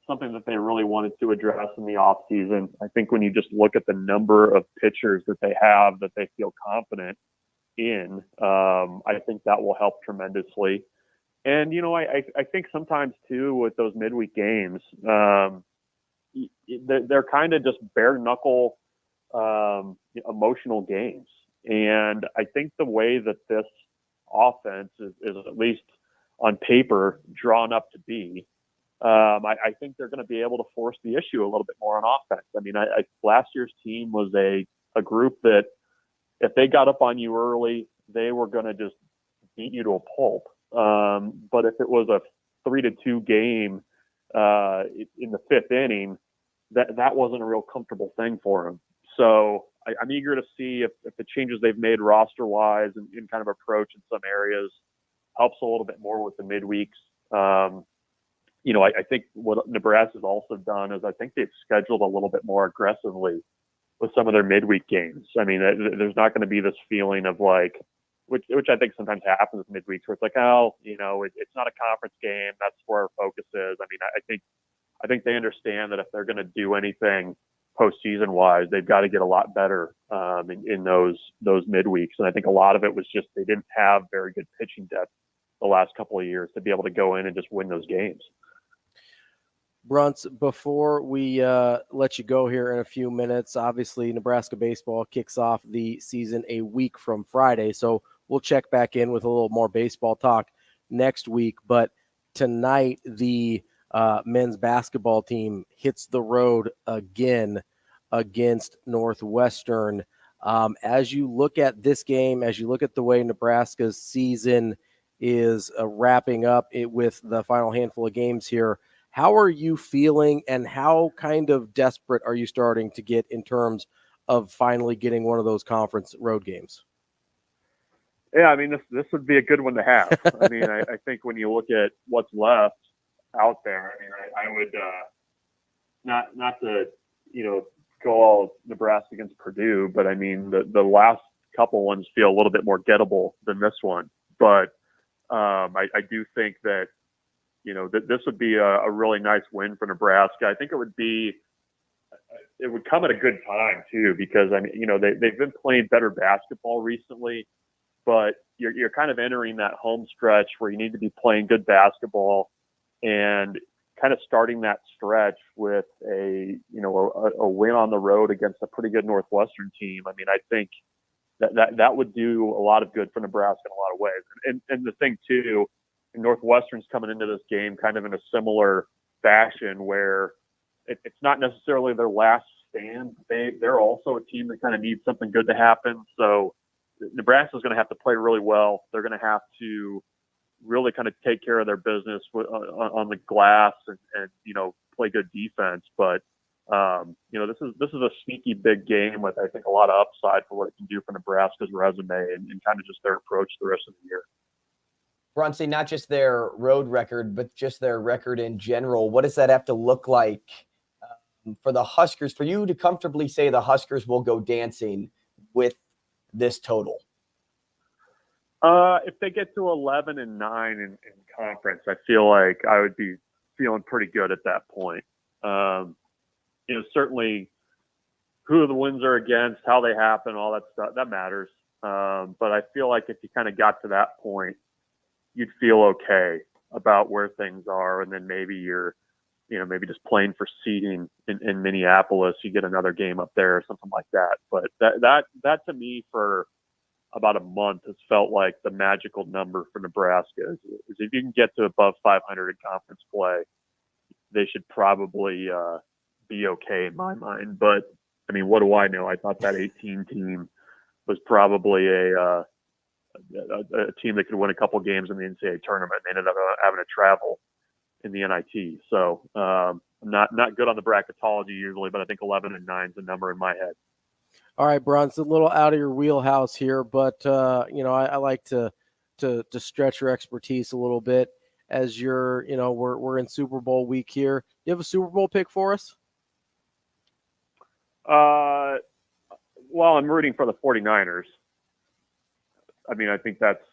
[SPEAKER 6] something that they really wanted to address in the off season. I think when you just look at the number of pitchers that they have that they feel confident in, I think that will help tremendously. And, I think sometimes too with those midweek games, they're kind of just bare knuckle emotional games. And I think the way that this offense is at least on paper drawn up to be, I think they're going to be able to force the issue a little bit more on offense. I mean, last year's team was a group that if they got up on you early, they were going to just beat you to a pulp. But if it was a 3-2 game in the 5th inning, that wasn't a real comfortable thing for them. So I'm eager to see if the changes they've made roster-wise and in kind of approach in some areas helps a little bit more with the midweeks. I think what Nebraska's also done is I think they've scheduled a little bit more aggressively with some of their midweek games. I mean, there's not going to be this feeling of like, which I think sometimes happens with midweeks where it's like, it's not a conference game. That's where our focus is. I mean, I think they understand that if they're going to do anything postseason wise, they've got to get a lot better in those midweeks. And I think a lot of it was just they didn't have very good pitching depth the last couple of years to be able to go in and just win those games.
[SPEAKER 1] Bruntz, before we let you go here in a few minutes, obviously Nebraska baseball kicks off the season a week from Friday, so we'll check back in with a little more baseball talk next week. But tonight, the men's basketball team hits the road again against Northwestern. As you look at this game, as you look at the way Nebraska's season is wrapping up with the final handful of games here, how are you feeling and how kind of desperate are you starting to get in terms of finally getting one of those conference road games?
[SPEAKER 6] Yeah, I mean, this would be a good one to have. I mean, I think when you look at what's left out there, I mean, I would not to, go all Nebraska against Purdue, but I mean, the last couple ones feel a little bit more gettable than this one. But I do think that, this would be a really nice win for Nebraska. I think it would be it would come at a good time too, because I mean, they've been playing better basketball recently, but you're kind of entering that home stretch where you need to be playing good basketball, and kind of starting that stretch with a win on the road against a pretty good Northwestern team. I mean, I think that would do a lot of good for Nebraska in a lot of ways. And the thing too, Northwestern's coming into this game kind of in a similar fashion where it's not necessarily their last stand. They're also a team that kind of needs something good to happen. So Nebraska's going to have to play really well. They're going to have to really kind of take care of their business on the glass and play good defense. But this is a sneaky big game with, I think, a lot of upside for what it can do for Nebraska's resume and kind of just their approach the rest of the year.
[SPEAKER 3] Bruntz, not just their road record, but just their record in general. What does that have to look like for the Huskers, for you to comfortably say the Huskers will go dancing with this total?
[SPEAKER 6] If they get to 11-9 in conference, I feel like I would be feeling pretty good at that point. Certainly who the wins are against, how they happen, all that stuff, that matters. But I feel like if you kind of got to that point, you'd feel okay about where things are. And then maybe you're, maybe just playing for seeding in Minneapolis, you get another game up there or something like that. But that to me for about a month has felt like the magical number for Nebraska is if you can get to above 500 in conference play, they should probably be okay in my mind. But I mean, what do I know? I thought that 18 team was probably a team that could win a couple games in the NCAA tournament and ended up having to travel in the NIT. So I'm not good on the bracketology usually, but I think 11-9 is the number in my head.
[SPEAKER 1] All right, Bruntz, a little out of your wheelhouse here, but I like to stretch your expertise a little bit as you're, we're in Super Bowl week here. You have a Super Bowl pick for us?
[SPEAKER 6] Well, I'm rooting for the 49ers. I mean, I think that's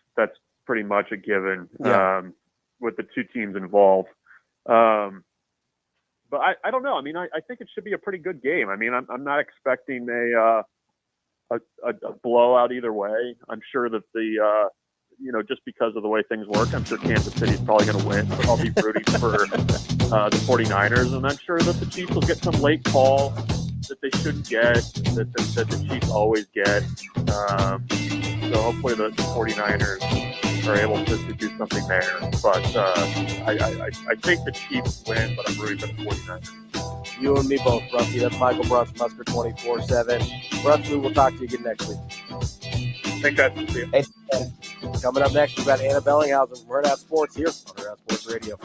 [SPEAKER 6] pretty much a given with the two teams involved. But I don't know. I mean, I think it should be a pretty good game. I mean, I'm not expecting a blowout either way. I'm sure that just because of the way things work, I'm sure Kansas City is probably going to win. So I'll be rooting for the 49ers, and I'm sure that the Chiefs will get some late call that they shouldn't get, that the Chiefs always get. So hopefully the 49ers are able to do something there. But I think the Chiefs win, but I'm rooting for the 49ers.
[SPEAKER 1] You and me both, Ravi. That's Michael Bruntz, Husker 24/7. Bruntz, we will talk to you again next week.
[SPEAKER 6] Thanks, guys. See you.
[SPEAKER 3] Hey,
[SPEAKER 1] Coming up next, we've got Anna Bellinghausen from Hurrdat Sports here on Hurrdat Sports Radio.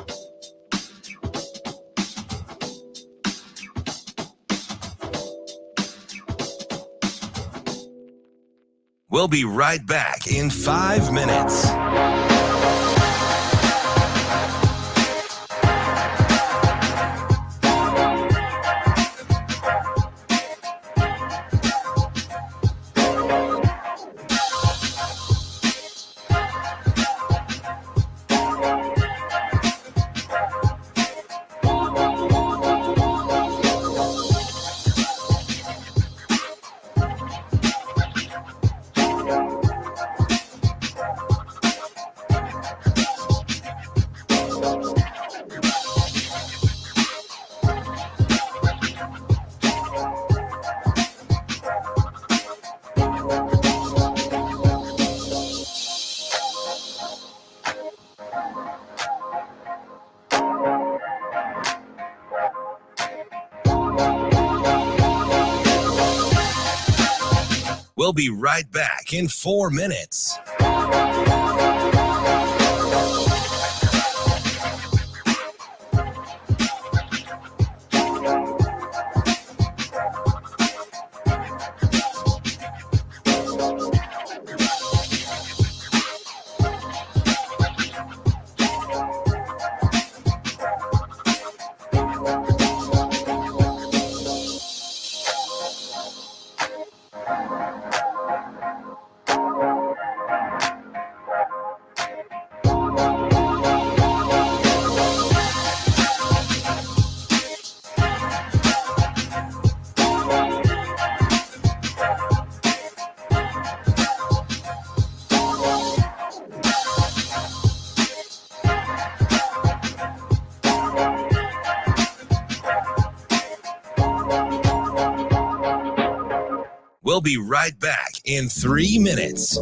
[SPEAKER 2] We'll be right back in 5 minutes. We'll be right back in 4 minutes. We'll be right back in 3 minutes.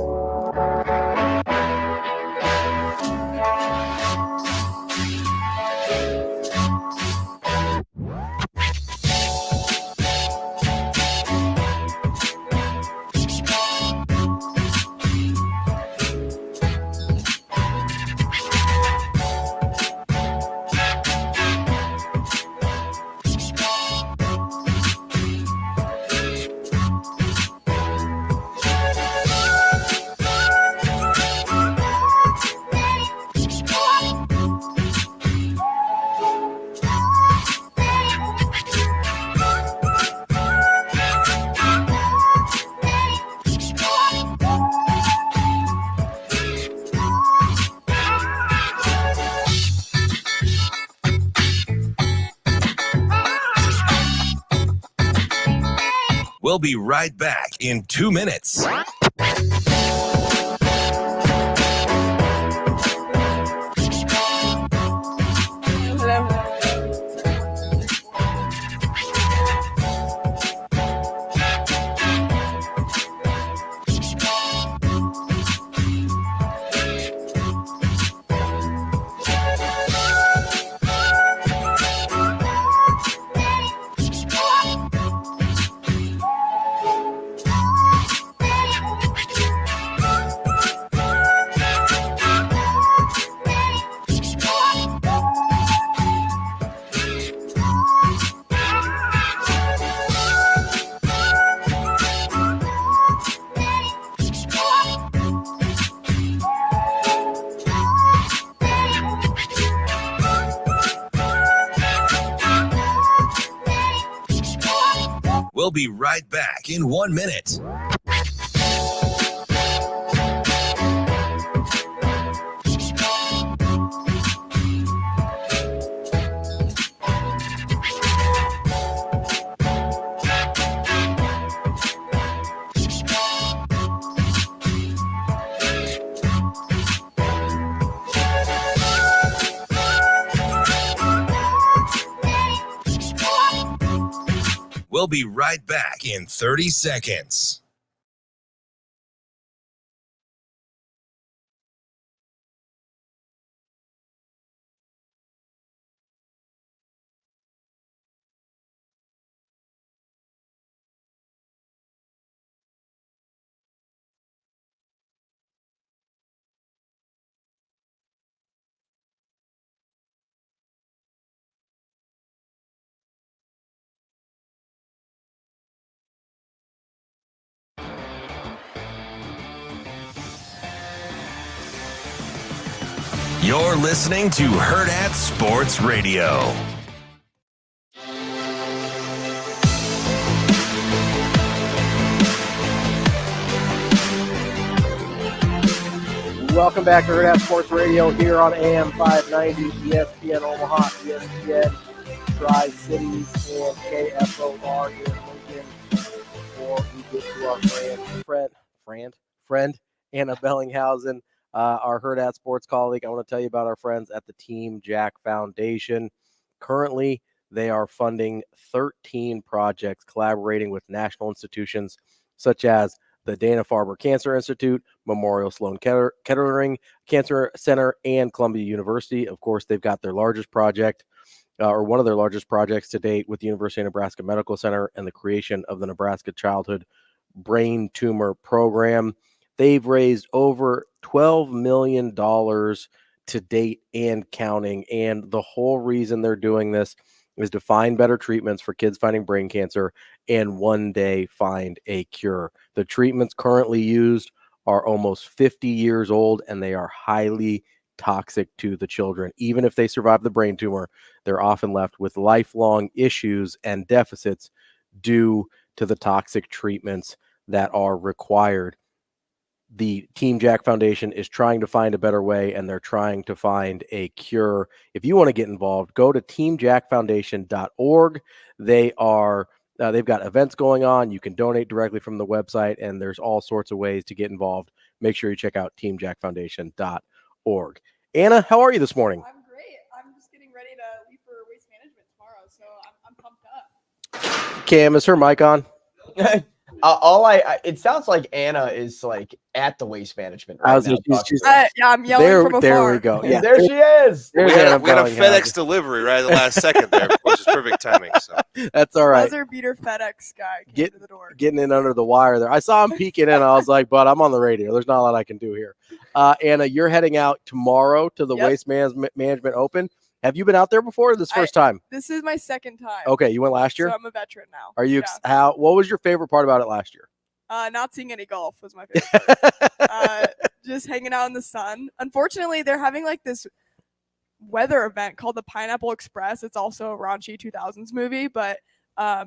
[SPEAKER 2] We'll be right back in 2 minutes. We'll be right back in 1 minute. We'll be right back in 30 seconds. You're listening to Hurrdat Sports Radio.
[SPEAKER 1] Welcome back to Hurrdat Sports Radio here on AM 590, ESPN Omaha, ESPN Tri-Cities, and KFOR here in Lincoln. Before we get to our friend Anna Bellinghausen, our Hurrdat Sports colleague, I want to tell you about our friends at the Team Jack Foundation. Currently, they are funding 13 projects collaborating with national institutions such as the Dana-Farber Cancer Institute, Memorial Sloan Kettering Cancer Center, and Columbia University. Of course, they've got their largest project, or one of their largest projects to date, with the University of Nebraska Medical Center and the creation of the Nebraska Childhood Brain Tumor Program. They've raised over $12 million to date and counting. And the whole reason they're doing this is to find better treatments for kids fighting brain cancer and one day find a cure. The treatments currently used are almost 50 years old, and they are highly toxic to the children. Even if they survive the brain tumor, they're often left with lifelong issues and deficits due to the toxic treatments that are required. The Team Jack Foundation is trying to find a better way, and they're trying to find a cure. If you want to get involved, go to teamjackfoundation.org. They've got events going on. You can donate directly from the website, and there's all sorts of ways to get involved. Make sure you check out teamjackfoundation.org. Anna, how are you this morning?
[SPEAKER 7] I'm great. I'm just getting ready to leave for waste management tomorrow, so I'm pumped up.
[SPEAKER 1] Cam, is her mic on?
[SPEAKER 3] It sounds like Anna is like at the Waste Management right
[SPEAKER 1] I was
[SPEAKER 3] now.
[SPEAKER 1] she's
[SPEAKER 7] Yeah, I'm yelling from afar.
[SPEAKER 1] there we go. Yeah,
[SPEAKER 3] There she is.
[SPEAKER 1] there's
[SPEAKER 8] We had
[SPEAKER 1] Anna
[SPEAKER 8] a
[SPEAKER 1] Bellinghausen.
[SPEAKER 8] FedEx delivery right at the last second there, which is perfect timing. So
[SPEAKER 1] That's all right.
[SPEAKER 7] Buzzer beater FedEx guy came to the door.
[SPEAKER 1] Getting in under the wire there. I saw him peeking in. I was like, but I'm on the radio. There's not a lot I can do here. Anna, you're heading out tomorrow to the Waste Management Open. Have you been out there before or this first time?
[SPEAKER 7] This is my second time.
[SPEAKER 1] Okay, you went last year?
[SPEAKER 7] So I'm a veteran now.
[SPEAKER 1] Are you what was your favorite part about it last year?
[SPEAKER 7] Not seeing any golf was my favorite part. Just hanging out in the sun. Unfortunately, they're having like this weather event called the Pineapple Express. It's also a raunchy 2000s movie, but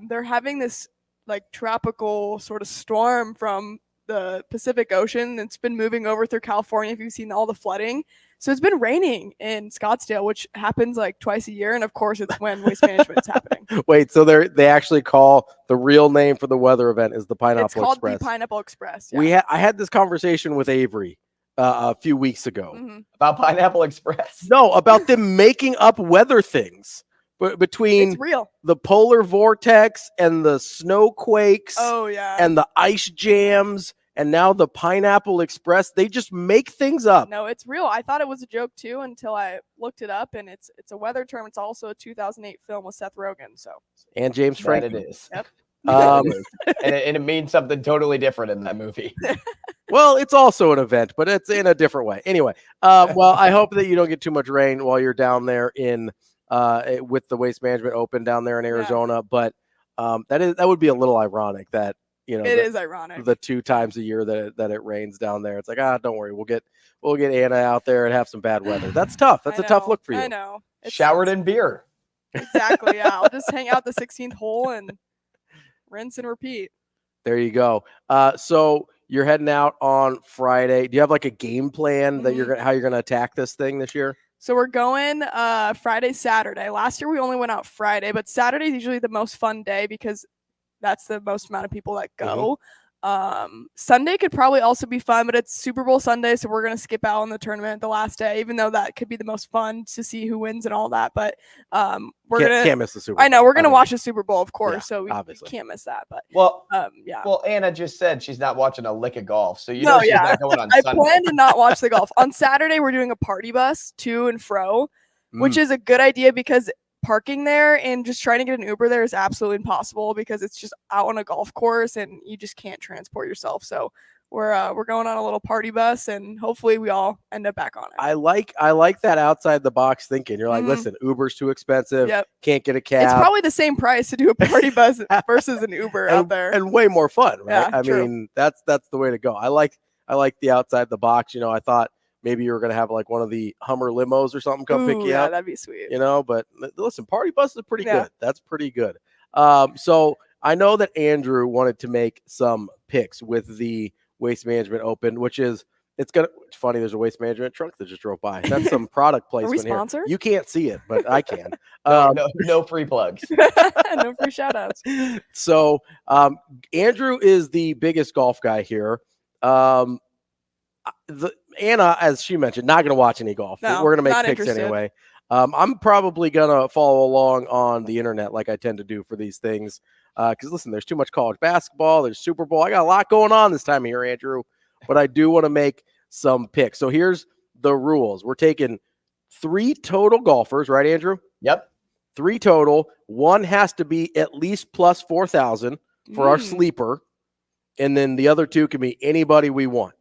[SPEAKER 7] they're having this like tropical sort of storm from the Pacific Ocean. It's been moving over through California. If you've seen all the flooding. So it's been raining in Scottsdale, which happens like twice a year. And of course, it's when Waste Management's happening.
[SPEAKER 1] Wait, so they actually call the real name for the weather event is the Pineapple
[SPEAKER 7] Express. It's called
[SPEAKER 1] Express.
[SPEAKER 7] the Pineapple Express. Yeah.
[SPEAKER 1] I had this conversation with Avery a few weeks ago.
[SPEAKER 7] Mm-hmm.
[SPEAKER 3] About Pineapple Express.
[SPEAKER 1] No, about them making up weather things. Between
[SPEAKER 7] It's real.
[SPEAKER 1] the polar vortex and the snowquakes and the ice jams and now the Pineapple Express, they just make things up.
[SPEAKER 7] No, it's real. I thought it was a joke too until I looked it up, and it's a weather term. It's also a 2008 film with Seth Rogen. So
[SPEAKER 1] and James Franco.
[SPEAKER 3] That it is.
[SPEAKER 7] Yep.
[SPEAKER 3] And it means something totally different in that movie.
[SPEAKER 1] Well, it's also an event, but it's in a different way. Anyway, well, I hope that you don't get too much rain while you're down there in with the Waste Management Open down there in Arizona. Yeah. But that would be a little ironic that it
[SPEAKER 7] is ironic
[SPEAKER 1] the 2 times a year that it rains down there. It's like don't worry, we'll get Anna out there and have some bad weather. That's tough. That's a tough look for you.
[SPEAKER 7] I know.
[SPEAKER 3] Showered in beer.
[SPEAKER 7] Exactly. Yeah, I'll just hang out the 16th hole and rinse and repeat.
[SPEAKER 1] There you go. So you're heading out on Friday. Do you have like a game plan that how you're gonna attack this thing this year?
[SPEAKER 7] So we're going Friday, Saturday. Last year we only went out Friday, but Saturday is usually the most fun day because that's the most amount of people that go. Sunday could probably also be fun, but it's Super Bowl Sunday, so we're gonna skip out on the tournament the last day, even though that could be the most fun to see who wins and all that. But
[SPEAKER 1] can't miss the Super Bowl.
[SPEAKER 7] I know we're gonna watch the Super Bowl, of course,
[SPEAKER 1] yeah,
[SPEAKER 7] so we can't miss that. But
[SPEAKER 3] well,
[SPEAKER 7] yeah.
[SPEAKER 3] Well, Anna just said she's not watching a lick of golf, so she's not going on Sunday.
[SPEAKER 7] I plan to not watch the golf on Saturday. We're doing a party bus to and fro, which is a good idea because parking there and just trying to get an Uber there is absolutely impossible because it's just out on a golf course and you just can't transport yourself. So we're going on a little party bus and hopefully we all end up back on it.
[SPEAKER 1] I like that outside the box thinking. You're like, listen, Uber's too expensive.
[SPEAKER 7] Yep.
[SPEAKER 1] Can't get a cab.
[SPEAKER 7] It's probably the same price to do a party bus versus an Uber out there,
[SPEAKER 1] and way more fun, right?
[SPEAKER 7] Yeah,
[SPEAKER 1] I mean, that's the way to go. I like the outside the box. I thought maybe you were going to have like one of the Hummer limos or something come pick you up.
[SPEAKER 7] That'd be sweet.
[SPEAKER 1] But listen, party bus is pretty good. That's pretty good. So I know that Andrew wanted to make some picks with the Waste Management Open, which is it's funny. There's a Waste Management truck that just drove by. That's some product placement here.
[SPEAKER 7] Sponsored?
[SPEAKER 1] You can't see it, but I can.
[SPEAKER 3] No free plugs.
[SPEAKER 7] No free shout outs.
[SPEAKER 1] So Andrew is the biggest golf guy here. Anna, as she mentioned, not going to watch any golf.
[SPEAKER 7] No,
[SPEAKER 1] we're going to make picks
[SPEAKER 7] interested.
[SPEAKER 1] anyway. I'm probably going to follow along on the internet like I tend to do for these things. Because, listen, there's too much college basketball. There's Super Bowl. I got a lot going on this time of year, Andrew. But I do want to make some picks. So here's the rules. We're taking 3 total golfers, right, Andrew?
[SPEAKER 3] Yep.
[SPEAKER 1] 3 total. One has to be at least plus 4,000 for our sleeper. And then the other 2 can be anybody we want,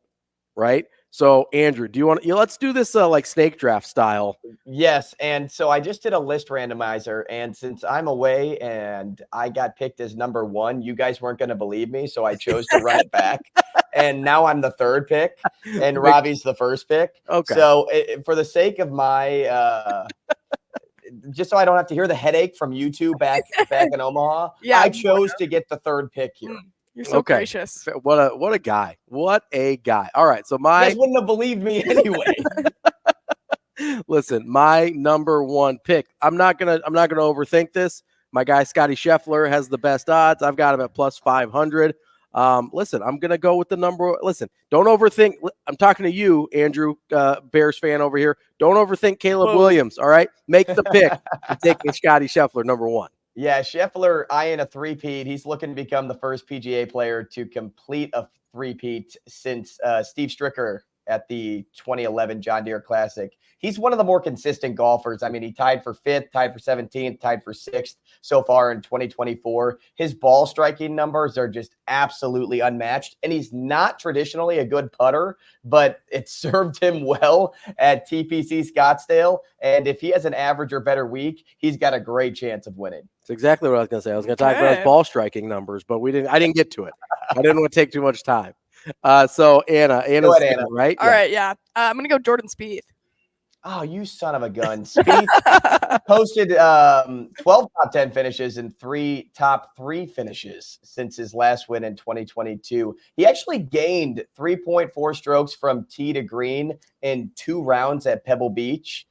[SPEAKER 1] right? So, Andrew, do you want let's do this like snake draft style.
[SPEAKER 3] Yes. And so I just did a list randomizer. And since I'm away and I got picked as number 1, you guys weren't going to believe me. So I chose to run it back. And now I'm the 3rd pick and Ravi's the 1st pick.
[SPEAKER 1] Okay.
[SPEAKER 3] So for the sake of my, just so I don't have to hear the headache from you two back in Omaha, I chose to get the 3rd pick here.
[SPEAKER 7] You're so gracious.
[SPEAKER 1] What a guy. What a guy. All right. So
[SPEAKER 3] You guys wouldn't have believed me anyway.
[SPEAKER 1] Listen, my number 1 pick. I'm not gonna overthink this. My guy Scotty Scheffler has the best odds. I've got him at plus 500. Listen, I'm gonna go with the number. Listen, don't overthink. I'm talking to you, Andrew, Bears fan over here. Don't overthink Caleb Williams. All right, make the pick. I'm taking Scotty Scheffler, number 1.
[SPEAKER 3] Yeah, Scheffler eyeing a three-peat. He's looking to become the first PGA player to complete a three-peat since Steve Stricker at the 2011 John Deere Classic. He's one of the more consistent golfers. I mean, he tied for 5th, tied for 17th, tied for 6th so far in 2024. His ball striking numbers are just absolutely unmatched, and he's not traditionally a good putter, but it served him well at TPC Scottsdale, and if he has an average or better week, he's got a great chance of winning.
[SPEAKER 1] That's exactly what I was going to say. I was going to talk about his ball striking numbers, but I didn't get to it. I didn't want to take too much time. So Anna's
[SPEAKER 3] Anna.
[SPEAKER 1] Right?
[SPEAKER 7] All right, yeah. I'm going to go Jordan Spieth.
[SPEAKER 3] Oh, you son of a gun. Spieth posted 12 top 10 finishes and 3 top 3 finishes since his last win in 2022. He actually gained 3.4 strokes from tee to green in 2 rounds at Pebble Beach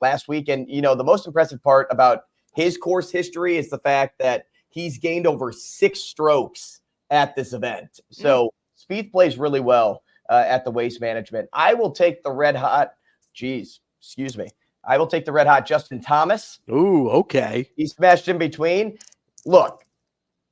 [SPEAKER 3] last week. And, you know, the most impressive part about his course history is the fact that he's gained over 6 strokes at this event. So Spieth plays really well at the Waste Management. I will take the red hot. I will take the red hot Justin Thomas.
[SPEAKER 1] Ooh, okay.
[SPEAKER 3] He smashed in between. Look,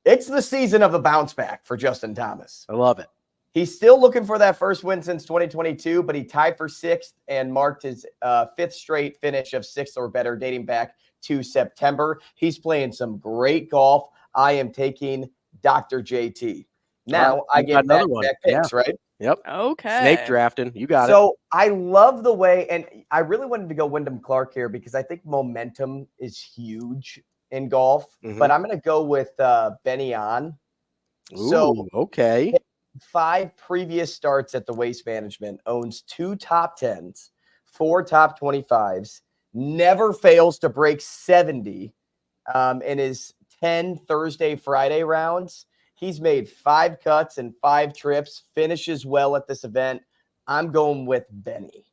[SPEAKER 3] it's the season of the bounce back for Justin Thomas.
[SPEAKER 1] I love it.
[SPEAKER 3] He's still looking for that first win since 2022, but he tied for 6th and marked his 5th straight finish of 6th or better dating back to September. He's playing some great golf. I am taking Dr. JT. Now I get back picks, right?
[SPEAKER 1] Yep.
[SPEAKER 7] Okay.
[SPEAKER 1] Snake drafting. You got it.
[SPEAKER 3] So I love the way, and I really wanted to go Wyndham Clark here because I think momentum is huge in golf, but I'm going to go with Benny On.
[SPEAKER 1] Ooh, okay.
[SPEAKER 3] 5 previous starts at the Waste Management, owns 2 top 10s, 4 top 25s, never fails to break 70 in his 10 Thursday, Friday rounds. He's made 5 cuts and 5 trips, finishes well at this event. I'm going with Benny.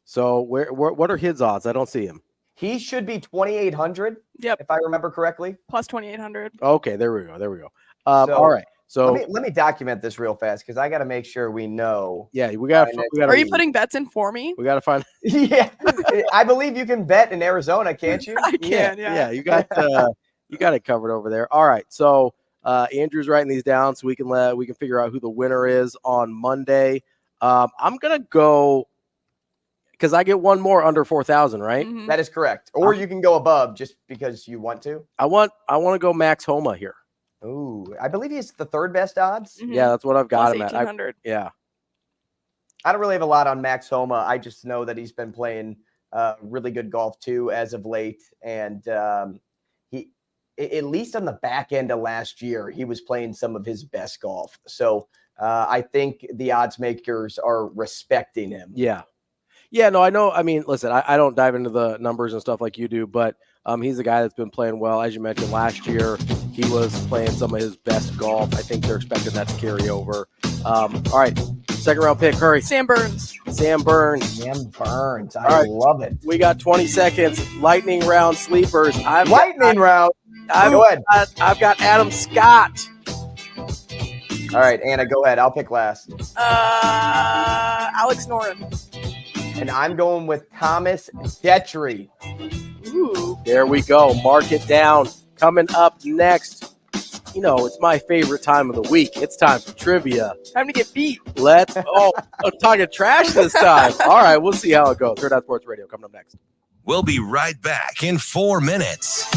[SPEAKER 1] So what are his odds? I don't see him.
[SPEAKER 3] He should be 2,800.
[SPEAKER 7] Yep.
[SPEAKER 3] If I remember correctly.
[SPEAKER 7] Plus 2,800.
[SPEAKER 1] Okay, there we go. All right. So
[SPEAKER 3] let me document this real fast because I got to make sure we know.
[SPEAKER 1] Yeah, we got.
[SPEAKER 7] Are you putting bets in for me?
[SPEAKER 1] We got to find.
[SPEAKER 3] Yeah, I believe you can bet in Arizona, can't you?
[SPEAKER 7] I can. Yeah.
[SPEAKER 1] You got it covered over there. All right. So Andrew's writing these down so we can figure out who the winner is on Monday. I'm gonna go because I get one more under 4,000, right?
[SPEAKER 7] Mm-hmm.
[SPEAKER 3] That is correct. Or you can go above just because you want to.
[SPEAKER 1] I want to go Max Homa here.
[SPEAKER 3] Ooh, I believe he's the 3rd best odds.
[SPEAKER 7] Mm-hmm.
[SPEAKER 1] Yeah, that's what I've got
[SPEAKER 7] Plus
[SPEAKER 1] him at.
[SPEAKER 7] 1,800.
[SPEAKER 1] Yeah.
[SPEAKER 3] I don't really have a lot on Max Homa. I just know that he's been playing really good golf too as of late, and he, at least on the back end of last year, he was playing some of his best golf. So I think the odds makers are respecting him.
[SPEAKER 1] Yeah. Yeah, no, I know. I mean, listen, I don't dive into the numbers and stuff like you do, but he's a guy that's been playing well. As you mentioned, last year he was playing some of his best golf. I think they're expecting that to carry over. All right, 2nd round pick, hurry.
[SPEAKER 7] Sam Burns.
[SPEAKER 3] I love it.
[SPEAKER 1] We got 20 seconds. Lightning round sleepers.
[SPEAKER 3] Round. Go ahead.
[SPEAKER 1] I've got Adam Scott.
[SPEAKER 3] All right, Anna, go ahead. I'll pick last.
[SPEAKER 7] Alex Noren.
[SPEAKER 3] And I'm going with Thomas Detry.
[SPEAKER 7] Ooh.
[SPEAKER 1] There we go. Mark it down. Coming up next, you know, it's my favorite time of the week. It's time for trivia.
[SPEAKER 7] Time to get beat.
[SPEAKER 1] I'm talking trash this time. All right, we'll see how it goes. Hurrdat Sports Radio coming up next.
[SPEAKER 2] We'll be right back in 4 minutes.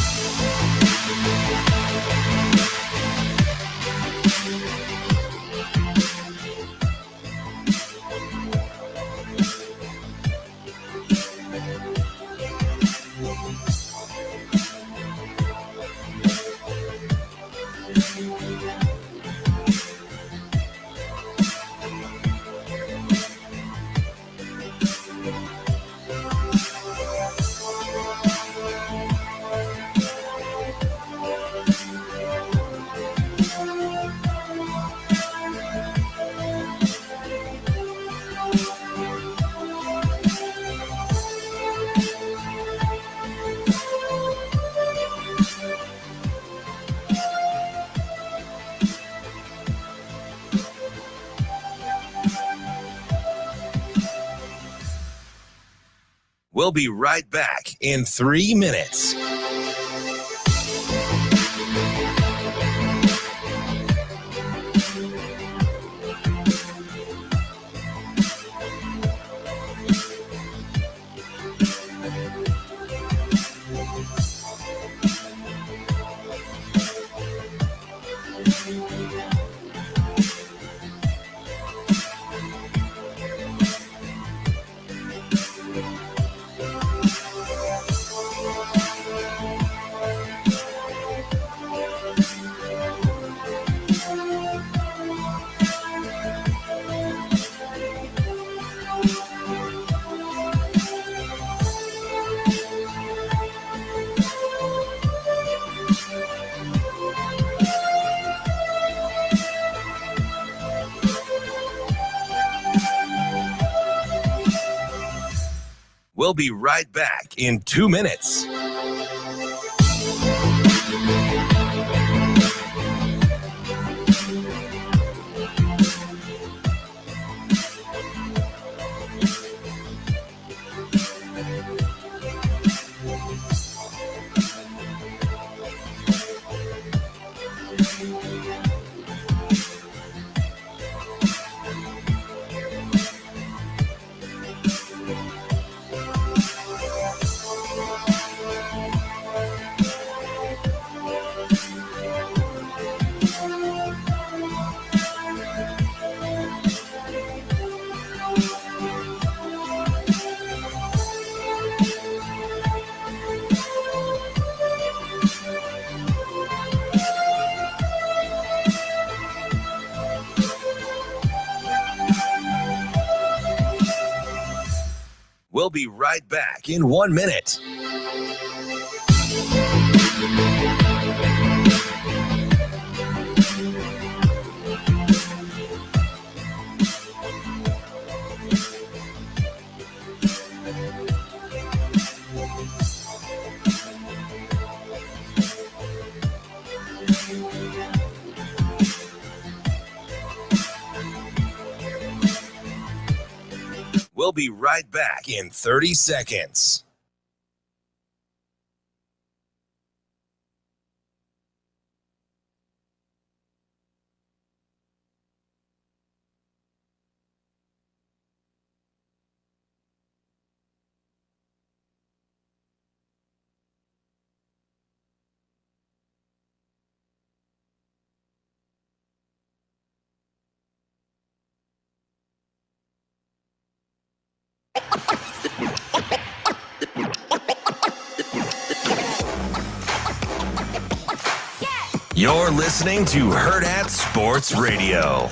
[SPEAKER 2] We'll be right back in 3 minutes. We'll be right back in 2 minutes. We'll be right back in 1 minute. We'll be right back in 30 seconds. You're listening to Hurrdat Sports Radio.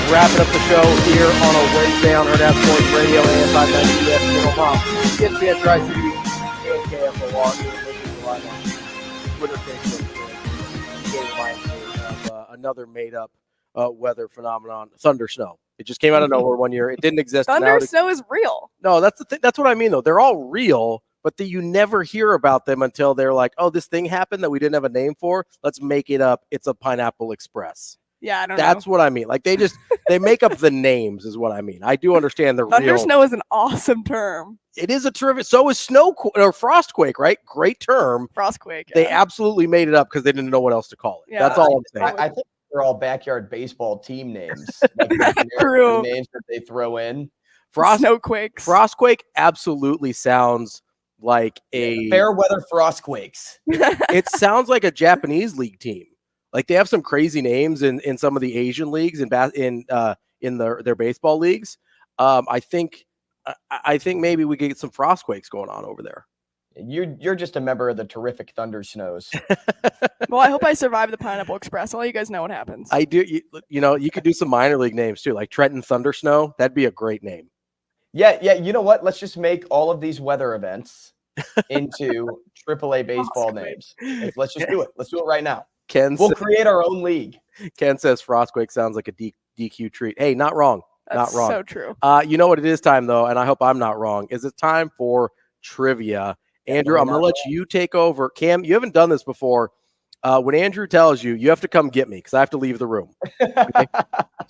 [SPEAKER 1] Wrapping up the show here on a Wednesday on Hurrdat Sports Radio and 590 ESPN Omaha. ESPN Tri-City and KFOR. Twitter, Facebook, another made-up weather phenomenon, thunder snow. It just came out of nowhere one year. It didn't exist.
[SPEAKER 7] Thunder snow is real.
[SPEAKER 1] No, that's the thing. That's what I mean, though. They're all real, but you never hear about them until they're like, oh, this thing happened that we didn't have a name for. Let's make it up. It's a Pineapple Express.
[SPEAKER 7] Yeah, I don't know.
[SPEAKER 1] That's what I mean. Like they make up the names is what I mean. I do understand the
[SPEAKER 7] thunder
[SPEAKER 1] real.
[SPEAKER 7] Snow is an awesome term.
[SPEAKER 1] It is a terrific. So is or frostquake, right? Great term.
[SPEAKER 7] Frostquake. Yeah.
[SPEAKER 1] They absolutely made it up because they didn't know what else to call it.
[SPEAKER 7] Yeah,
[SPEAKER 1] that's all I'm saying.
[SPEAKER 3] I think they're all backyard baseball team names.
[SPEAKER 7] True.
[SPEAKER 3] Names that they throw in.
[SPEAKER 7] Snowquakes.
[SPEAKER 1] Frostquake absolutely sounds like a
[SPEAKER 3] fair weather frostquakes.
[SPEAKER 1] It sounds like a Japanese league team. Like they have some crazy names in some of the Asian leagues in their baseball leagues. I think maybe we could get some frostquakes going on over there.
[SPEAKER 3] You're just a member of the terrific Thunder Snows.
[SPEAKER 7] Well, I hope I survive the Pineapple Express. I'll let you guys know what happens.
[SPEAKER 1] I do. You could do some minor league names too, like Trenton Thunder Snow. That'd be a great name.
[SPEAKER 3] Yeah. You know what? Let's just make all of these weather events into AAA baseball names. Let's just do it. Let's do it right now. We'll create our own league.
[SPEAKER 1] Ken says frostquake sounds like a DQ treat. Hey, not wrong.
[SPEAKER 7] That's
[SPEAKER 1] not wrong.
[SPEAKER 7] So true.
[SPEAKER 1] You know what it is time though, and I hope I'm not wrong. Is it time for trivia? Andrew, I'm going to let you take over. Cam, you haven't done this before. When Andrew tells you, you have to come get me because I have to leave the room. Okay?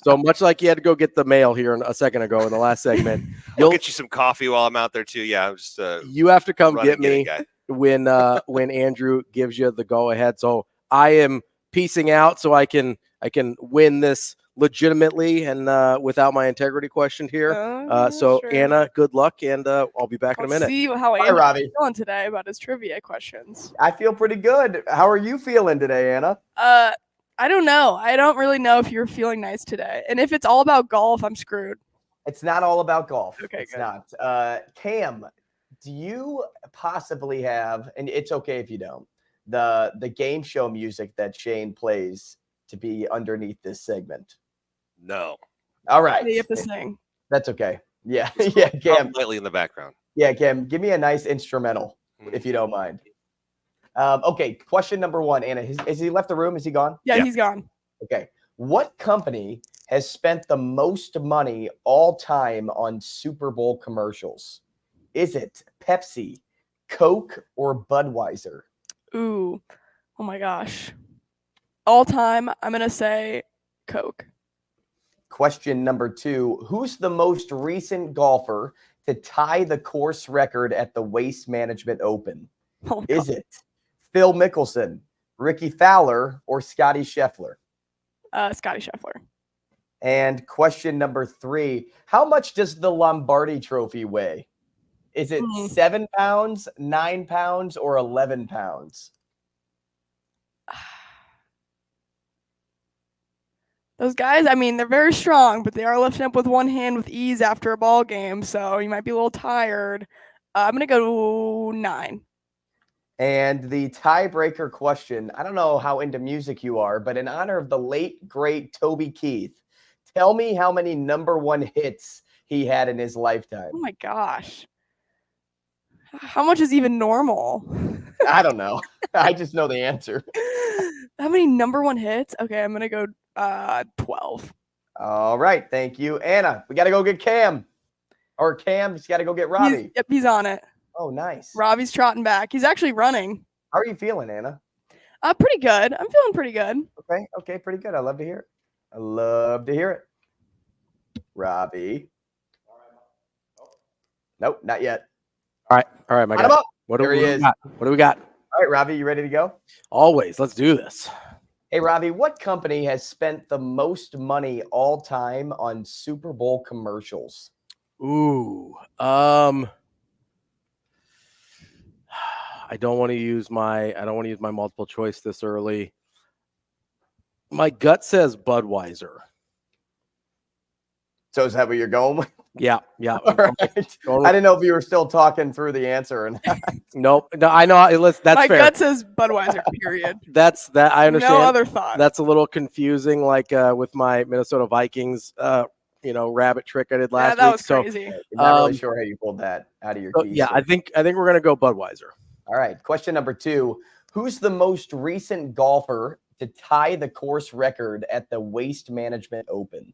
[SPEAKER 1] So much like you had to go get the mail here a second ago in the last segment.
[SPEAKER 8] I'll get you some coffee while I'm out there too. Yeah, I'm just.
[SPEAKER 1] You have to come get me when Andrew gives you the go ahead. So I am piecing out so I can win this legitimately and without my integrity questioned here. So sure. Anna, good luck, and I'll be back in a minute.
[SPEAKER 7] See how Anna's feeling today about his trivia questions.
[SPEAKER 3] I feel pretty good. How are you feeling today, Anna?
[SPEAKER 7] I don't know. I don't really know if you're feeling nice today, and if it's all about golf, I'm screwed.
[SPEAKER 3] It's not all about golf.
[SPEAKER 7] Okay,
[SPEAKER 3] it's
[SPEAKER 7] good.
[SPEAKER 3] Not. Cam, do you possibly have? And it's okay if you don't. The game show music that Shane plays to be underneath this segment.
[SPEAKER 8] No.
[SPEAKER 3] All right.
[SPEAKER 7] You have to sing.
[SPEAKER 3] That's okay. Yeah. Yeah. Cam.
[SPEAKER 8] Lightly in the background.
[SPEAKER 3] Yeah, Cam, give me a nice instrumental if you don't mind. Okay. Question number one, Anna. Has he left the room? Is he gone?
[SPEAKER 7] Yeah, he's gone.
[SPEAKER 3] Okay. What company has spent the most money all time on Super Bowl commercials? Is it Pepsi, Coke, or Budweiser?
[SPEAKER 7] Ooh. Oh my gosh. All time, I'm going to say Coke.
[SPEAKER 3] Question number 2. Who's the most recent golfer to tie the course record at the Waste Management Open?
[SPEAKER 7] Oh my
[SPEAKER 3] Is it Phil Mickelson, Ricky Fowler, or Scotty Scheffler?
[SPEAKER 7] Scotty Scheffler.
[SPEAKER 3] And question number 3. How much does the Lombardi Trophy weigh? Is it 7 pounds, 9 pounds, or 11 pounds?
[SPEAKER 7] Those guys, I mean, they're very strong, but they are lifting up with one hand with ease after a ball game, so you might be a little tired. I'm going to go 9.
[SPEAKER 3] And the tiebreaker question, I don't know how into music you are, but in honor of the late, great Toby Keith, tell me how many number 1 hits he had in his lifetime.
[SPEAKER 7] Oh, my gosh. How much is even normal?
[SPEAKER 3] I don't know. I just know the answer.
[SPEAKER 7] How many number 1 hits? Okay, I'm going to go 12.
[SPEAKER 3] All right. Thank you, Anna. We got to go get Cam. Or Cam's got to go get Ravi.
[SPEAKER 7] Yep, he's on it.
[SPEAKER 3] Oh, nice.
[SPEAKER 7] Ravi's trotting back. He's actually running.
[SPEAKER 3] How are you feeling, Anna?
[SPEAKER 7] Pretty good. I'm feeling pretty good.
[SPEAKER 3] Okay, pretty good. I love to hear it. Ravi. Nope, not yet.
[SPEAKER 1] All right, my guy. What do we got?
[SPEAKER 3] All right, Ravi, you ready to go?
[SPEAKER 1] Always. Let's do this.
[SPEAKER 3] Hey, Ravi, what company has spent the most money all time on Super Bowl commercials?
[SPEAKER 1] Ooh. I don't want to use my multiple choice this early. My gut says Budweiser.
[SPEAKER 3] So is that what you're going with?
[SPEAKER 1] Yeah.
[SPEAKER 3] All right. I didn't know if you were still talking through the answer or not.
[SPEAKER 1] Nope. No, I know. That's
[SPEAKER 7] my
[SPEAKER 1] fair.
[SPEAKER 7] gut says Budweiser. Period.
[SPEAKER 1] That I understand.
[SPEAKER 7] No other thought.
[SPEAKER 1] That's a little confusing, like with my Minnesota Vikings, rabbit trick I did last week.
[SPEAKER 7] That was crazy.
[SPEAKER 3] I'm not really sure how you pulled that out of your teeth.
[SPEAKER 1] Yeah, I think we're gonna go Budweiser.
[SPEAKER 3] All right. Question number 2. Who's the most recent golfer to tie the course record at the Waste Management Open?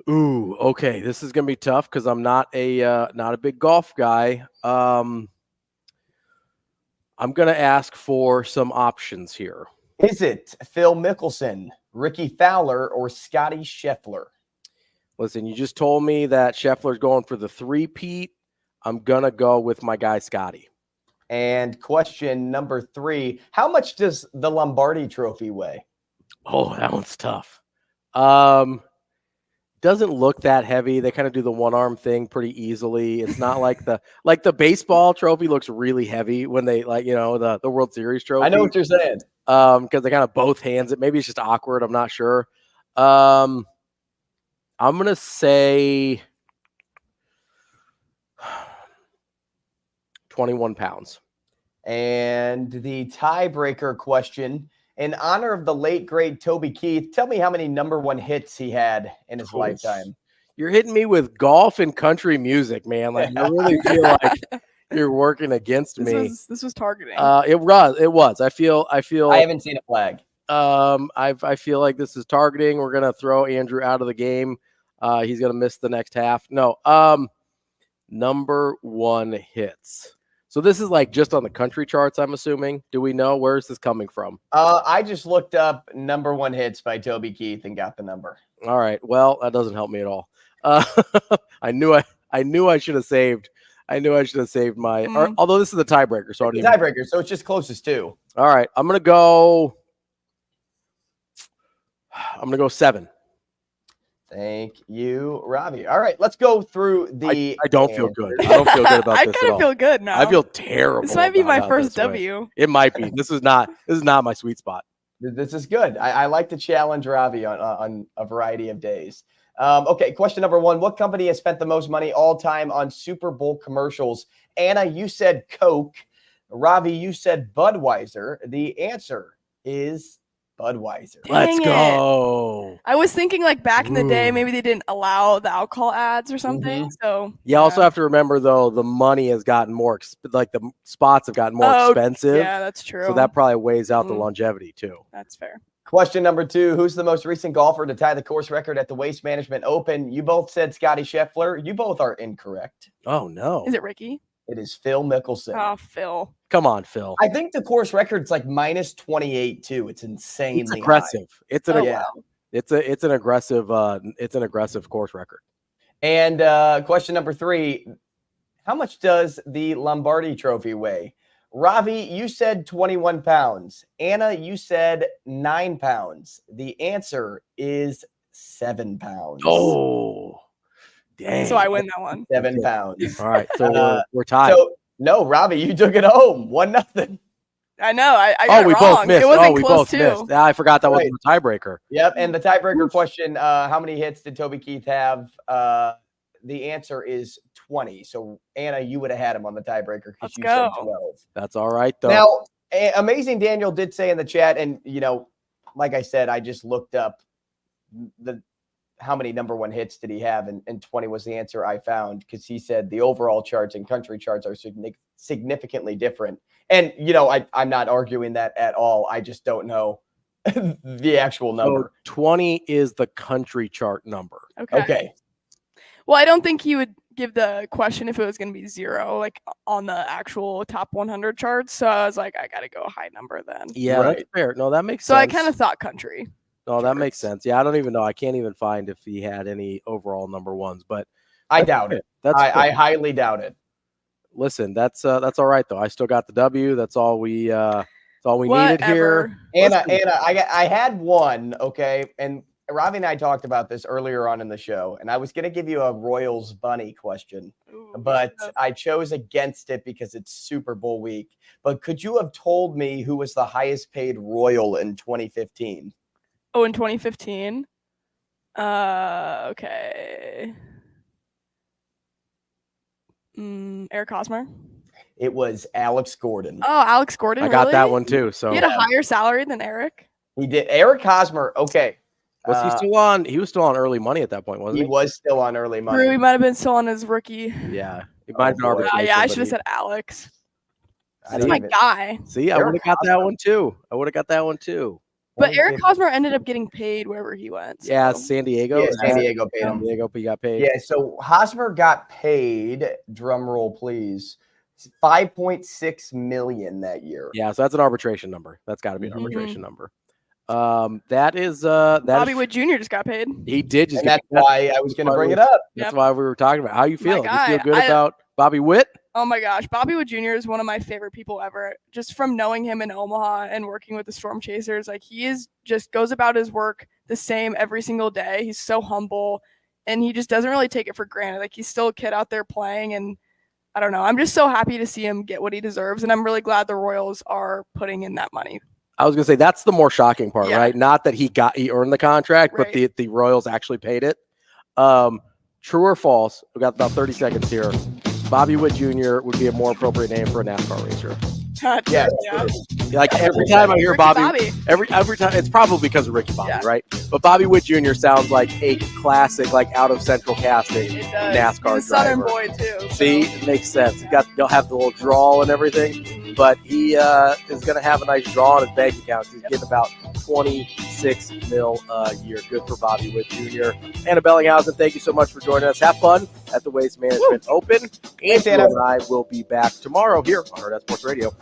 [SPEAKER 1] Ooh, okay. This is gonna be tough because I'm not a big golf guy. I'm gonna ask for some options here.
[SPEAKER 3] Is it Phil Mickelson, Ricky Fowler, or Scotty Scheffler?
[SPEAKER 1] Listen, you just told me that Scheffler's going for the 3-peat. I'm gonna go with my guy Scotty.
[SPEAKER 3] And question number 3, how much does the Lombardi Trophy weigh?
[SPEAKER 1] Oh, that one's tough. Doesn't look that heavy. They kind of do the one-arm thing pretty easily. It's not like the baseball trophy looks really heavy when they the World Series trophy.
[SPEAKER 3] I know what you're saying.
[SPEAKER 1] Because they kind of both hands it. Maybe it's just awkward. I'm not sure. I'm gonna say 21 pounds.
[SPEAKER 3] And the tiebreaker question, in honor of the late, great Toby Keith, tell me how many number 1 hits he had in his lifetime.
[SPEAKER 1] You're hitting me with golf and country music, man. Like, I really feel like you're working against me.
[SPEAKER 7] This was targeting.
[SPEAKER 1] It was. I feel.
[SPEAKER 3] I haven't seen a flag.
[SPEAKER 1] I feel like this is targeting. We're gonna throw Andrew out of the game. He's gonna miss the next half. No. Number 1 hits. So this is like just on the country charts, I'm assuming. Do we know where is this coming from?
[SPEAKER 3] I just looked up number 1 hits by Toby Keith and got the number.
[SPEAKER 1] All right. Well, that doesn't help me at all. I knew I should have saved. I knew I should have saved my. Although this is the tiebreaker, so
[SPEAKER 3] tiebreaker. So it's just closest to.
[SPEAKER 1] All right. I'm gonna go 7.
[SPEAKER 3] Thank you, Ravi. All right, let's go through the.
[SPEAKER 1] I don't feel good. I don't feel good about this
[SPEAKER 7] I kind of feel good now.
[SPEAKER 1] I feel terrible.
[SPEAKER 7] This might be my first W.
[SPEAKER 1] It might be. This is not my sweet spot.
[SPEAKER 3] This is good. I like to challenge Ravi on a variety of days. Okay, question number 1. What company has spent the most money all time on Super Bowl commercials? Anna, you said Coke. Ravi, you said Budweiser. The answer is Budweiser.
[SPEAKER 1] Let's go.
[SPEAKER 7] I was thinking like back in the day, maybe they didn't allow the alcohol ads or something. So
[SPEAKER 1] you also have to remember though, the money has gotten more, like the spots have gotten more expensive.
[SPEAKER 7] Yeah, that's true.
[SPEAKER 1] So that probably weighs out the longevity too.
[SPEAKER 7] That's fair.
[SPEAKER 3] Question number 2, who's the most recent golfer to tie the course record at the Waste Management Open? You both said Scotty Scheffler. You both are incorrect.
[SPEAKER 1] Oh, no.
[SPEAKER 7] Is it Ricky?
[SPEAKER 3] It is Phil Mickelson.
[SPEAKER 7] Oh, Phil.
[SPEAKER 1] Come on, Phil.
[SPEAKER 3] I think the course record's like minus 28 too. It's insanely
[SPEAKER 1] It's aggressive. It's an
[SPEAKER 3] yeah.
[SPEAKER 1] it's an aggressive course record.
[SPEAKER 3] And question number 3, how much does the Lombardi Trophy weigh? Ravi, you said 21 pounds. Anna, you said 9 pounds. The answer is 7 pounds.
[SPEAKER 1] Oh, dang.
[SPEAKER 7] So I win that one.
[SPEAKER 3] 7 pounds.
[SPEAKER 1] All right, so we're tied.
[SPEAKER 3] So no, Ravi, you took it home. 1-0.
[SPEAKER 7] I know. I got
[SPEAKER 1] we
[SPEAKER 7] it wrong.
[SPEAKER 1] both missed.
[SPEAKER 7] It wasn't
[SPEAKER 1] we
[SPEAKER 7] close
[SPEAKER 1] both
[SPEAKER 7] too.
[SPEAKER 1] missed. I forgot that
[SPEAKER 3] Right.
[SPEAKER 1] was the tiebreaker.
[SPEAKER 3] Yep. And the tiebreaker question, how many hits did Toby Keith have? The answer is 20. So Anna, you would have had him on the tiebreaker because
[SPEAKER 7] Let's
[SPEAKER 3] you
[SPEAKER 7] go.
[SPEAKER 3] said 12.
[SPEAKER 1] That's all right, though.
[SPEAKER 3] Now, Amazing Daniel did say in the chat, and like I said, I just looked up how many number 1 hits did he have, and 20 was the answer I found, because he said the overall charts and country charts are significantly different. And I'm not arguing that at all. I just don't know the actual number.
[SPEAKER 1] So 20 is the country chart number.
[SPEAKER 3] Okay.
[SPEAKER 7] Well, I don't think he would give the question if it was going to be 0, like on the actual top 100 charts. So I was like, I got to go a high number then.
[SPEAKER 1] Yeah,
[SPEAKER 3] Right.
[SPEAKER 1] that's fair. No, that makes
[SPEAKER 7] So
[SPEAKER 1] sense.
[SPEAKER 7] I kind of thought country.
[SPEAKER 1] No, that makes sense. Yeah, I don't even know. I can't even find if he had any overall number 1s, but
[SPEAKER 3] I doubt it.
[SPEAKER 1] That's
[SPEAKER 3] I highly doubt it.
[SPEAKER 1] Listen, that's all right though. I still got the W. That's all we needed here.
[SPEAKER 7] Whatever.
[SPEAKER 3] Anna, I had one, okay, and Ravi and I talked about this earlier on in the show, and I was going to give you a Royals bunny question,
[SPEAKER 7] Ooh,
[SPEAKER 3] but I chose against it because it's Super Bowl week. But could you have told me who was the highest paid Royal in 2015?
[SPEAKER 7] Oh, in 2015? Okay. Eric Hosmer?
[SPEAKER 3] It was Alex Gordon.
[SPEAKER 7] Oh, Alex Gordon.
[SPEAKER 1] I got
[SPEAKER 7] really?
[SPEAKER 1] that one too. So
[SPEAKER 7] He had a higher salary than Eric?
[SPEAKER 3] He did. Eric Hosmer, okay.
[SPEAKER 1] was he still on? He was still on early money at that point, wasn't
[SPEAKER 3] He
[SPEAKER 1] he?
[SPEAKER 3] was still on early money.
[SPEAKER 7] Drew, he might have been still on his rookie.
[SPEAKER 1] Yeah, he might have been
[SPEAKER 3] boy.
[SPEAKER 1] arbitration.
[SPEAKER 7] Yeah, I
[SPEAKER 1] but
[SPEAKER 7] should have
[SPEAKER 1] he-
[SPEAKER 7] said Alex.
[SPEAKER 3] I
[SPEAKER 7] That's
[SPEAKER 3] didn't
[SPEAKER 7] my
[SPEAKER 3] even-
[SPEAKER 7] guy.
[SPEAKER 1] See, I
[SPEAKER 3] Eric
[SPEAKER 1] would have got that one too.
[SPEAKER 7] But Eric Hosmer ended up getting paid wherever he went. So.
[SPEAKER 1] Yeah, San Diego.
[SPEAKER 3] Yeah, San Diego paid
[SPEAKER 1] San
[SPEAKER 3] him.
[SPEAKER 1] Diego, he got paid.
[SPEAKER 3] Yeah, so Hosmer got paid, drum roll please, $5.6 million that year.
[SPEAKER 1] Yeah, so that's an arbitration number. That's got to be an
[SPEAKER 7] Mhm.
[SPEAKER 1] arbitration number. That is
[SPEAKER 7] Bobby Wood Jr. just got paid.
[SPEAKER 1] He did just
[SPEAKER 3] And that's why I was going to bring it up.
[SPEAKER 1] That's
[SPEAKER 7] Yep.
[SPEAKER 1] why we were talking about. How you feel? You
[SPEAKER 7] guy,
[SPEAKER 1] feel good
[SPEAKER 7] I-
[SPEAKER 1] about Bobby Witt?
[SPEAKER 7] Oh my gosh, Bobby Wood Jr. is one of my favorite people ever. Just from knowing him in Omaha and working with the Storm Chasers, like he is just goes about his work the same every single day. He's so humble and he just doesn't really take it for granted. Like he's still a kid out there playing, and I don't know. I'm just so happy to see him get what he deserves, and I'm really glad the Royals are putting in that money.
[SPEAKER 1] I was gonna say that's the more shocking part,
[SPEAKER 7] Yeah.
[SPEAKER 1] right? Not that he earned the contract,
[SPEAKER 7] Right.
[SPEAKER 1] but the Royals actually paid it. True or false? We got about 30 seconds here. Bobby Witt Jr. would be a more appropriate name for a NASCAR racer.
[SPEAKER 3] Yeah.
[SPEAKER 1] Like every time I hear
[SPEAKER 7] Ricky
[SPEAKER 1] Bobby, every time it's probably because of Ricky Bobby,
[SPEAKER 7] Yeah.
[SPEAKER 1] right? But Bobby Witt Jr. sounds like a classic, like out of Central Casting
[SPEAKER 7] It does.
[SPEAKER 1] NASCAR
[SPEAKER 7] He's a Southern
[SPEAKER 1] driver.
[SPEAKER 7] boy too.
[SPEAKER 1] See, it makes sense. He'll have the little drawl and everything, but he is going to have a nice draw on his bank account. He's getting about $26 million a year. Good for Bobby Witt Jr. Anna Bellinghausen, thank you so much for joining us. Have fun at the Waste Management Open.
[SPEAKER 3] Thanks,
[SPEAKER 1] Andrew
[SPEAKER 3] Anna.
[SPEAKER 1] and I will be back tomorrow here on Hurrdat Sports Radio.